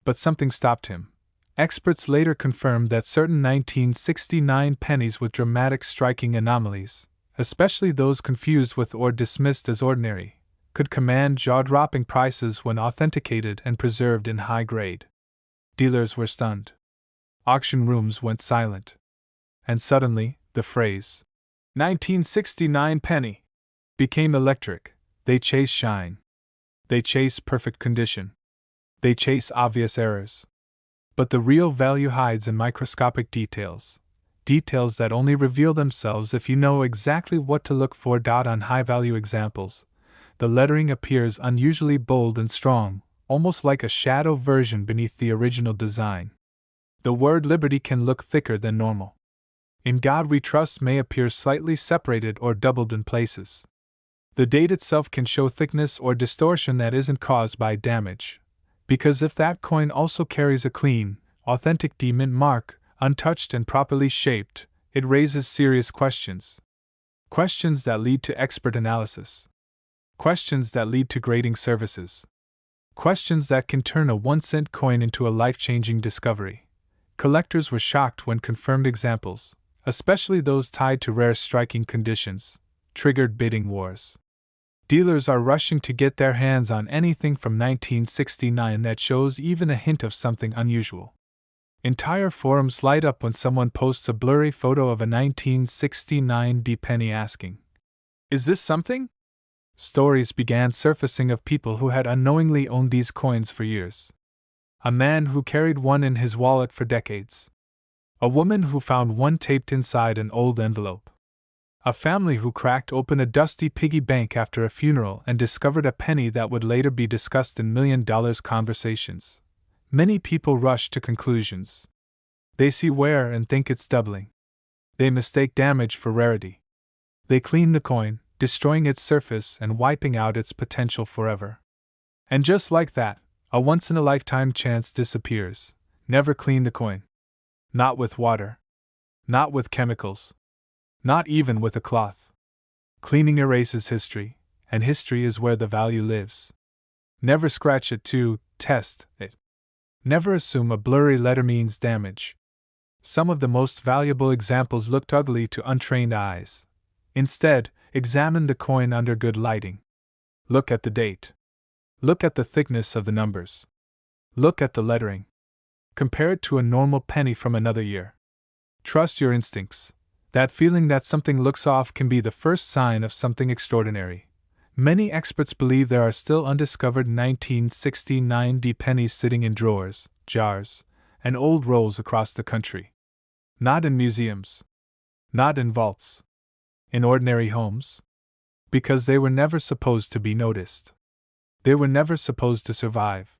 But something stopped him. Experts later confirmed that certain 1969 pennies with dramatic striking anomalies, especially those confused with or dismissed as ordinary, could command jaw-dropping prices when authenticated and preserved in high grade. Dealers were stunned. Auction rooms went silent. And suddenly, the phrase, 1969 penny, became electric. They chase shine. They chase perfect condition. They chase obvious errors. But the real value hides in microscopic details. Details that only reveal themselves if you know exactly what to look for. On high-value examples, the lettering appears unusually bold and strong, almost like a shadow version beneath the original design. The word liberty can look thicker than normal. In God We Trust may appear slightly separated or doubled in places. The date itself can show thickness or distortion that isn't caused by damage. Because if that coin also carries a clean, authentic D mint mark, untouched and properly shaped, it raises serious questions. Questions that lead to expert analysis. Questions that lead to grading services. Questions that can turn a 1-cent coin into a life-changing discovery. Collectors were shocked when confirmed examples, especially those tied to rare striking conditions, triggered bidding wars. Dealers are rushing to get their hands on anything from 1969 that shows even a hint of something unusual. Entire forums light up when someone posts a blurry photo of a 1969 penny asking, "Is this something?" Stories began surfacing of people who had unknowingly owned these coins for years. A man who carried one in his wallet for decades. A woman who found one taped inside an old envelope. A family who cracked open a dusty piggy bank after a funeral and discovered a penny that would later be discussed in $1 million conversations. Many people rush to conclusions. They see wear and think it's doubling. They mistake damage for rarity. They clean the coin, destroying its surface and wiping out its potential forever. And just like that, a once-in-a-lifetime chance disappears. never clean the coin. Not with water. Not with chemicals. Not even with a cloth. Cleaning erases history, and history is where the value lives. Never scratch it to test it. Never assume a blurry letter means damage. Some of the most valuable examples looked ugly to untrained eyes. Instead, examine the coin under good lighting. Look at the date. Look at the thickness of the numbers. Look at the lettering. Compare it to a normal penny from another year. Trust your instincts. That feeling that something looks off can be the first sign of something extraordinary. Many experts believe there are still undiscovered 1969 D pennies sitting in drawers, jars, and old rolls across the country. Not in museums. Not in vaults. In ordinary homes. Because they were never supposed to be noticed. They were never supposed to survive.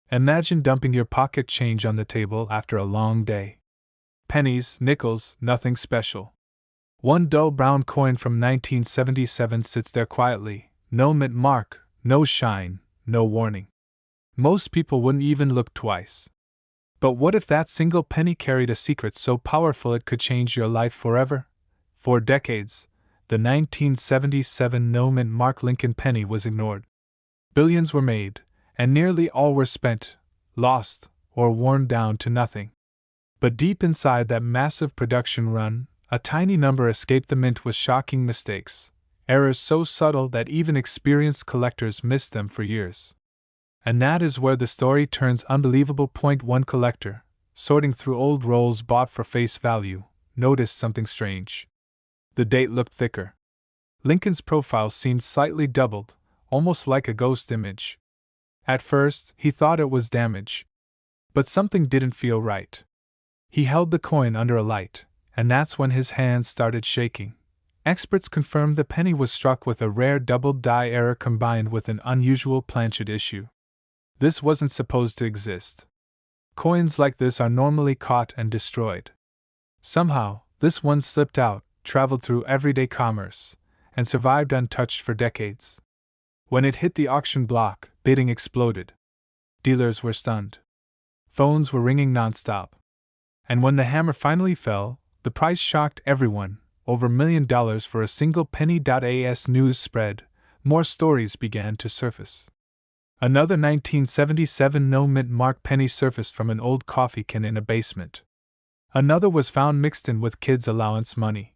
Imagine dumping your pocket change on the table after a long day. Pennies, nickels, nothing special. One dull brown coin from 1977 sits there quietly, no mint mark, no shine, no warning. Most people wouldn't even look twice. But what if that single penny carried a secret so powerful it could change your life forever? For decades, the 1977 no mint mark Lincoln penny was ignored. Billions were made, and nearly all were spent, lost, or worn down to nothing. But deep inside that massive production run, a tiny number escaped the mint with shocking mistakes, errors so subtle that even experienced collectors missed them for years. And that is where the story turns unbelievable. One collector, sorting through old rolls bought for face value, noticed something strange. The date looked thicker. Lincoln's profile seemed slightly doubled, almost like a ghost image. At first, he thought it was damage. But something didn't feel right. He held the coin under a light, and that's when his hands started shaking. Experts confirmed the penny was struck with a rare doubled die error combined with an unusual planchet issue. This wasn't supposed to exist. Coins like this are normally caught and destroyed. Somehow, this one slipped out, traveled through everyday commerce, and survived untouched for decades. When it hit the auction block, bidding exploded. Dealers were stunned. Phones were ringing nonstop. And when the hammer finally fell, the price shocked everyone, over $1 million for a single penny. As news spread, more stories began to surface. Another 1977 no mint mark penny surfaced from an old coffee can in a basement. Another was found mixed in with kids' allowance money.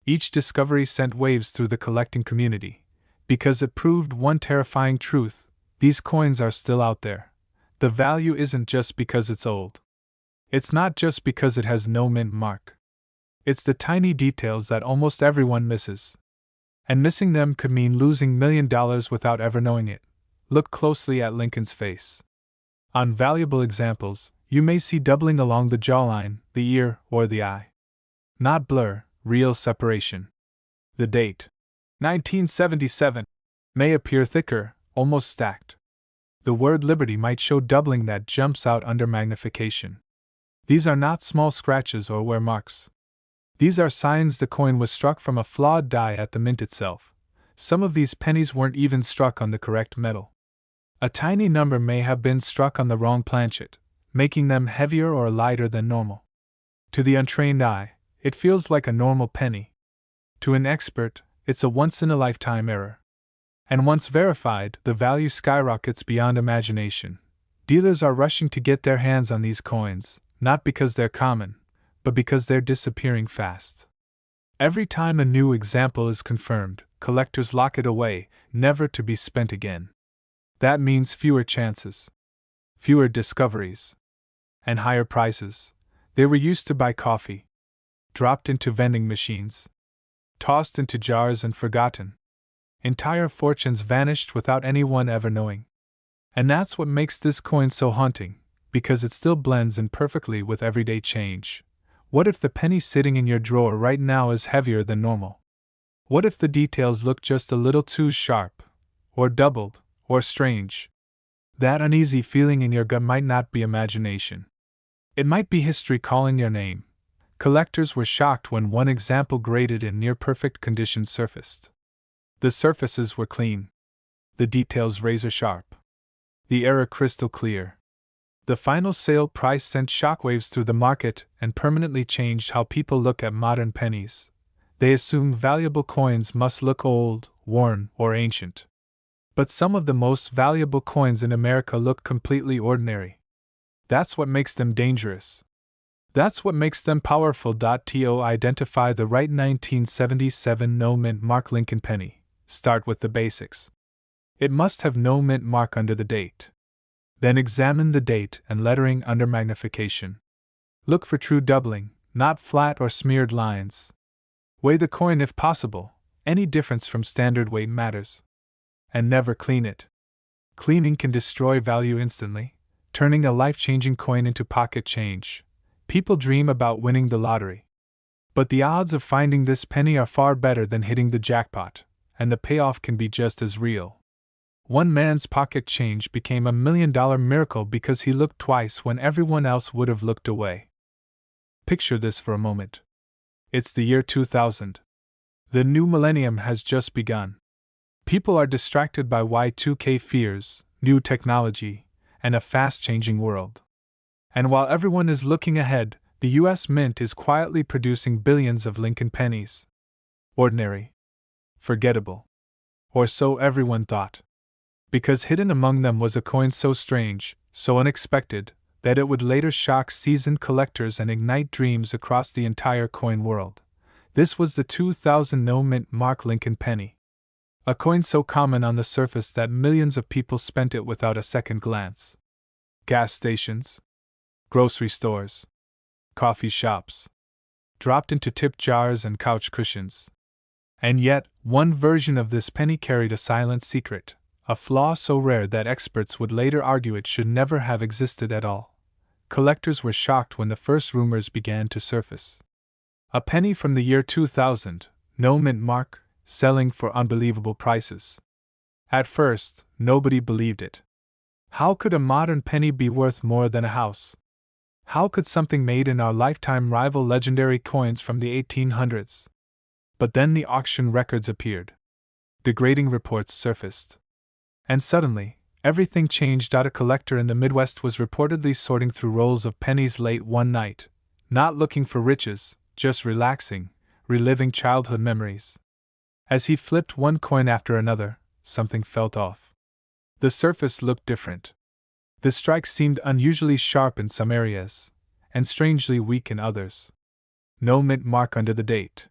Each discovery sent waves through the collecting community, because it proved one terrifying truth: these coins are still out there. The value isn't just because it's old. It's not just because it has no mint mark. It's the tiny details that almost everyone misses. And missing them could mean losing $1 million without ever knowing it. Look closely at Lincoln's face. On valuable examples, you may see doubling along the jawline, the ear, or the eye. Not blur, real separation. The date, 1977, may appear thicker, almost stacked. The word Liberty might show doubling that jumps out under magnification. These are not small scratches or wear marks. These are signs the coin was struck from a flawed die at the mint itself. Some of these pennies weren't even struck on the correct metal. A tiny number may have been struck on the wrong planchet, making them heavier or lighter than normal. To the untrained eye, it feels like a normal penny. To an expert, it's a once-in-a-lifetime error. And once verified, the value skyrockets beyond imagination. Dealers are rushing to get their hands on these coins, not because they're common, but because they're disappearing fast. Every time a new example is confirmed, collectors lock it away, never to be spent again. That means fewer chances, fewer discoveries, and higher prices. They were used to buy coffee, dropped into vending machines, tossed into jars and forgotten. Entire fortunes vanished without anyone ever knowing. And that's what makes this coin so haunting, because it still blends in perfectly with everyday change. What if the penny sitting in your drawer right now is heavier than normal? What if the details look just a little too sharp, or doubled, or strange? That uneasy feeling in your gut might not be imagination. It might be history calling your name. Collectors were shocked when one example graded in near-perfect condition surfaced. The surfaces were clean. The details razor-sharp. The error crystal clear. The final sale price sent shockwaves through the market and permanently changed how people look at modern pennies. They assume valuable coins must look old, worn, or ancient. But some of the most valuable coins in America look completely ordinary. That's what makes them dangerous. That's what makes them powerful. To identify the right 1977 no mint mark Lincoln penny, start with the basics. It must have no mint mark under the date. Then examine the date and lettering under magnification. Look for true doubling, not flat or smeared lines. Weigh the coin if possible. Any difference from standard weight matters. And never clean it. Cleaning can destroy value instantly, turning a life-changing coin into pocket change. People dream about winning the lottery. But the odds of finding this penny are far better than hitting the jackpot, and the payoff can be just as real. One man's pocket change became $1 million miracle because he looked twice when everyone else would have looked away. Picture this for a moment. It's the year 2000. The new millennium has just begun. People are distracted by Y2K fears, new technology, and a fast-changing world. And while everyone is looking ahead, the U.S. Mint is quietly producing billions of Lincoln pennies. Ordinary. Forgettable. Or so everyone thought. Because hidden among them was a coin so strange, so unexpected, that it would later shock seasoned collectors and ignite dreams across the entire coin world. This was the 2000 no mint mark Lincoln penny. A coin so common on the surface that millions of people spent it without a second glance. Gas stations, grocery stores, coffee shops, dropped into tip jars and couch cushions. And yet, one version of this penny carried a silent secret, a flaw so rare that experts would later argue it should never have existed at all. Collectors were shocked when the first rumors began to surface. A penny from the year 2000, no mint mark, selling for unbelievable prices. At first, nobody believed it. How could a modern penny be worth more than a house? How could something made in our lifetime rival legendary coins from the 1800s? But then the auction records appeared. Degrading reports surfaced. And suddenly, everything changed. A collector in the Midwest was reportedly sorting through rolls of pennies late one night, not looking for riches, just relaxing, reliving childhood memories. As he flipped one coin after another, something felt off. The surface looked different. The strikes seemed unusually sharp in some areas, and strangely weak in others. No mint mark under the date.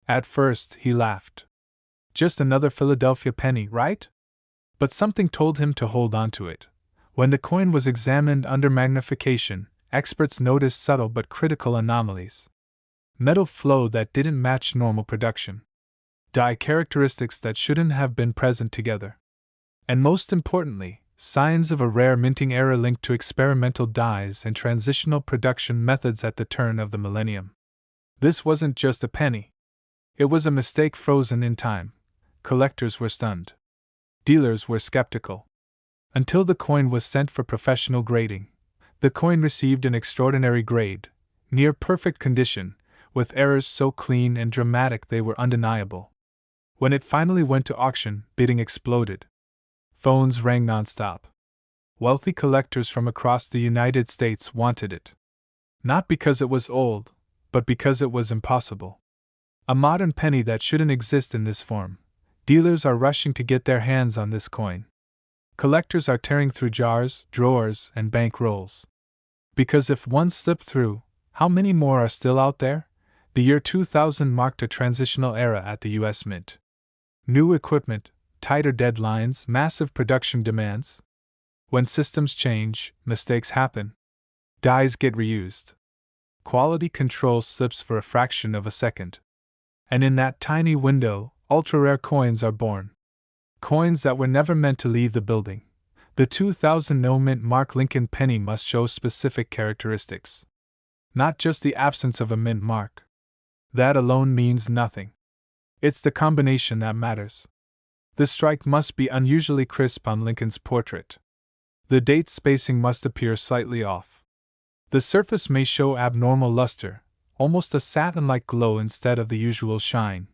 At first, he laughed. Just another Philadelphia penny, right? But something told him to hold on to it. When the coin was examined under magnification, experts noticed subtle but critical anomalies. Metal flow that didn't match normal production. Die characteristics that shouldn't have been present together. And most importantly, signs of a rare minting error linked to experimental dies and transitional production methods at the turn of the millennium. This wasn't just a penny. It was a mistake frozen in time. Collectors were stunned. Dealers were skeptical. Until the coin was sent for professional grading. The coin received an extraordinary grade, near perfect condition, with errors so clean and dramatic they were undeniable. When it finally went to auction, bidding exploded. Phones rang nonstop. Wealthy collectors from across the United States wanted it. Not because it was old, but because it was impossible. A modern penny that shouldn't exist in this form. Dealers are rushing to get their hands on this coin. Collectors are tearing through jars, drawers, and bank rolls. Because if one slipped through, how many more are still out there? The year 2000 marked a transitional era at the U.S. Mint. New equipment, tighter deadlines, massive production demands. When systems change, mistakes happen. Dies get reused. Quality control slips for a fraction of a second. And in that tiny window, ultra-rare coins are born. Coins that were never meant to leave the building. The 2000 no mint mark Lincoln penny must show specific characteristics. Not just the absence of a mint mark. That alone means nothing. It's the combination that matters. The strike must be unusually crisp on Lincoln's portrait. The date spacing must appear slightly off. The surface may show abnormal luster, almost a satin-like glow instead of the usual shine.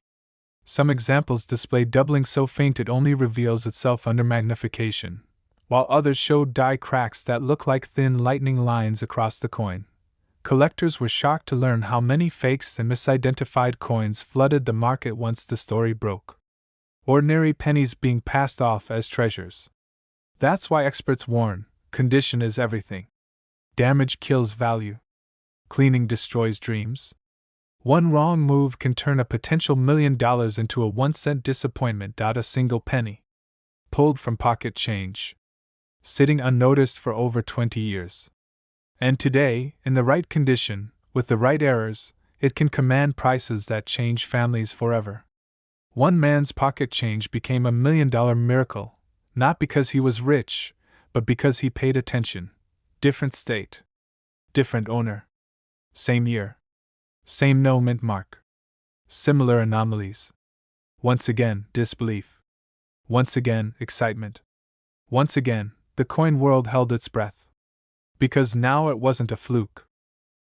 Some examples display doubling so faint it only reveals itself under magnification, while others showed die cracks that looked like thin lightning lines across the coin. Collectors were shocked to learn how many fakes and misidentified coins flooded the market once the story broke. Ordinary pennies being passed off as treasures. That's why experts warn, condition is everything. Damage kills value. Cleaning destroys dreams. One wrong move can turn a potential $1 million into a 1-cent disappointment. A single penny. Pulled from pocket change. Sitting unnoticed for over 20 years. And today, in the right condition, with the right errors, it can command prices that change families forever. One man's pocket change became $1 million miracle, not because he was rich, but because he paid attention. Different state. Different owner. Same year. Same no mint mark. Similar anomalies. Once again, disbelief. Once again, excitement. Once again, the coin world held its breath. Because now it wasn't a fluke.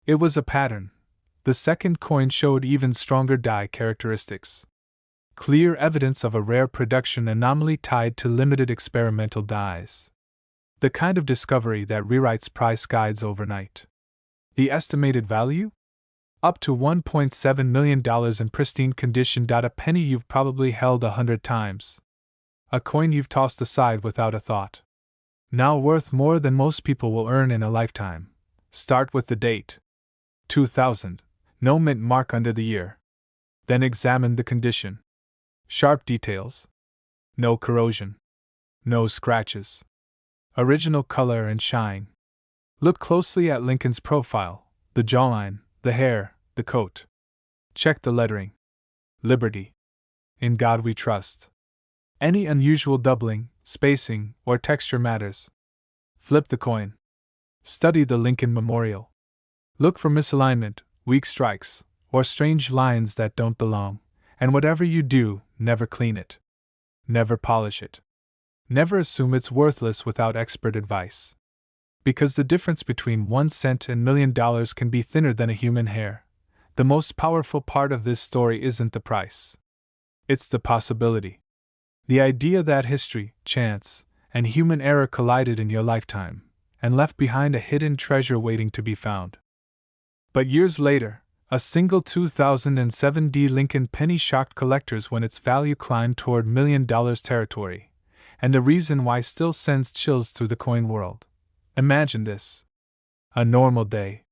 It was a pattern. The second coin showed even stronger die characteristics. Clear evidence of a rare production anomaly tied to limited experimental dies. The kind of discovery that rewrites price guides overnight. The estimated value? Up to $1.7 million in pristine condition. A penny you've probably held 100 times. A coin you've tossed aside without a thought. Now worth more than most people will earn in a lifetime. Start with the date. 2000. No mint mark under the year. Then examine the condition. Sharp details. No corrosion. No scratches. Original color and shine. Look closely at Lincoln's profile, the jawline, the hair, the coat. Check the lettering. Liberty. In God we trust. Any unusual doubling, spacing, or texture matters. Flip the coin. Study the Lincoln Memorial. Look for misalignment, weak strikes, or strange lines that don't belong. And whatever you do, never clean it. Never polish it. Never assume it's worthless without expert advice. Because the difference between 1 cent and $1 million can be thinner than a human hair. The most powerful part of this story isn't the price. It's the possibility. The idea that history, chance, and human error collided in your lifetime, and left behind a hidden treasure waiting to be found. But years later, a single 2007 Lincoln penny shocked collectors when its value climbed toward $1 million territory, and the reason why still sends chills through the coin world. Imagine this. A normal day.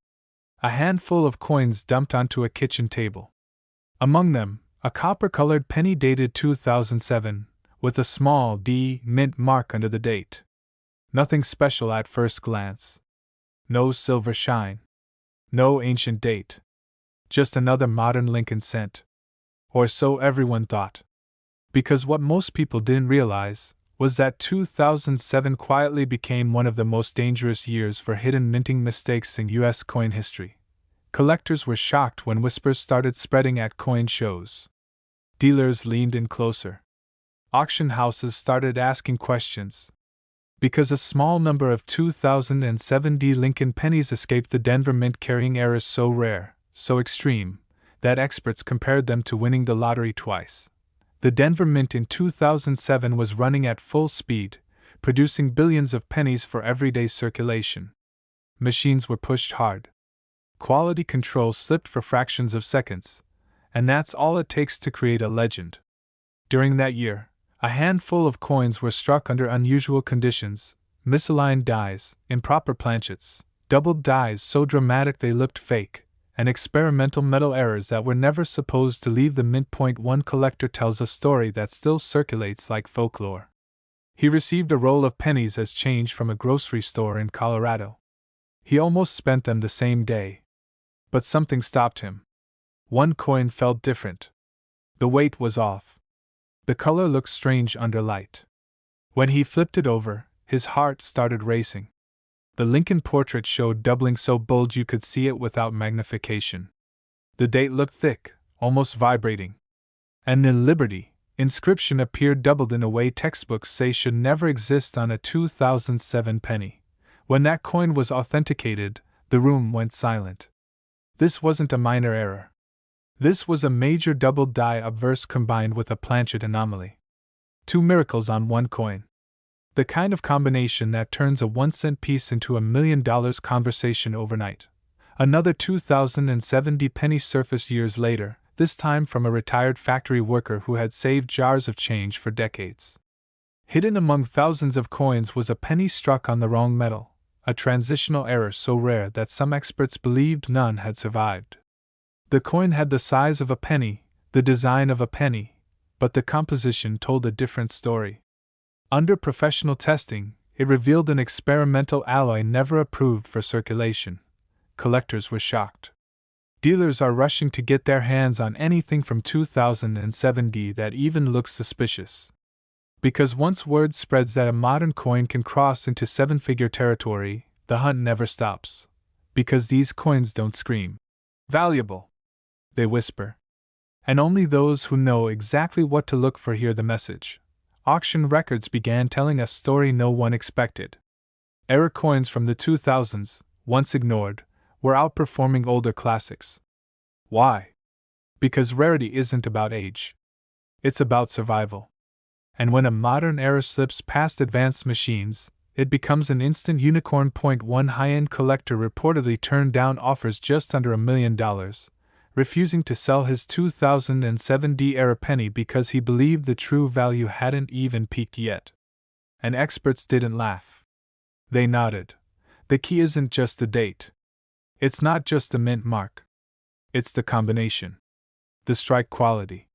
A handful of coins dumped onto a kitchen table. Among them, a copper-colored penny dated 2007, with a small D mint mark under the date. Nothing special at first glance. No silver shine. No ancient date. Just another modern Lincoln cent. Or so everyone thought. Because what most people didn't realize was that 2007 quietly became one of the most dangerous years for hidden minting mistakes in U.S. coin history. Collectors were shocked when whispers started spreading at coin shows. Dealers leaned in closer. Auction houses started asking questions. Because a small number of 2007 Lincoln pennies escaped the Denver Mint carrying errors so rare, so extreme, that experts compared them to winning the lottery twice. The Denver Mint in 2007 was running at full speed, producing billions of pennies for everyday circulation. Machines were pushed hard. Quality control slipped for fractions of seconds, and that's all it takes to create a legend. During that year, a handful of coins were struck under unusual conditions: misaligned dies, improper planchets, doubled dies so dramatic they looked fake, and experimental metal errors that were never supposed to leave the mint. One collector tells a story that still circulates like folklore. He received a roll of pennies as change from a grocery store in Colorado. He almost spent them the same day. But something stopped him. One coin felt different. The weight was off. The color looked strange under light. When he flipped it over, his heart started racing. The Lincoln portrait showed doubling so bold you could see it without magnification. The date looked thick, almost vibrating. And the Liberty inscription appeared doubled in a way textbooks say should never exist on a 2007 penny. When that coin was authenticated, the room went silent. This wasn't a minor error. This was a major double die obverse combined with a planchet anomaly. Two miracles on one coin. The kind of combination that turns a 1-cent piece into $1 million conversation overnight. Another 2070 penny surfaced years later, this time from a retired factory worker who had saved jars of change for decades. Hidden among thousands of coins was a penny struck on the wrong metal, a transitional error so rare that some experts believed none had survived. The coin had the size of a penny, the design of a penny, but the composition told a different story. Under professional testing, it revealed an experimental alloy never approved for circulation. Collectors were shocked. Dealers are rushing to get their hands on anything from 2070 that even looks suspicious. Because once word spreads that a modern coin can cross into 7-figure territory, the hunt never stops. Because these coins don't scream valuable. They whisper. And only those who know exactly what to look for hear the message. Auction records began telling a story no one expected. Era coins from the 2000s, once ignored, were outperforming older classics. Why? Because rarity isn't about age. It's about survival. And when a modern era slips past advanced machines, it becomes an instant unicorn. One high-end collector reportedly turned down offers just under $1 million, refusing to sell his 2070 era penny because he believed the true value hadn't even peaked yet. And experts didn't laugh. They nodded. The key isn't just the date. It's not just the mint mark. It's the combination. The strike quality.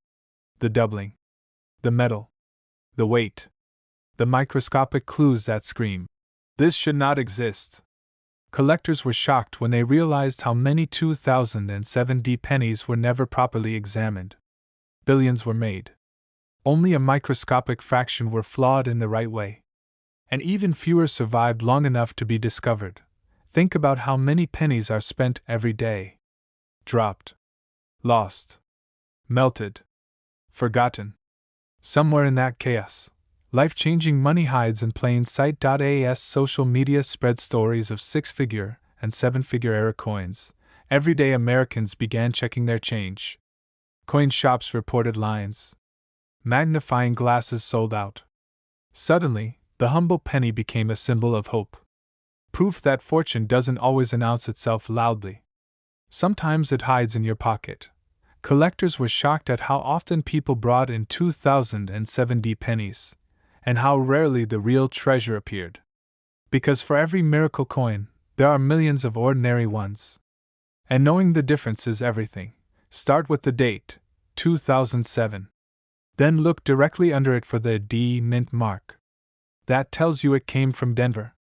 The doubling. The metal. The weight. The microscopic clues that scream. This should not exist. Collectors were shocked when they realized how many 2070 pennies were never properly examined. Billions were made. Only a microscopic fraction were flawed in the right way. And even fewer survived long enough to be discovered. Think about how many pennies are spent every day. Dropped. Lost. Melted. Forgotten. Somewhere in that chaos, life-changing money hides in plain sight. As social media spread stories of 6-figure and 7-figure era coins, everyday Americans began checking their change. Coin shops reported lines. Magnifying glasses sold out. Suddenly, the humble penny became a symbol of hope. Proof that fortune doesn't always announce itself loudly. Sometimes it hides in your pocket. Collectors were shocked at how often people brought in 2070 pennies, and how rarely the real treasure appeared. Because for every miracle coin, there are millions of ordinary ones. And knowing the difference is everything. Start with the date, 2007. Then look directly under it for the D mint mark. That tells you it came from Denver.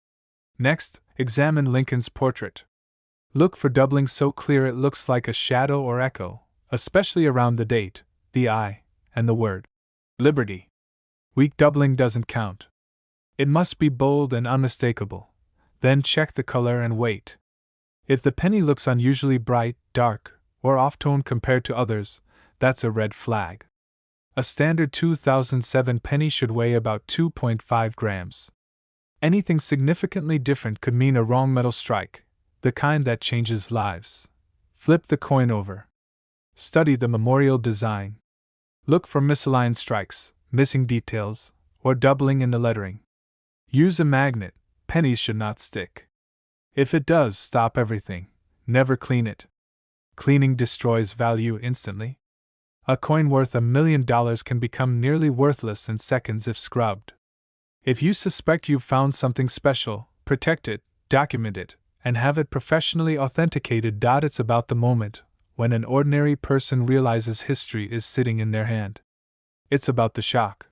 Next, examine Lincoln's portrait. Look for doubling so clear it looks like a shadow or echo, especially around the date, the eye, and the word Liberty. Weak doubling doesn't count. It must be bold and unmistakable. Then check the color and weight. If the penny looks unusually bright, dark, or off-tone compared to others, that's a red flag. A standard 2007 penny should weigh about 2.5 grams. Anything significantly different could mean a wrong metal strike, the kind that changes lives. Flip the coin over. Study the memorial design. Look for misaligned strikes, missing details, or doubling in the lettering. Use a magnet. Pennies should not stick. If it does, stop everything. Never clean it. Cleaning destroys value instantly. A coin worth $1 million can become nearly worthless in seconds if scrubbed. If you suspect you've found something special, protect it, document it, and have it professionally authenticated. It's about the moment when an ordinary person realizes history is sitting in their hand. It's about the shock,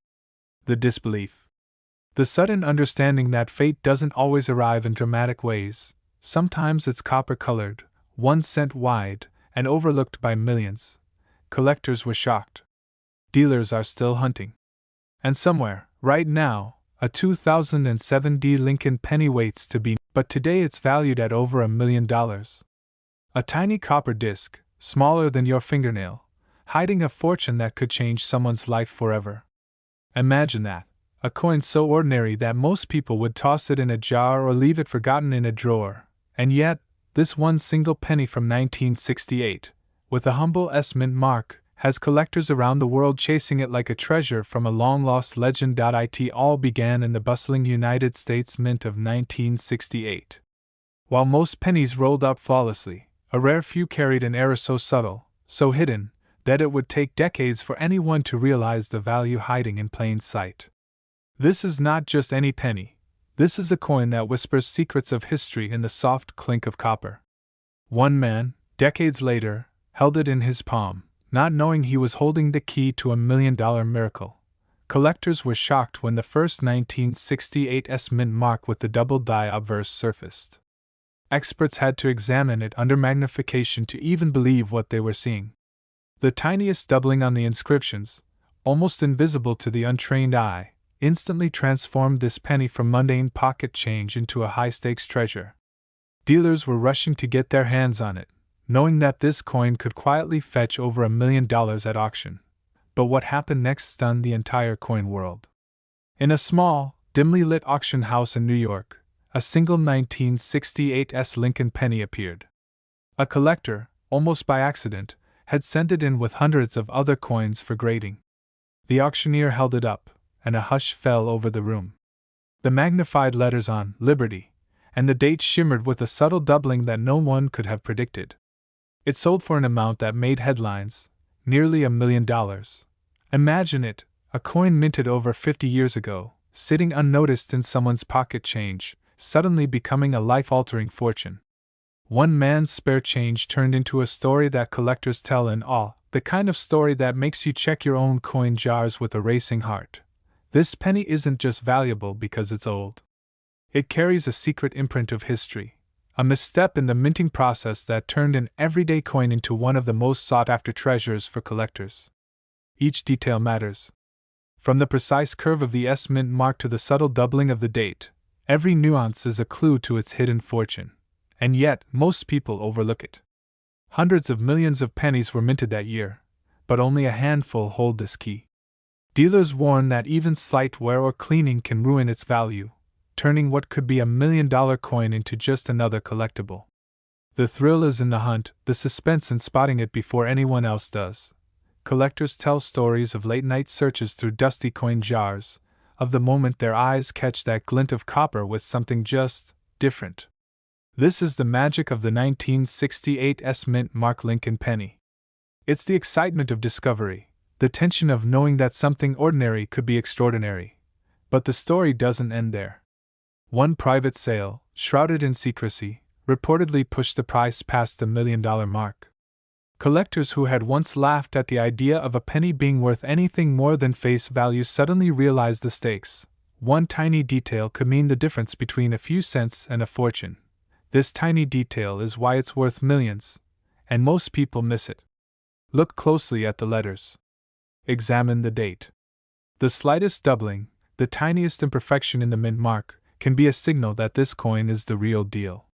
the disbelief, the sudden understanding that fate doesn't always arrive in dramatic ways. Sometimes it's copper-colored, 1 cent wide, and overlooked by millions. Collectors were shocked. Dealers are still hunting. And somewhere, right now, a 2007 Lincoln penny waits to be, but today it's valued at over $1 million. A tiny copper disc, smaller than your fingernail, hiding a fortune that could change someone's life forever. Imagine that, a coin so ordinary that most people would toss it in a jar or leave it forgotten in a drawer, and yet, this one single penny from 1968, with a humble S mint mark, has collectors around the world chasing it like a treasure from a long-lost legend. It all began in the bustling United States Mint of 1968. While most pennies rolled out flawlessly, a rare few carried an error so subtle, so hidden, that it would take decades for anyone to realize the value hiding in plain sight. This is not just any penny. This is a coin that whispers secrets of history in the soft clink of copper. One man, decades later, held it in his palm, not knowing he was holding the key to $1 million miracle. Collectors were shocked when the first 1968 mint mark with the double die obverse surfaced. Experts had to examine it under magnification to even believe what they were seeing. The tiniest doubling on the inscriptions, almost invisible to the untrained eye, instantly transformed this penny from mundane pocket change into a high-stakes treasure. Dealers were rushing to get their hands on it, knowing that this coin could quietly fetch over $1 million at auction. But what happened next stunned the entire coin world. In a small, dimly lit auction house in New York, a single 1968 Lincoln penny appeared. A collector, almost by accident, had sent it in with hundreds of other coins for grading. The auctioneer held it up, and a hush fell over the room. The magnified letters on Liberty and the date shimmered with a subtle doubling that no one could have predicted. It sold for an amount that made headlines, nearly $1 million. Imagine it, a coin minted over 50 years ago, sitting unnoticed in someone's pocket change, suddenly becoming a life-altering fortune. One man's spare change turned into a story that collectors tell in awe, the kind of story that makes you check your own coin jars with a racing heart. This penny isn't just valuable because it's old. It carries a secret imprint of history, a misstep in the minting process that turned an everyday coin into one of the most sought-after treasures for collectors. Each detail matters. From the precise curve of the mint mark to the subtle doubling of the date, every nuance is a clue to its hidden fortune. And yet, most people overlook it. Hundreds of millions of pennies were minted that year, but only a handful hold this key. Dealers warn that even slight wear or cleaning can ruin its value, turning what could be $1 million coin into just another collectible. The thrill is in the hunt, the suspense in spotting it before anyone else does. Collectors tell stories of late-night searches through dusty coin jars, of the moment their eyes catch that glint of copper with something just different. This is the magic of the 1968 mint mark Lincoln penny. It's the excitement of discovery, the tension of knowing that something ordinary could be extraordinary. But the story doesn't end there. One private sale, shrouded in secrecy, reportedly pushed the price past the $1 million mark. Collectors who had once laughed at the idea of a penny being worth anything more than face value suddenly realized the stakes. One tiny detail could mean the difference between a few cents and a fortune. This tiny detail is why it's worth millions, and most people miss it. Look closely at the letters. Examine the date. The slightest doubling, the tiniest imperfection in the mint mark, can be a signal that this coin is the real deal.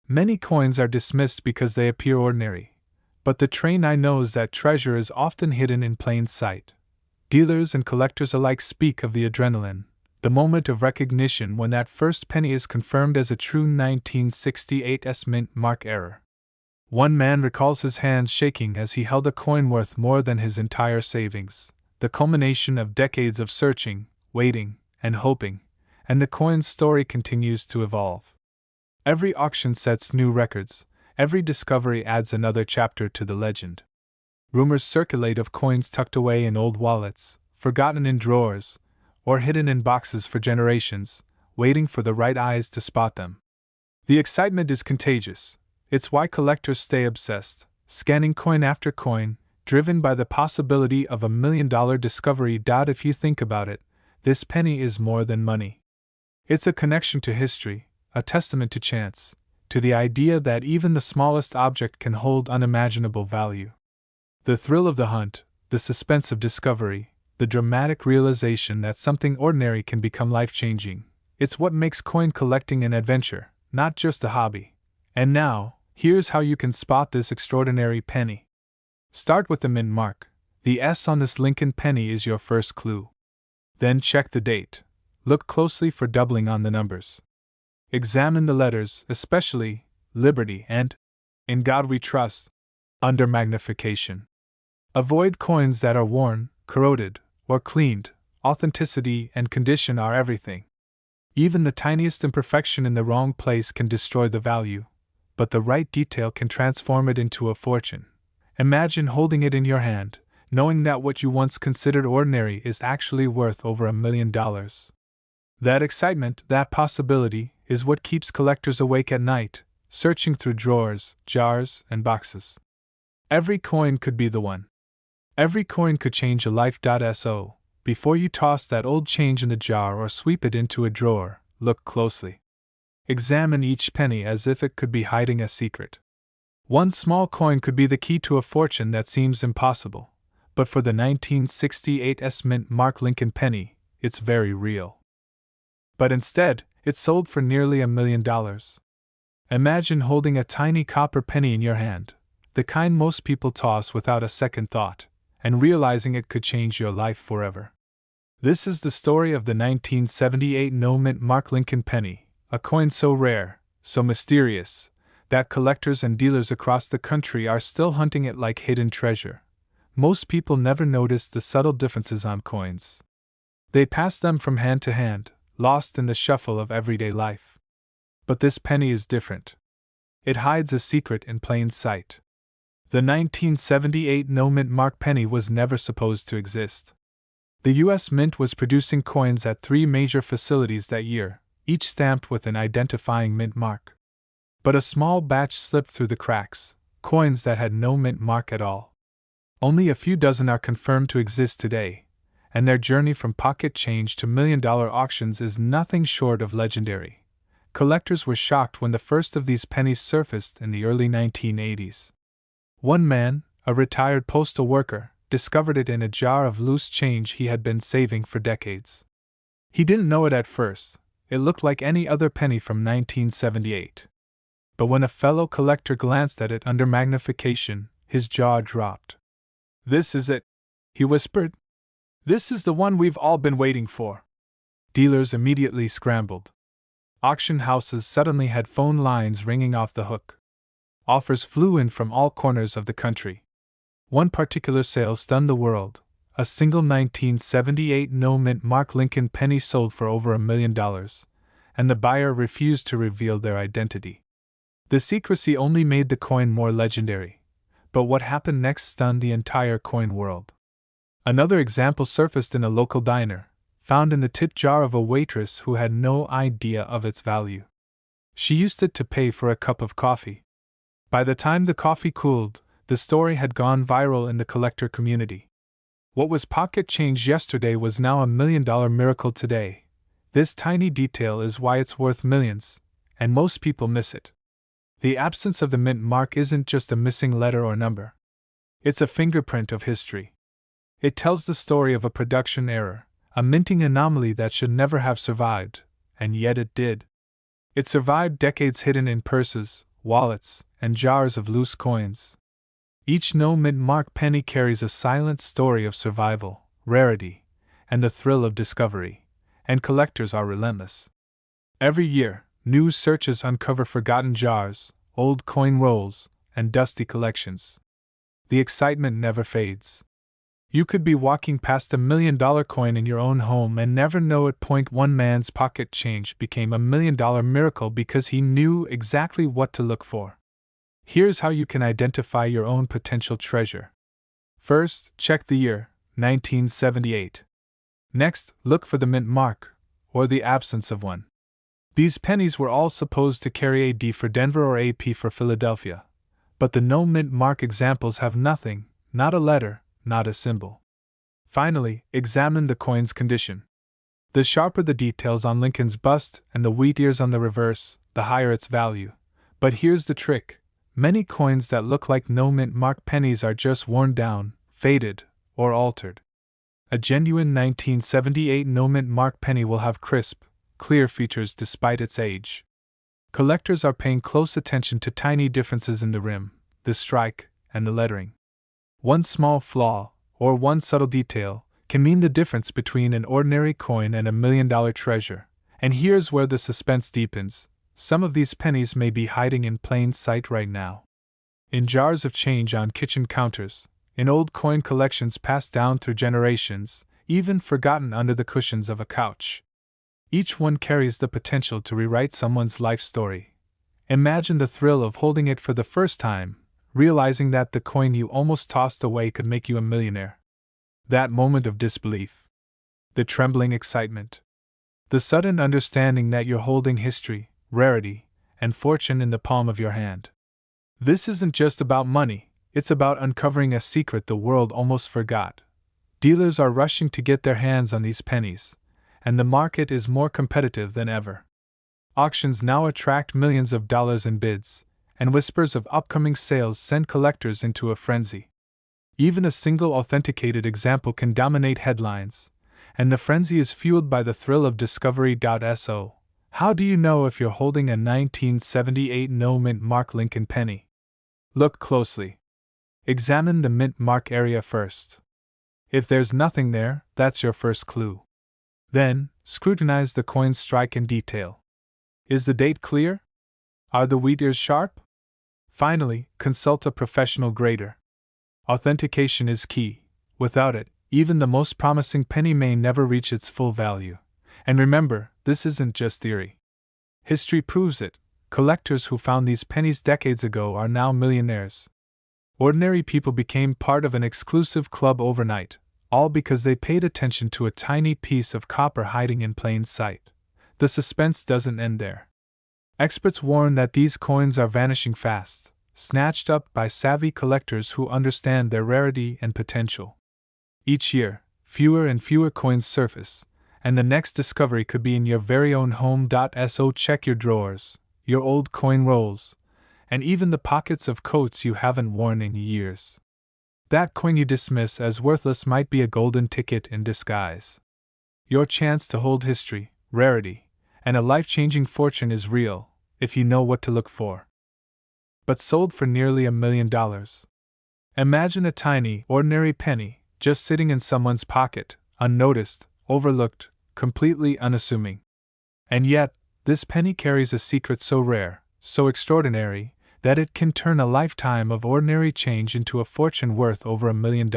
Many coins are dismissed because they appear ordinary, but the trained eye knows that treasure is often hidden in plain sight. Dealers and collectors alike speak of the adrenaline, the moment of recognition when that first penny is confirmed as a true 1968 mint mark error. One man recalls his hands shaking as he held a coin worth more than his entire savings, the culmination of decades of searching, waiting, and hoping, and the coin's story continues to evolve. Every auction sets new records, every discovery adds another chapter to the legend. Rumors circulate of coins tucked away in old wallets, forgotten in drawers, or hidden in boxes for generations, waiting for the right eyes to spot them. The excitement is contagious. It's why collectors stay obsessed, scanning coin after coin, driven by the possibility of $1 million discovery. If you think about it, this penny is more than money. It's a connection to history, a testament to chance, to the idea that even the smallest object can hold unimaginable value. The thrill of the hunt, the suspense of discovery, the dramatic realization that something ordinary can become life-changing. It's what makes coin collecting an adventure, not just a hobby. And now, here's how you can spot this extraordinary penny. Start with the mint mark. The S on this Lincoln penny is your first clue. Then check the date. Look closely for doubling on the numbers. Examine the letters, especially Liberty and In God We Trust, under magnification. Avoid coins that are worn, corroded, or cleaned. Authenticity and condition are everything. Even the tiniest imperfection in the wrong place can destroy the value, but the right detail can transform it into a fortune. Imagine holding it in your hand, knowing that what you once considered ordinary is actually worth over $1 million. That excitement, that possibility, is what keeps collectors awake at night, searching through drawers, jars, and boxes. Every coin could be the one. Every coin could change a life. So, before you toss that old change in the jar or sweep it into a drawer, look closely. Examine each penny as if it could be hiding a secret. One small coin could be the key to a fortune that seems impossible, but for the 1968 mint Mark Lincoln penny, it's very real. But instead, it sold for nearly $1 million. Imagine holding a tiny copper penny in your hand, the kind most people toss without a second thought, and realizing it could change your life forever. This is the story of the 1978 no-mint Mark Lincoln penny, a coin so rare, so mysterious, that collectors and dealers across the country are still hunting it like hidden treasure. Most people never notice the subtle differences on coins. They pass them from hand to hand, lost in the shuffle of everyday life. But this penny is different. It hides a secret in plain sight. The 1978 no-mint Mark penny was never supposed to exist. The U.S. Mint was producing coins at 3 major facilities that year, each stamped with an identifying mint mark. But a small batch slipped through the cracks, coins that had no mint mark at all. Only a few dozen are confirmed to exist today, and their journey from pocket change to million-dollar auctions is nothing short of legendary. Collectors were shocked when the first of these pennies surfaced in the early 1980s. One man, a retired postal worker, discovered it in a jar of loose change he had been saving for decades. He didn't know it at first. It looked like any other penny from 1978. But when a fellow collector glanced at it under magnification, his jaw dropped. "This is it," he whispered. "This is the one we've all been waiting for." Dealers immediately scrambled. Auction houses suddenly had phone lines ringing off the hook. Offers flew in from all corners of the country. One particular sale stunned the world. A single 1978 no-mint Mark Lincoln penny sold for over $1 million, and the buyer refused to reveal their identity. The secrecy only made the coin more legendary, but what happened next stunned the entire coin world. Another example surfaced in a local diner, found in the tip jar of a waitress who had no idea of its value. She used it to pay for a cup of coffee. By the time the coffee cooled, the story had gone viral in the collector community. What was pocket change yesterday was now $1 million miracle today. This tiny detail is why it's worth millions, and most people miss it. The absence of the mint mark isn't just a missing letter or number. It's a fingerprint of history. It tells the story of a production error, a minting anomaly that should never have survived, and yet it did. It survived decades hidden in purses, wallets, and jars of loose coins. Each no-mint Mark penny carries a silent story of survival, rarity, and the thrill of discovery, and collectors are relentless. Every year, new searches uncover forgotten jars, old coin rolls, and dusty collections. The excitement never fades. You could be walking past $1 million coin in your own home and never know it. One man's pocket change became $1 million miracle because he knew exactly what to look for. Here's how you can identify your own potential treasure. First, check the year, 1978. Next, look for the mint mark, or the absence of one. These pennies were all supposed to carry a D for Denver or a P for Philadelphia, but the no mint mark examples have nothing, not a letter, not a symbol. Finally, examine the coin's condition. The sharper the details on Lincoln's bust and the wheat ears on the reverse, the higher its value. But here's the trick. Many coins that look like no-mint mark pennies are just worn down, faded, or altered. A genuine 1978 no-mint mark penny will have crisp, clear features despite its age. Collectors are paying close attention to tiny differences in the rim, the strike, and the lettering. One small flaw, or one subtle detail, can mean the difference between an ordinary coin and $1 million treasure, and here's where the suspense deepens. Some of these pennies may be hiding in plain sight right now. In jars of change on kitchen counters, in old coin collections passed down through generations, even forgotten under the cushions of a couch. Each one carries the potential to rewrite someone's life story. Imagine the thrill of holding it for the first time, realizing that the coin you almost tossed away could make you a millionaire. That moment of disbelief. The trembling excitement. The sudden understanding that you're holding history, rarity, and fortune in the palm of your hand. This isn't just about money, it's about uncovering a secret the world almost forgot. Dealers are rushing to get their hands on these pennies, and the market is more competitive than ever. Auctions now attract millions of dollars in bids, and whispers of upcoming sales send collectors into a frenzy. Even a single authenticated example can dominate headlines, and the frenzy is fueled by the thrill of discovery. So, how do you know if you're holding a 1978 no-mint mark Lincoln penny? Look closely. Examine the mint mark area first. If there's nothing there, that's your first clue. Then, scrutinize the coin's strike in detail. Is the date clear? Are the wheat ears sharp? Finally, consult a professional grader. Authentication is key. Without it, even the most promising penny may never reach its full value. And remember, this isn't just theory. History proves it. Collectors who found these pennies decades ago are now millionaires. Ordinary people became part of an exclusive club overnight, all because they paid attention to a tiny piece of copper hiding in plain sight. The suspense doesn't end there. Experts warn that these coins are vanishing fast, snatched up by savvy collectors who understand their rarity and potential. Each year, fewer and fewer coins surface, and the next discovery could be in your very own home. So check your drawers, your old coin rolls, and even the pockets of coats you haven't worn in years. That coin you dismiss as worthless might be a golden ticket in disguise. Your chance to hold history, rarity, and a life-changing fortune is real, if you know what to look for. But sold for nearly $1 million. Imagine a tiny, ordinary penny, just sitting in someone's pocket, unnoticed, overlooked, completely unassuming. And yet, this penny carries a secret so rare, so extraordinary, that it can turn a lifetime of ordinary change into a fortune worth over $1 million.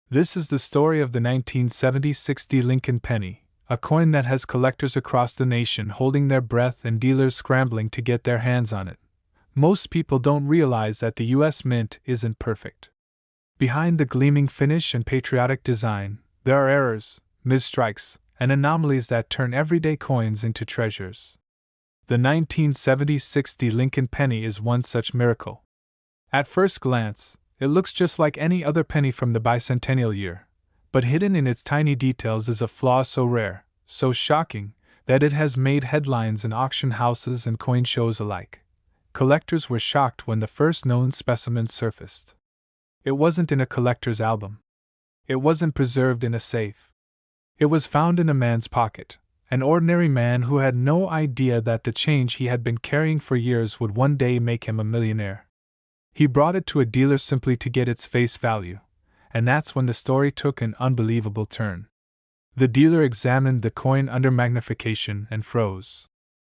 This is the story of the 1970-60 Lincoln penny, a coin that has collectors across the nation holding their breath and dealers scrambling to get their hands on it. Most people don't realize that the U.S. Mint isn't perfect. Behind the gleaming finish and patriotic design, there are errors, misstrikes, and anomalies that turn everyday coins into treasures. The 1970-60 Lincoln penny is one such miracle. At first glance, it looks just like any other penny from the bicentennial year, but hidden in its tiny details is a flaw so rare, so shocking, that it has made headlines in auction houses and coin shows alike. Collectors were shocked when the first known specimen surfaced. It wasn't in a collector's album. It wasn't preserved in a safe. It was found in a man's pocket, an ordinary man who had no idea that the change he had been carrying for years would one day make him a millionaire. He brought it to a dealer simply to get its face value, and that's when the story took an unbelievable turn. The dealer examined the coin under magnification and froze.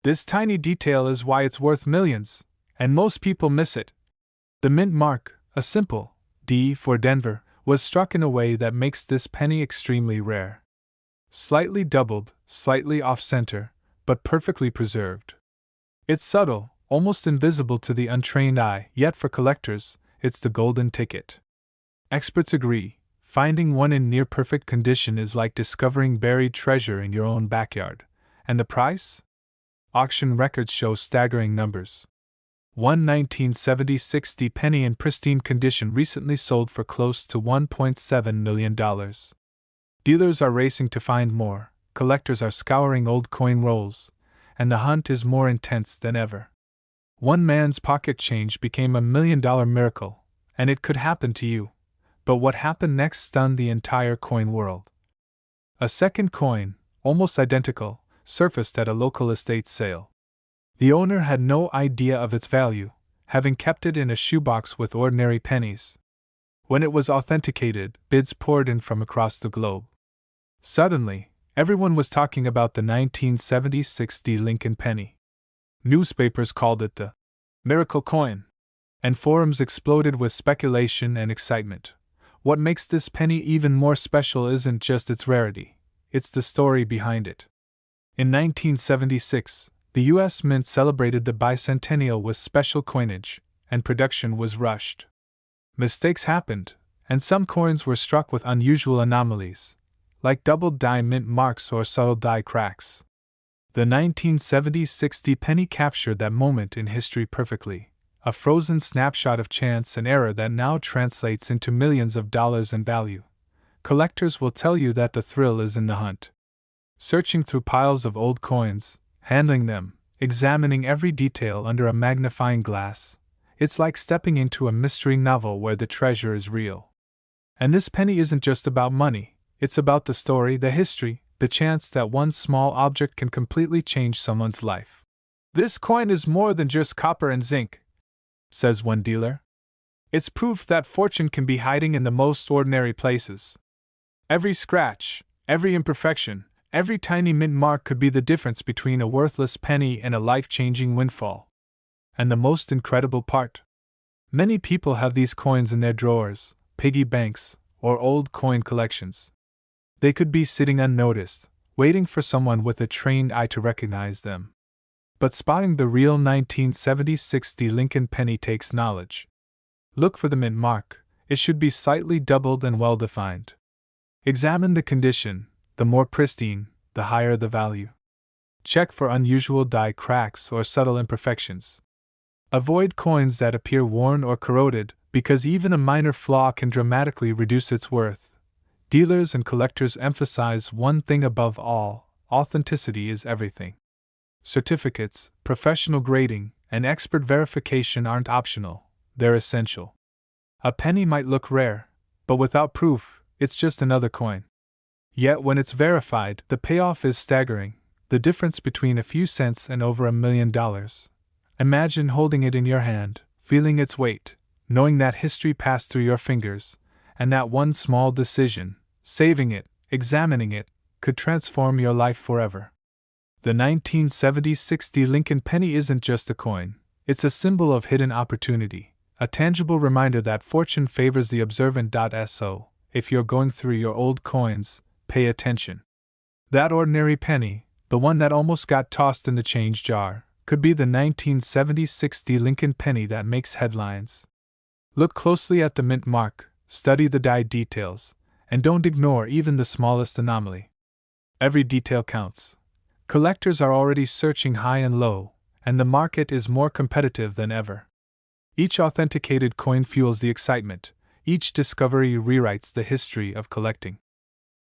This tiny detail is why it's worth millions, and most people miss it. The mint mark, a simple D for Denver, was struck in a way that makes this penny extremely rare. Slightly doubled, slightly off-center, but perfectly preserved. It's subtle, almost invisible to the untrained eye, yet for collectors, it's the golden ticket. Experts agree, finding one in near-perfect condition is like discovering buried treasure in your own backyard. And the price? Auction records show staggering numbers. One 1970-60 penny in pristine condition recently sold for close to $1.7 million. Dealers are racing to find more, collectors are scouring old coin rolls, and the hunt is more intense than ever. One man's pocket change became $1 million miracle, and it could happen to you. But what happened next stunned the entire coin world. A second coin, almost identical, surfaced at a local estate sale. The owner had no idea of its value, having kept it in a shoebox with ordinary pennies. When it was authenticated, bids poured in from across the globe. Suddenly, everyone was talking about the 1970-60 Lincoln penny. Newspapers called it the miracle coin. And forums exploded with speculation and excitement. What makes this penny even more special isn't just its rarity, it's the story behind it. In 1976, the U.S. Mint celebrated the bicentennial with special coinage, and production was rushed. Mistakes happened, and some coins were struck with unusual anomalies, like double die mint marks or subtle die cracks. The 1976 penny captured that moment in history perfectly, a frozen snapshot of chance and error that now translates into millions of dollars in value. Collectors will tell you that the thrill is in the hunt. Searching through piles of old coins, handling them, examining every detail under a magnifying glass, it's like stepping into a mystery novel where the treasure is real. And this penny isn't just about money, it's about the story, the history, the chance that one small object can completely change someone's life. This coin is more than just copper and zinc, says one dealer. It's proof that fortune can be hiding in the most ordinary places. Every scratch, every imperfection, every tiny mint mark could be the difference between a worthless penny and a life-changing windfall. And the most incredible part? Many people have these coins in their drawers, piggy banks, or old coin collections. They could be sitting unnoticed, waiting for someone with a trained eye to recognize them. But spotting the real 1976 Lincoln penny takes knowledge. Look for the mint mark. It should be slightly doubled and well-defined. Examine the condition. The more pristine, the higher the value. Check for unusual die cracks or subtle imperfections. Avoid coins that appear worn or corroded, because even a minor flaw can dramatically reduce its worth. Dealers and collectors emphasize one thing above all: authenticity is everything. Certificates, professional grading, and expert verification aren't optional, they're essential. A penny might look rare, but without proof, it's just another coin. Yet when it's verified, the payoff is staggering, the difference between a few cents and over $1 million. Imagine holding it in your hand, feeling its weight, knowing that history passed through your fingers, and that one small decision, saving it, examining it, could transform your life forever. The 1976 Lincoln penny isn't just a coin, it's a symbol of hidden opportunity, a tangible reminder that fortune favors the observant. So, if you're going through your old coins, pay attention. That ordinary penny, the one that almost got tossed in the change jar, could be the 1976 Lincoln penny that makes headlines. Look closely at the mint mark, study the die details, and don't ignore even the smallest anomaly. Every detail counts. Collectors are already searching high and low, and the market is more competitive than ever. Each authenticated coin fuels the excitement, each discovery rewrites the history of collecting.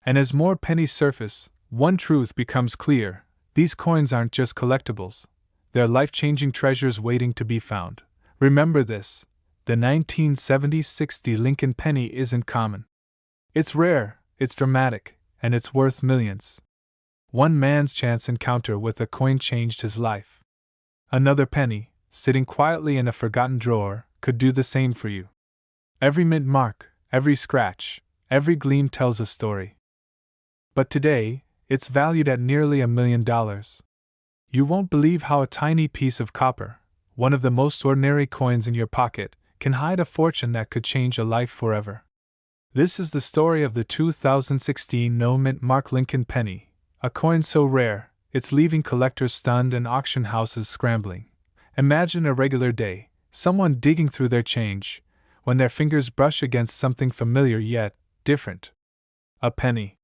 And as more pennies surface, one truth becomes clear: these coins aren't just collectibles, they're life-changing treasures waiting to be found. Remember this: the 1976 Lincoln penny isn't common. It's rare, it's dramatic, and it's worth millions. One man's chance encounter with a coin changed his life. Another penny, sitting quietly in a forgotten drawer, could do the same for you. Every mint mark, every scratch, every gleam tells a story. But today, it's valued at nearly $1 million. You won't believe how a tiny piece of copper, one of the most ordinary coins in your pocket, can hide a fortune that could change a life forever. This is the story of the 2016 no mint mark Lincoln penny, a coin so rare, it's leaving collectors stunned and auction houses scrambling. Imagine a regular day, someone digging through their change, when their fingers brush against something familiar yet different. A penny.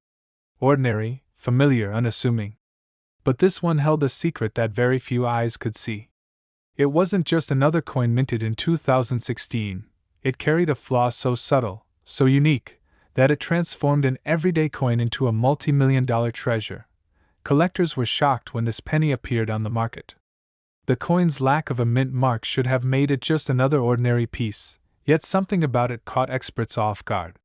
Ordinary, familiar, unassuming. But this one held a secret that very few eyes could see. It wasn't just another coin minted in 2016, it carried a flaw so subtle, so unique, that it transformed an everyday coin into a multi-million-dollar treasure. Collectors were shocked when this penny appeared on the market. The coin's lack of a mint mark should have made it just another ordinary piece, yet something about it caught experts off guard.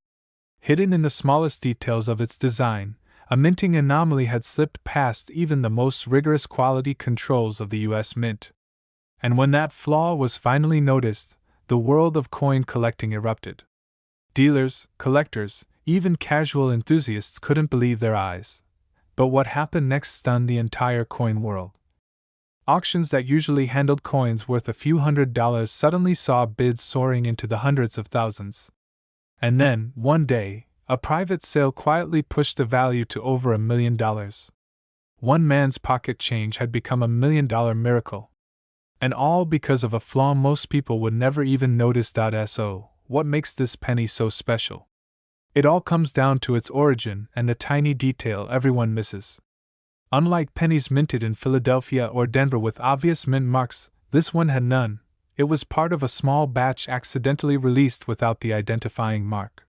Hidden in the smallest details of its design, a minting anomaly had slipped past even the most rigorous quality controls of the U.S. Mint. And when that flaw was finally noticed, the world of coin collecting erupted. Dealers, collectors, even casual enthusiasts couldn't believe their eyes. But what happened next stunned the entire coin world. Auctions that usually handled coins worth a few $100s suddenly saw bids soaring into the hundreds of thousands. And then, one day, a private sale quietly pushed the value to over $1 million. One man's pocket change had become a $1 million miracle. And all because of a flaw most people would never even notice. So, what makes this penny so special? It all comes down to its origin and the tiny detail everyone misses. Unlike pennies minted in Philadelphia or Denver with obvious mint marks, this one had none. It was part of a small batch accidentally released without the identifying mark.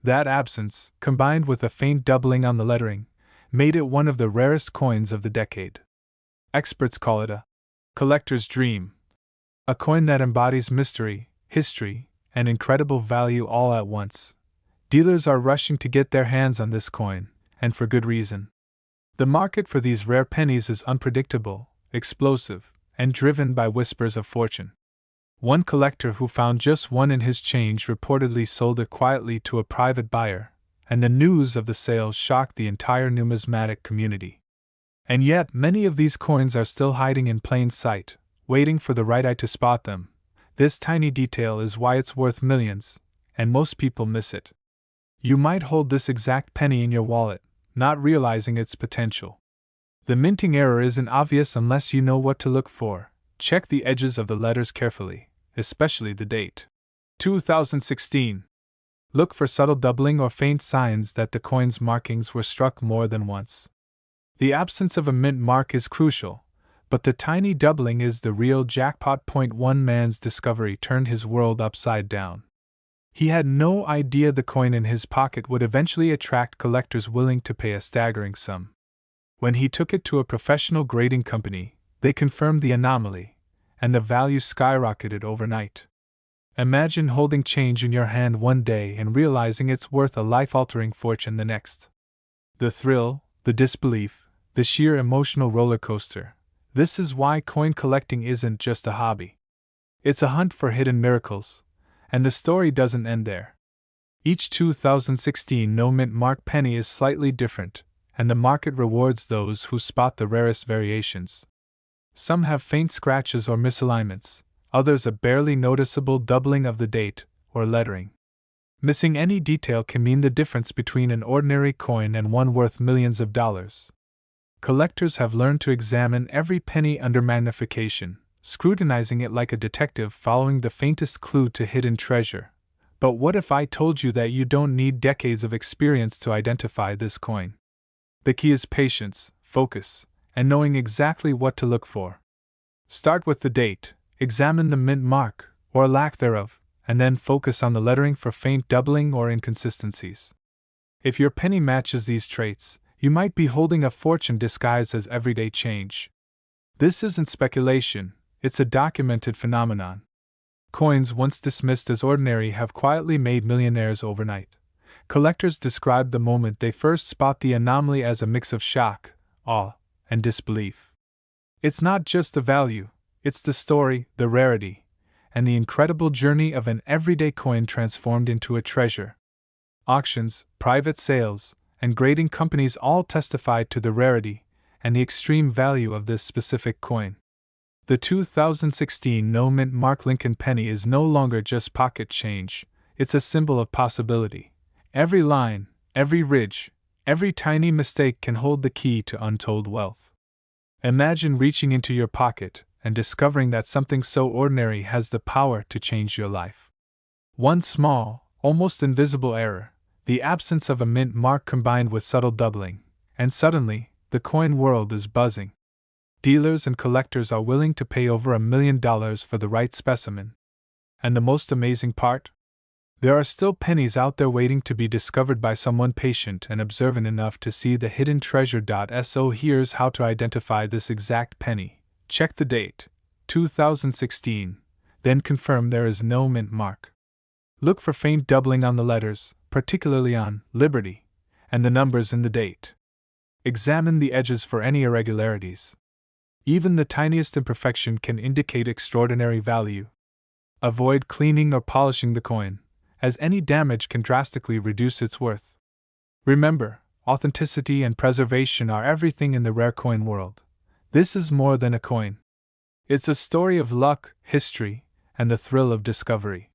That absence, combined with a faint doubling on the lettering, made it one of the rarest coins of the decade. Experts call it a collector's dream. A coin that embodies mystery, history, and incredible value all at once. Dealers are rushing to get their hands on this coin, and for good reason. The market for these rare pennies is unpredictable, explosive, and driven by whispers of fortune. One collector who found just one in his change reportedly sold it quietly to a private buyer, and the news of the sale shocked the entire numismatic community. And yet, many of these coins are still hiding in plain sight, waiting for the right eye to spot them. This tiny detail is why it's worth millions, and most people miss it. You might hold this exact penny in your wallet, not realizing its potential. The minting error isn't obvious unless you know what to look for. Check the edges of the letters carefully, especially the date. 2016. Look for subtle doubling or faint signs that the coin's markings were struck more than once. The absence of a mint mark is crucial, but the tiny doubling is the real jackpot. One man's discovery turned his world upside down. He had no idea the coin in his pocket would eventually attract collectors willing to pay a staggering sum. When he took it to a professional grading company, they confirmed the anomaly, and the value skyrocketed overnight. Imagine holding change in your hand one day and realizing it's worth a life-altering fortune the next. The thrill, the disbelief, the sheer emotional roller coaster. This is why coin collecting isn't just a hobby. It's a hunt for hidden miracles, and the story doesn't end there. Each 2016 no-mint mark penny is slightly different, and the market rewards those who spot the rarest variations. Some have faint scratches or misalignments, others a barely noticeable doubling of the date or lettering. Missing any detail can mean the difference between an ordinary coin and one worth millions of dollars. Collectors have learned to examine every penny under magnification, scrutinizing it like a detective following the faintest clue to hidden treasure. But what if I told you that you don't need decades of experience to identify this coin? The key is patience, focus, and knowing exactly what to look for. Start with the date, examine the mint mark, or lack thereof, and then focus on the lettering for faint doubling or inconsistencies. If your penny matches these traits, you might be holding a fortune disguised as everyday change. This isn't speculation, it's a documented phenomenon. Coins once dismissed as ordinary have quietly made millionaires overnight. Collectors describe the moment they first spot the anomaly as a mix of shock, awe, and disbelief. It's not just the value, it's the story, the rarity, and the incredible journey of an everyday coin transformed into a treasure. Auctions, private sales, and grading companies all testified to the rarity and the extreme value of this specific coin. The 2016 no-mint mark Lincoln penny is no longer just pocket change, it's a symbol of possibility. Every line, every ridge, every tiny mistake can hold the key to untold wealth. Imagine reaching into your pocket and discovering that something so ordinary has the power to change your life. One small, almost invisible error, the absence of a mint mark combined with subtle doubling, and suddenly, the coin world is buzzing. Dealers and collectors are willing to pay over $1 million for the right specimen. And the most amazing part? There are still pennies out there waiting to be discovered by someone patient and observant enough to see the hidden treasure. So here's how to identify this exact penny. Check the date, 2016, then confirm there is no mint mark. Look for faint doubling on the letters, particularly on Liberty, and the numbers in the date. Examine the edges for any irregularities. Even the tiniest imperfection can indicate extraordinary value. Avoid cleaning or polishing the coin, as any damage can drastically reduce its worth. Remember, authenticity and preservation are everything in the rare coin world. This is more than a coin. It's a story of luck, history, and the thrill of discovery.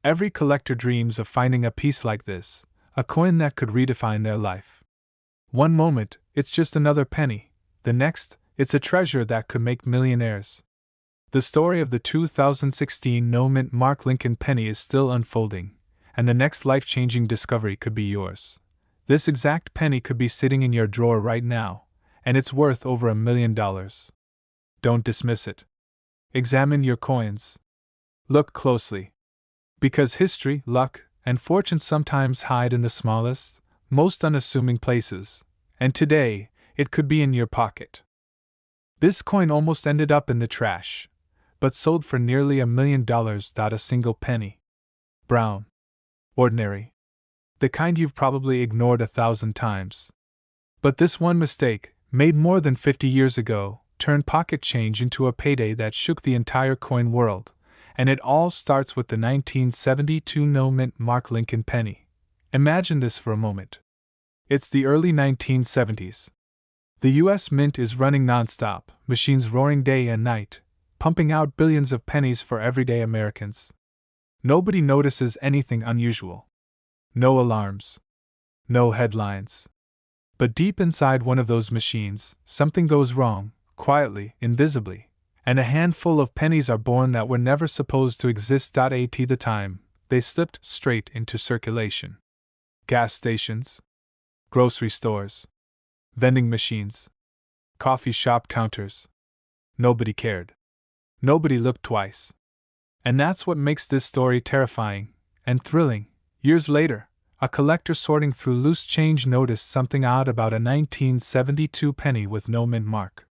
Every collector dreams of finding a piece like this, a coin that could redefine their life. One moment, it's just another penny. The next, it's a treasure that could make millionaires. The story of the 2016 no-mint Mark Lincoln penny is still unfolding, and the next life-changing discovery could be yours. This exact penny could be sitting in your drawer right now, and it's worth over $1 million. Don't dismiss it. Examine your coins. Look closely. Because history, luck, and fortune sometimes hide in the smallest, most unassuming places, and today, it could be in your pocket. This coin almost ended up in the trash, but sold for nearly $1 million. A single penny. Brown. Ordinary. The kind you've probably ignored 1,000 times. But this one mistake, made more than 50 years ago, turned pocket change into a payday that shook the entire coin world, and it all starts with the 1972 no-mint Mark Lincoln penny. Imagine this for a moment. It's the early 1970s. The US Mint is running nonstop, machines roaring day and night, pumping out billions of pennies for everyday Americans. Nobody notices anything unusual. No alarms. No headlines. But deep inside one of those machines, something goes wrong, quietly, invisibly, and a handful of pennies are born that were never supposed to exist. At the time, they slipped straight into circulation. Gas stations, grocery stores, vending machines, coffee shop counters. Nobody cared. Nobody looked twice. And that's what makes this story terrifying and thrilling. Years later, a collector sorting through loose change noticed something odd about a 1972 penny with no mint mark.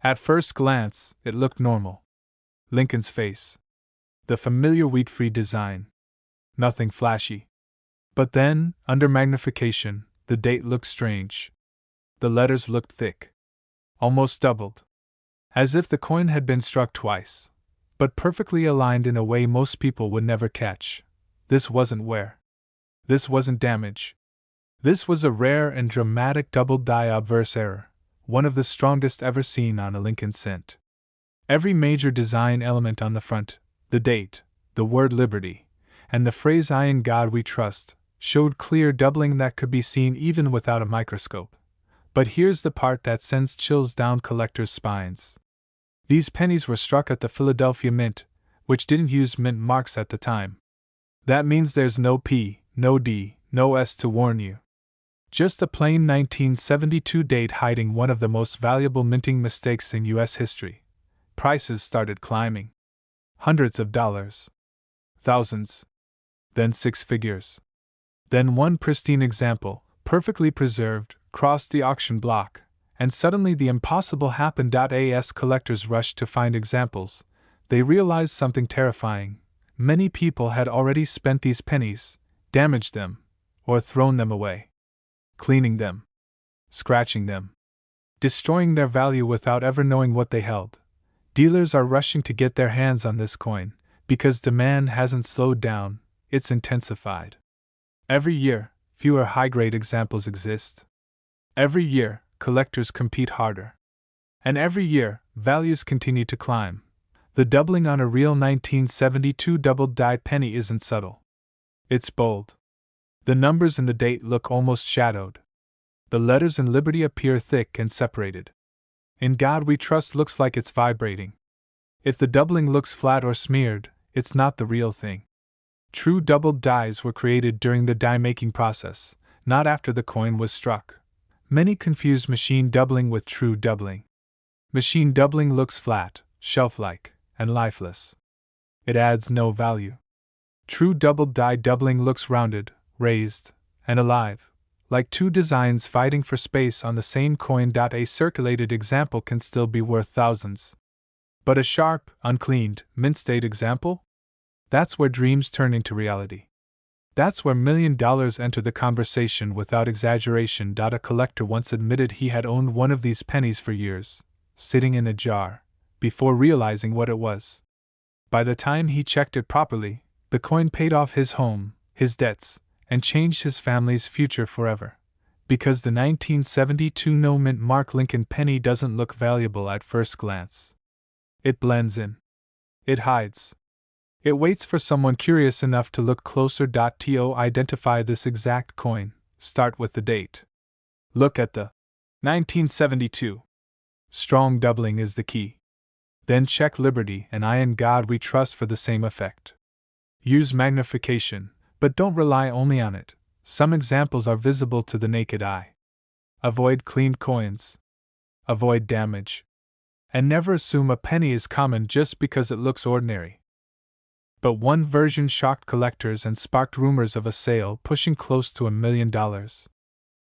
At first glance, it looked normal. Lincoln's face. The familiar wheat-free design. Nothing flashy. But then, under magnification, the date looked strange. The letters looked thick. Almost doubled. As if the coin had been struck twice. But perfectly aligned in a way most people would never catch. This wasn't wear. This wasn't damage. This was a rare and dramatic double-die obverse error, one of the strongest ever seen on a Lincoln cent. Every major design element on the front, the date, the word Liberty, and the phrase "I in God we trust," showed clear doubling that could be seen even without a microscope. But here's the part that sends chills down collectors' spines. These pennies were struck at the Philadelphia Mint, which didn't use mint marks at the time. That means there's no P, no D, no S to warn you. Just a plain 1972 date hiding one of the most valuable minting mistakes in US history. Prices started climbing. Hundreds of dollars. Thousands. Then six figures. Then one pristine example, perfectly preserved, crossed the auction block, and suddenly the impossible happened. As collectors rushed to find examples, they realized something terrifying. Many people had already spent these pennies, damaged them, or thrown them away. Cleaning them. Scratching them. Destroying their value without ever knowing what they held. Dealers are rushing to get their hands on this coin, because demand hasn't slowed down, it's intensified. Every year, fewer high-grade examples exist. Every year, collectors compete harder. And every year, values continue to climb. The doubling on a real 1972 double-die penny isn't subtle. It's bold. The numbers in the date look almost shadowed. The letters in Liberty appear thick and separated. In God We Trust looks like it's vibrating. If the doubling looks flat or smeared, it's not the real thing. True doubled dies were created during the die-making process, not after the coin was struck. Many confuse machine doubling with true doubling. Machine doubling looks flat, shelf-like, and lifeless. It adds no value. True doubled die doubling looks rounded, raised, and alive, like two designs fighting for space on the same coin. A circulated example can still be worth thousands. But a sharp, uncleaned, mint-state example? That's where dreams turn into reality. That's where $1 million enter the conversation without exaggeration. A collector once admitted he had owned one of these pennies for years, sitting in a jar, before realizing what it was. By the time he checked it properly, the coin paid off his home, his debts, and changed his family's future forever. Because the 1972 no-mint Mark Lincoln penny doesn't look valuable at first glance. It blends in. It hides. It waits for someone curious enough to look closer. To identify this exact coin, start with the date. Look at the 1972. Strong doubling is the key. Then check Liberty and I in God We Trust for the same effect. Use magnification, but don't rely only on it. Some examples are visible to the naked eye. Avoid cleaned coins. Avoid damage. And never assume a penny is common just because it looks ordinary. But one version shocked collectors and sparked rumors of a sale pushing close to $1 million.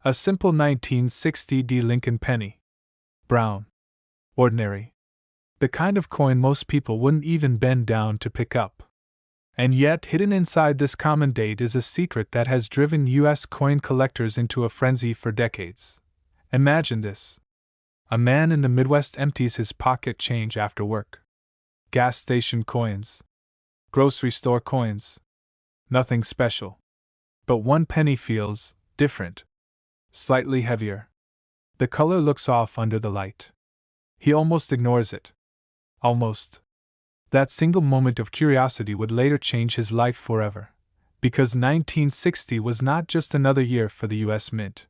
A simple 1960 Lincoln penny. Brown. Ordinary. The kind of coin most people wouldn't even bend down to pick up. And yet, hidden inside this common date is a secret that has driven U.S. coin collectors into a frenzy for decades. Imagine this. A man in the Midwest empties his pocket change after work. Gas station coins. Grocery store coins. Nothing special. But one penny feels different. Slightly heavier. The color looks off under the light. He almost ignores it. Almost. That single moment of curiosity would later change his life forever. Because 1960 was not just another year for the U.S. Mint.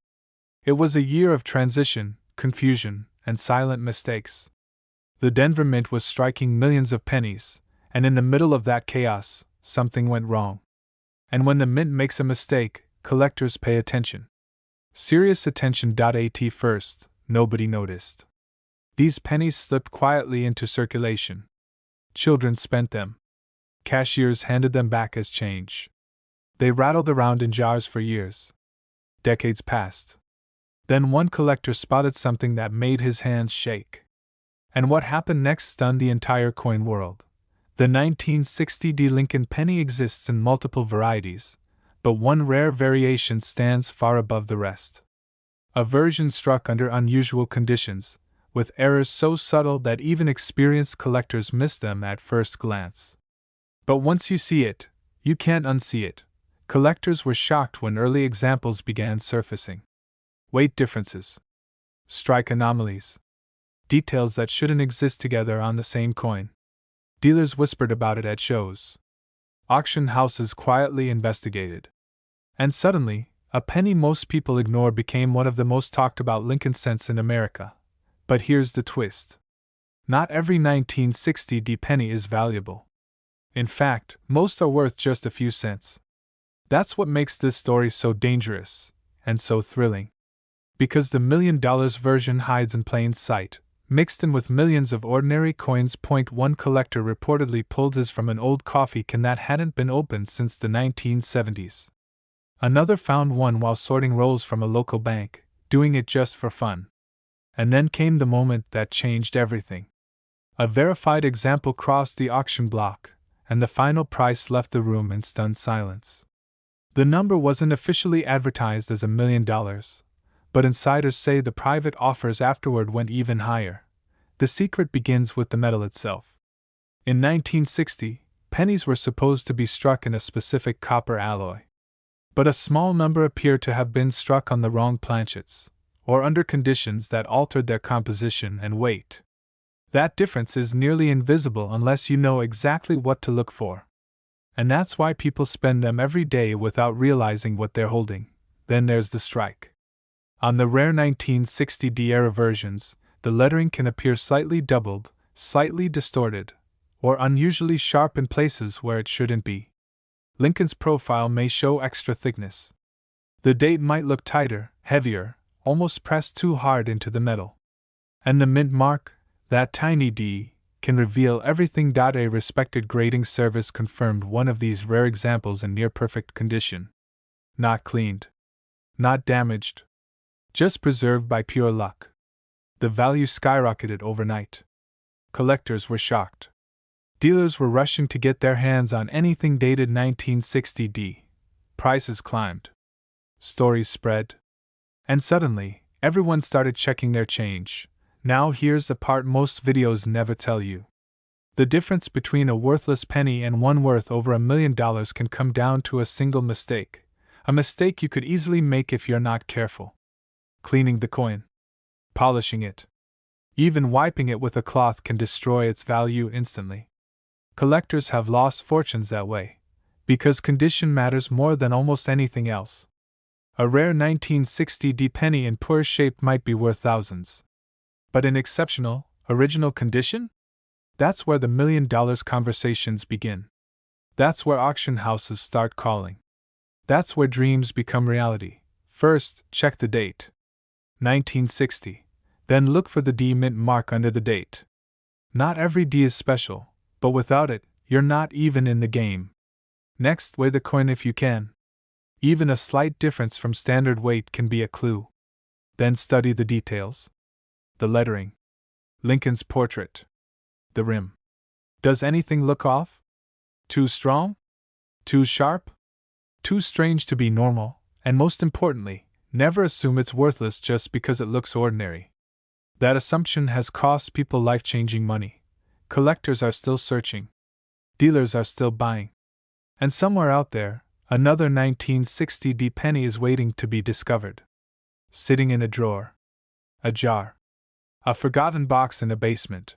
It was a year of transition, confusion, and silent mistakes. The Denver Mint was striking millions of pennies, and in the middle of that chaos, something went wrong. And when the Mint makes a mistake, collectors pay attention. Serious attention. At first, nobody noticed. These pennies slipped quietly into circulation. Children spent them. Cashiers handed them back as change. They rattled around in jars for years. Decades passed. Then one collector spotted something that made his hands shake. And what happened next stunned the entire coin world. The 1960 Lincoln penny exists in multiple varieties, but one rare variation stands far above the rest. A version struck under unusual conditions, with errors so subtle that even experienced collectors miss them at first glance. But once you see it, you can't unsee it. Collectors were shocked when early examples began surfacing. Weight differences. Strike anomalies. Details that shouldn't exist together on the same coin. Dealers whispered about it at shows. Auction houses quietly investigated. And suddenly, a penny most people ignore became one of the most talked about Lincoln cents in America. But here's the twist. Not every 1960 penny is valuable. In fact, most are worth just a few cents. That's what makes this story so dangerous, and so thrilling. Because the $1 million version hides in plain sight, mixed in with millions of ordinary coins. One collector reportedly pulled his from an old coffee can that hadn't been opened since the 1970s. Another found one while sorting rolls from a local bank, doing it just for fun. And then came the moment that changed everything. A verified example crossed the auction block, and the final price left the room in stunned silence. The number wasn't officially advertised as $1 million, but insiders say the private offers afterward went even higher. The secret begins with the metal itself. In 1960, pennies were supposed to be struck in a specific copper alloy. But a small number appeared to have been struck on the wrong planchets, or under conditions that altered their composition and weight. That difference is nearly invisible unless you know exactly what to look for. And that's why people spend them every day without realizing what they're holding. Then there's the strike. On the rare 1960 era versions, the lettering can appear slightly doubled, slightly distorted, or unusually sharp in places where it shouldn't be. Lincoln's profile may show extra thickness. The date might look tighter, heavier, almost pressed too hard into the metal. And the mint mark, that tiny D, can reveal everything. A respected grading service confirmed one of these rare examples in near-perfect condition. Not cleaned. Not damaged. Just preserved by pure luck. The value skyrocketed overnight. Collectors were shocked. Dealers were rushing to get their hands on anything dated 1960. Prices climbed. Stories spread. And suddenly, everyone started checking their change. Now here's the part most videos never tell you. The difference between a worthless penny and one worth over $1 million can come down to a single mistake. A mistake you could easily make if you're not careful. Cleaning the coin. Polishing it. Even wiping it with a cloth can destroy its value instantly. Collectors have lost fortunes that way, because condition matters more than almost anything else. A rare 1960 penny in poor shape might be worth thousands. But in exceptional, original condition? That's where the $1 million conversations begin. That's where auction houses start calling. That's where dreams become reality. First, check the date. 1960. Then look for the D mint mark under the date. Not every D is special, but without it, you're not even in the game. Next, weigh the coin if you can. Even a slight difference from standard weight can be a clue. Then study the details. The lettering. Lincoln's portrait. The rim. Does anything look off? Too strong? Too sharp? Too strange to be normal, and most importantly, never assume it's worthless just because it looks ordinary. That assumption has cost people life-changing money. Collectors are still searching. Dealers are still buying. And somewhere out there, another 1960 penny is waiting to be discovered. Sitting in a drawer. Ajar. A forgotten box in a basement.